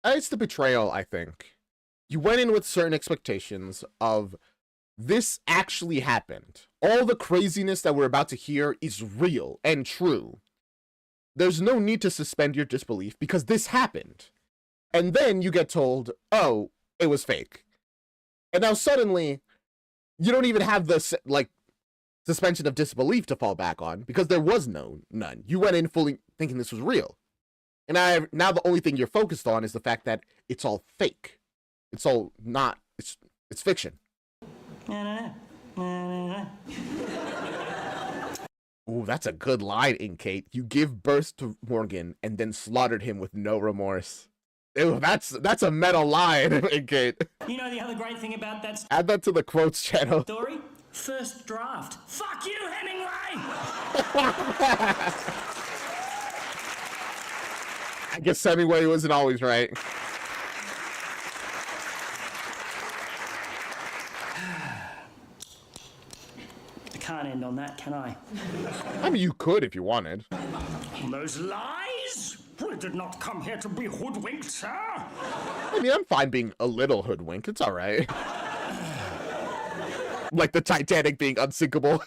It's the betrayal, I think. You went in with certain expectations of this actually happened. All the craziness that we're about to hear is real and true. There's no need to suspend your disbelief because this happened. And then you get told, oh, it was fake. And now suddenly, you don't even have the, like, suspension of disbelief to fall back on because there was none. You went in fully thinking this was real. And now the only thing you're focused on is the fact that it's all fake. It's all not, it's fiction. Ooh, that's a good line, Inkate. You give birth to Morgan and then slaughtered him with no remorse. Ew, that's a meta line, Inkate. You know the other great thing about that Add that to the quotes channel. story? First draft. Fuck you, Hemingway! I guess Hemingway wasn't always right. I can't end on that, can I? I mean, you could if you wanted. Those lies? We did not come here to be hoodwinked, sir. I mean, I'm fine being a little hoodwink. It's all right. Like the Titanic being unsinkable.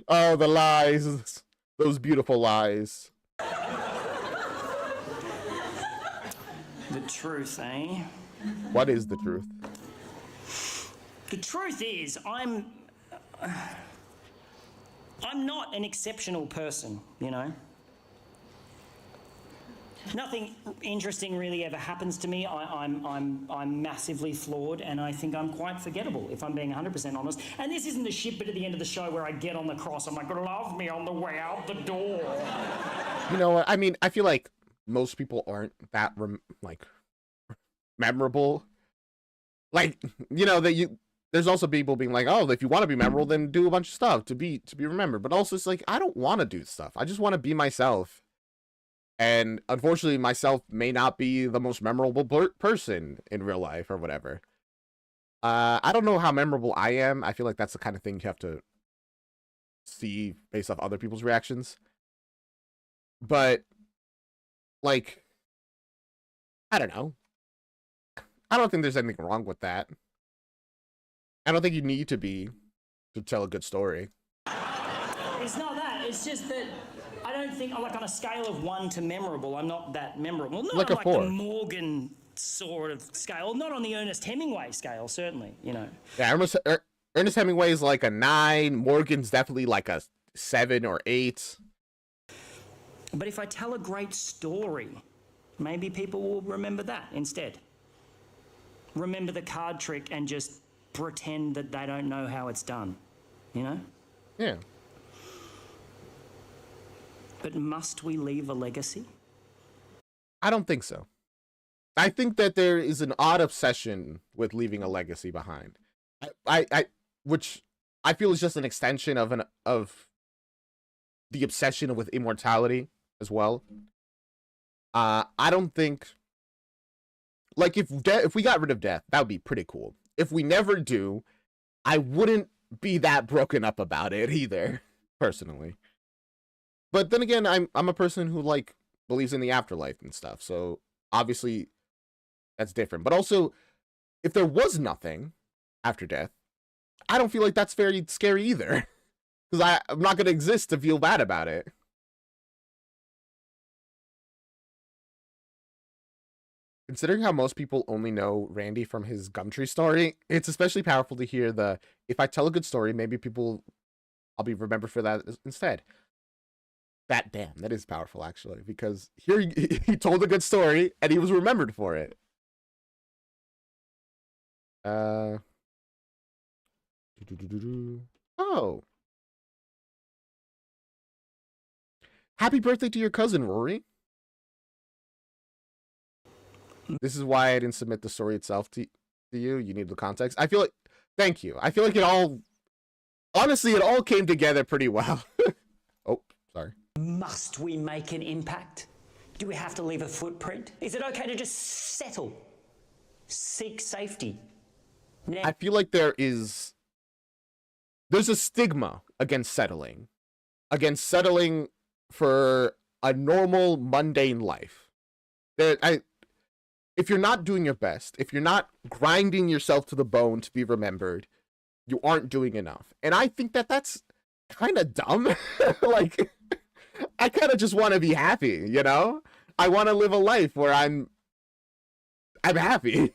Oh, the lies. Those beautiful lies. The truth, eh? What is the truth? The truth is, I'm not an exceptional person, you know? Nothing interesting really ever happens to me. I'm massively flawed, and I think I'm quite forgettable, if I'm being 100% honest. And this isn't the shit bit at the end of the show where I get on the cross. I'm like, love me on the way out the door. You know what? I mean, I feel like most people aren't that memorable. Like, you know, there's also people being like, oh, if you want to be memorable, then do a bunch of stuff to be remembered. But also, it's like, I don't want to do stuff. I just want to be myself. And unfortunately, myself may not be the most memorable person in real life or whatever. I don't know how memorable I am. I feel like that's the kind of thing you have to see based off other people's reactions. But, like, I don't know. I don't think there's anything wrong with that. I don't think you need to be to tell a good story. It's not that. It's just that I don't think, like, on a scale of 1 to memorable, I'm not that memorable. Not Like on, a 4. the Morgan sort of scale. Not on the Ernest Hemingway scale, certainly, you know. Yeah, Ernest Hemingway is like a 9. Morgan's definitely like a 7 or 8. But if I tell a great story, maybe people will remember that instead. Remember the card trick and just pretend that they don't know how it's done, you know? Yeah. But must we leave a legacy? I don't think so. I think that there is an odd obsession with leaving a legacy behind. Which I feel is just an extension of the obsession with immortality as well. I don't think, like, if we got rid of death, that would be pretty cool. If we never do, I wouldn't be that broken up about it either, personally. But then again, I'm a person who, like, believes in the afterlife and stuff, so obviously that's different. But also, if there was nothing after death, I don't feel like that's very scary either, because I'm not going to exist to feel bad about it. Considering how most people only know Randy from his Gumtree story, it's especially powerful to hear the, if I tell a good story, maybe I'll be remembered for that instead. That is powerful, actually, because here he told a good story and he was remembered for it. Oh. Happy birthday to your cousin, Rory. This is why I didn't submit the story itself to you. You need the context. I feel like, thank you. I feel like honestly, it all came together pretty well. Oh, sorry. Must we make an impact? Do we have to leave a footprint? Is it okay to just settle? Seek safety? I feel like there's a stigma against settling for a normal, mundane life. If you're not doing your best, if you're not grinding yourself to the bone to be remembered, you aren't doing enough. And I think that that's kind of dumb. Like, I kind of just want to be happy, you know? I want to live a life where I'm happy.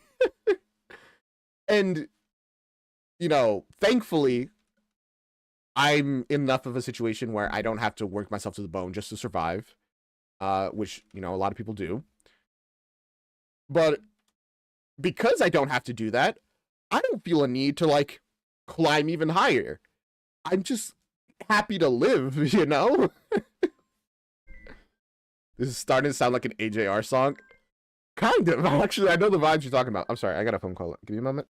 And, you know, thankfully, I'm in enough of a situation where I don't have to work myself to the bone just to survive, which, you know, a lot of people do. But because I don't have to do that, I don't feel a need to, like, climb even higher. I'm just happy to live, you know? This is starting to sound like an AJR song. Kind of. Actually, I know the vibes you're talking about. I'm sorry, I got a phone call. Give me a moment.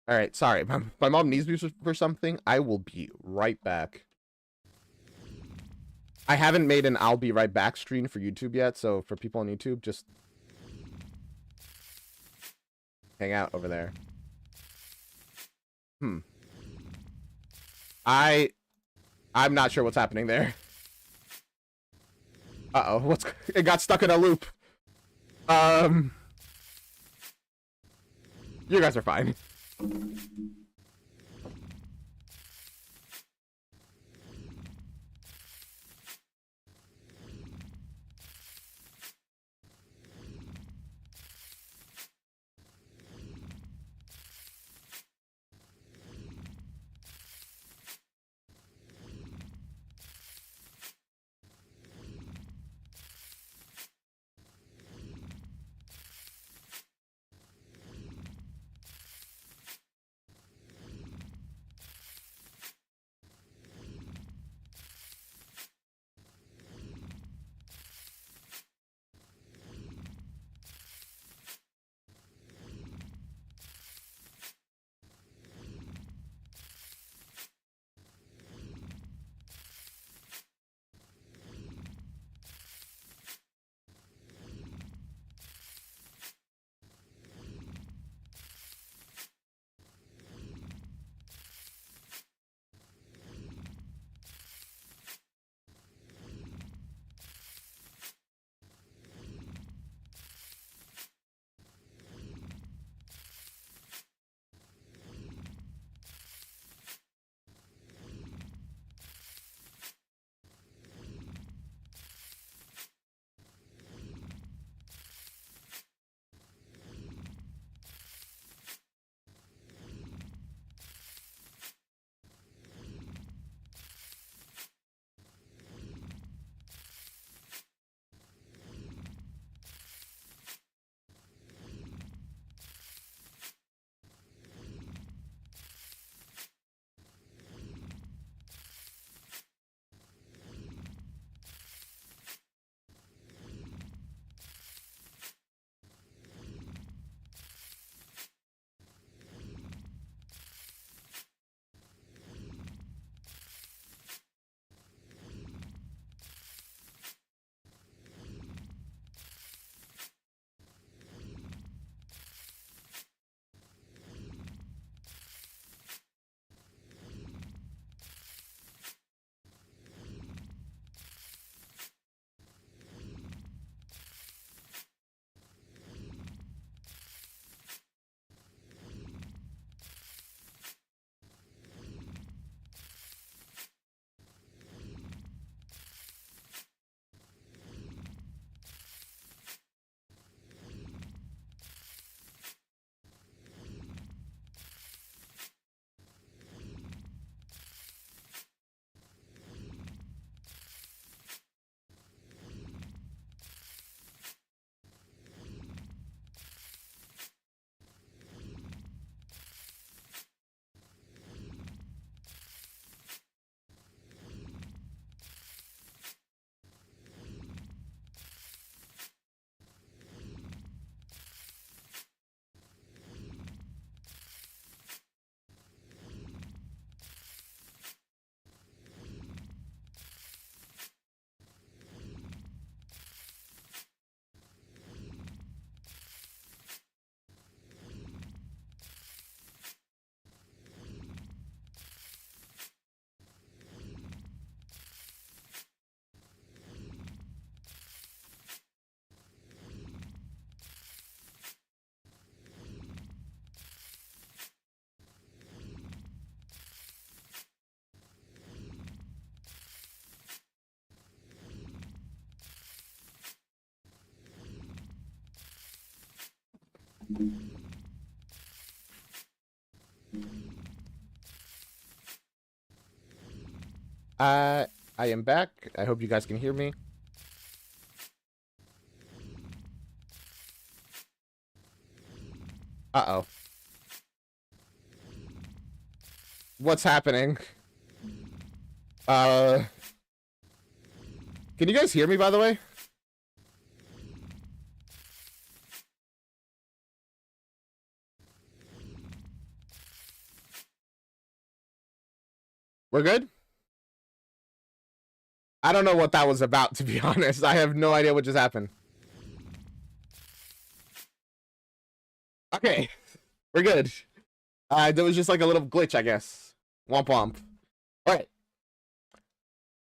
All right, sorry. My mom needs me for something. I will be right back. I haven't made an I'll be right back screen for YouTube yet, so for people on YouTube, just hang out over there. I'm not sure what's happening there. Uh-oh, it got stuck in a loop. You guys are fine. I am back. I hope you guys can hear me. Uh-oh. What's happening? Can you guys hear me, by the way? We're good? I don't know what that was about, to be honest. I have no idea what just happened. Okay. We're good. There was just like a little glitch, I guess. Womp womp. Alright.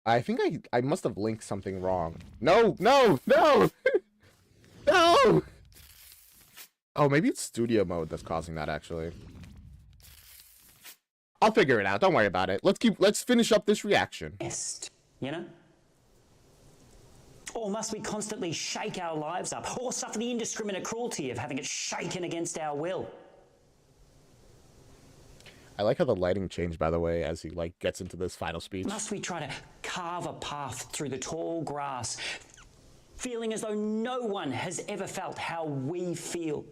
I think I must have linked something wrong. No! No! No! No! Oh, maybe it's studio mode that's causing that, actually. I'll figure it out. Don't worry about it. Let's finish up this reaction. Best, you know? Or must we constantly shake our lives up, or suffer the indiscriminate cruelty of having it shaken against our will? I like how the lighting changed, by the way, as he like gets into this final speech. Must we try to carve a path through the tall grass, feeling as though no one has ever felt how we feel?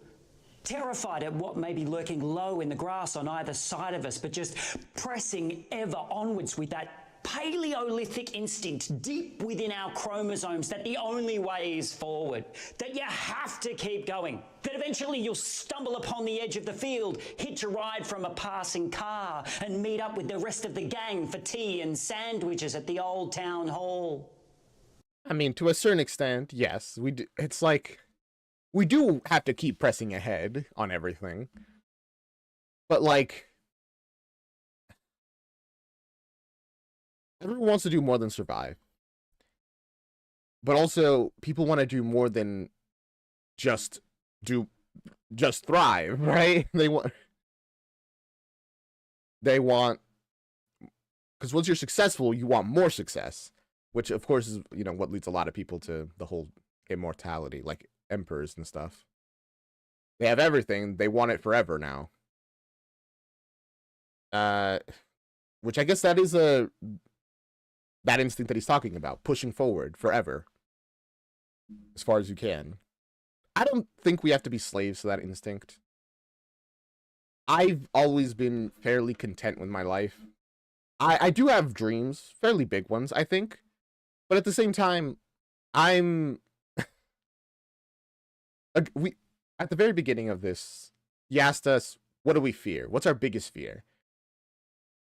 Terrified at what may be lurking low in the grass on either side of us, but just pressing ever onwards with that Paleolithic instinct deep within our chromosomes that the only way is forward, that you have to keep going, that eventually you'll stumble upon the edge of the field, hitch a ride from a passing car, and meet up with the rest of the gang for tea and sandwiches at the old town hall. I mean, to a certain extent, yes. It's like, we do have to keep pressing ahead on everything. But, like, everyone wants to do more than survive. But also, people want to do more than just thrive, right? They want, because once you're successful, you want more success. Which, of course, is, you know, what leads a lot of people to the whole immortality, like emperors and stuff. They have everything. They want it forever now. Which I guess that is that instinct that he's talking about, pushing forward forever, as far as you can. I don't think we have to be slaves to that instinct. I've always been fairly content with my life. I do have dreams, fairly big ones, I think. But at the same time, at the very beginning of this, you asked us, what do we fear? What's our biggest fear?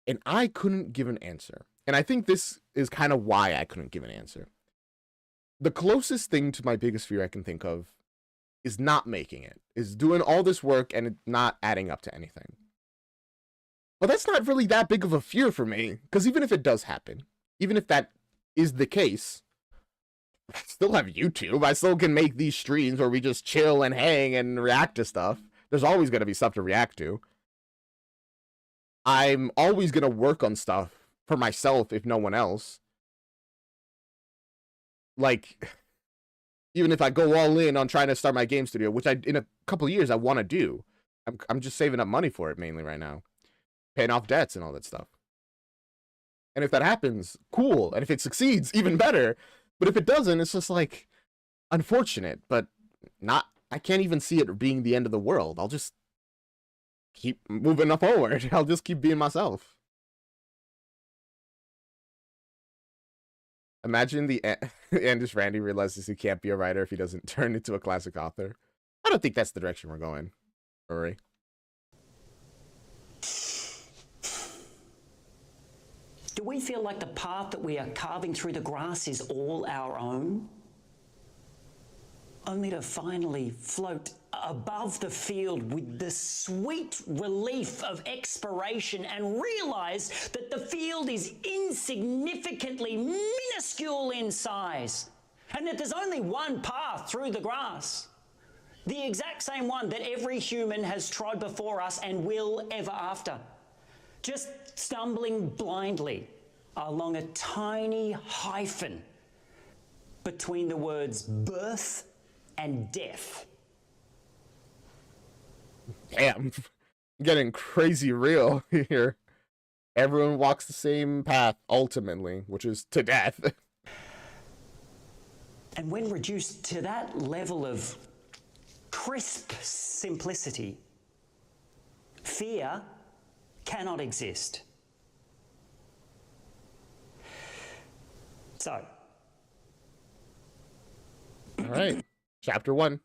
And I couldn't give an answer. And I think this is kind of why I couldn't give an answer. The closest thing to my biggest fear I can think of is not making it, is doing all this work and it not adding up to anything. But that's not really that big of a fear for me, because even if it does happen, even if that is the case, I still have YouTube. I still can make these streams where we just chill and hang and react to stuff. There's always going to be stuff to react to. I'm always going to work on stuff for myself, if no one else. Like, even if I go all in on trying to start my game studio, which in a couple of years I want to do. I'm just saving up money for it mainly right now. Paying off debts and all that stuff. And if that happens, cool. And if it succeeds, even better. But if it doesn't, it's just like unfortunate, but I can't even see it being the end of the world. I'll just keep moving forward. I'll just keep being myself. Imagine Andis Randy realizes he can't be a writer if he doesn't turn into a classic author. I don't think that's the direction we're going. Rory. Do we feel like the path that we are carving through the grass is all our own? Only to finally float above the field with the sweet relief of expiration and realize that the field is insignificantly minuscule in size and that there's only one path through the grass. The exact same one that every human has trod before us and will ever after. Just stumbling blindly along a tiny hyphen between the words birth and death. Damn, getting crazy real here. Everyone walks the same path ultimately, which is to death. And when reduced to that level of crisp simplicity, fear cannot exist. So, All right, chapter 1.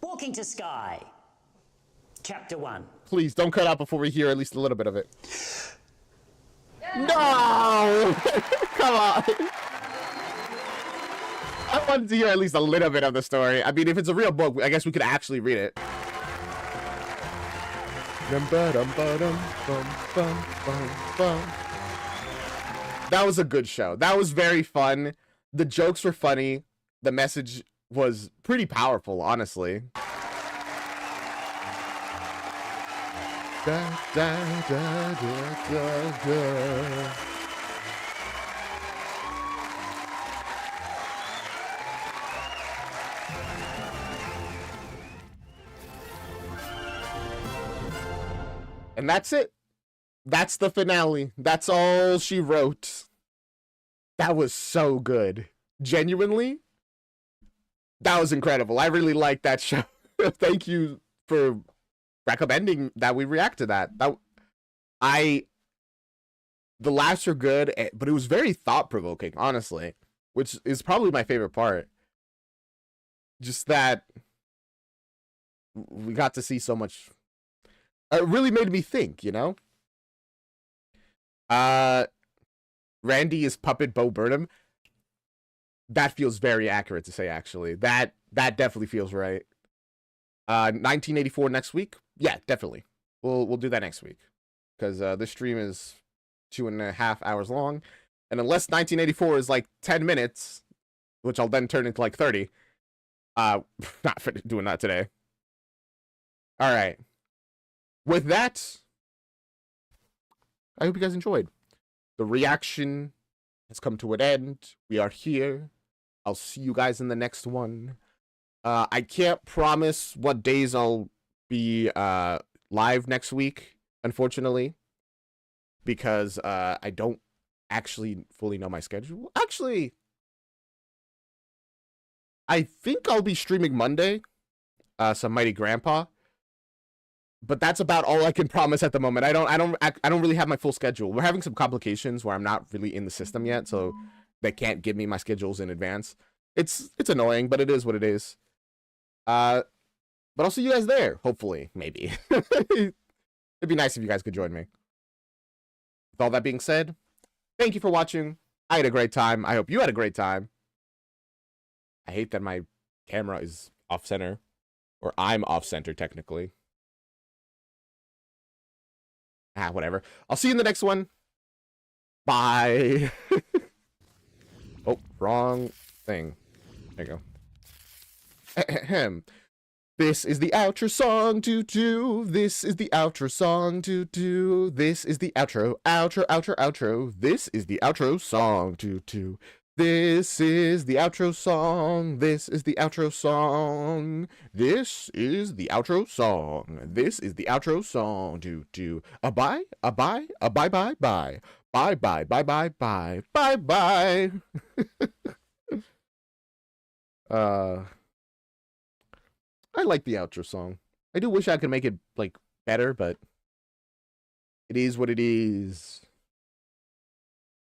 Walking to Sky, Chapter 1. Please don't cut out before we hear at least a little bit of it. No! Come on! I wanted to hear at least a little bit of the story. I mean, if it's a real book, I guess we could actually read it. That was a good show. That was very fun. The jokes were funny. The message was pretty powerful, honestly. Da, da, da, da, da, da. And that's it. That's the finale. That's all she wrote. That was so good. Genuinely, that was incredible. I really liked that show. Thank you for recommending that we react to that. The laughs are good, but it was very thought-provoking, honestly, which is probably my favorite part. Just that we got to see so much. It really made me think, you know? Randy is puppet Bo Burnham. That feels very accurate to say, actually. That definitely feels right. 1984 next week? Yeah, definitely. We'll do that next week. Because this stream is 2.5 hours long. And unless 1984 is like 10 minutes, which I'll then turn into like 30, not doing that today. All right. With that, I hope you guys enjoyed. The reaction has come to an end. We are here. I'll see you guys in the next one. I can't promise what days I'll be live next week, unfortunately, because I don't actually fully know my schedule. Actually, I think I'll be streaming Monday, some Mighty Grandpa. But that's about all I can promise at the moment. I don't really have my full schedule. We're having some complications where I'm not really in the system yet, so they can't give me my schedules in advance. It's annoying, but it is what it is. But I'll see you guys there, hopefully, maybe. It'd be nice if you guys could join me. With all that being said, thank you for watching. I had a great time. I hope you had a great time. I hate that my camera is off center, or I'm off center technically. Whatever. I'll see you in the next one. Bye. Oh, wrong thing. There you go. Ahem. This is the outro song to do. This is the outro song to do. This is the outro. Outro, outro, outro. This is the outro song to do. This is the outro song. This is the outro song. This is the outro song. This is the outro song. Do a bye, a bye, a bye, bye, bye, bye, bye, bye, bye, bye, bye, bye. I like the outro song. I do wish I could make it like better, but it is what it is.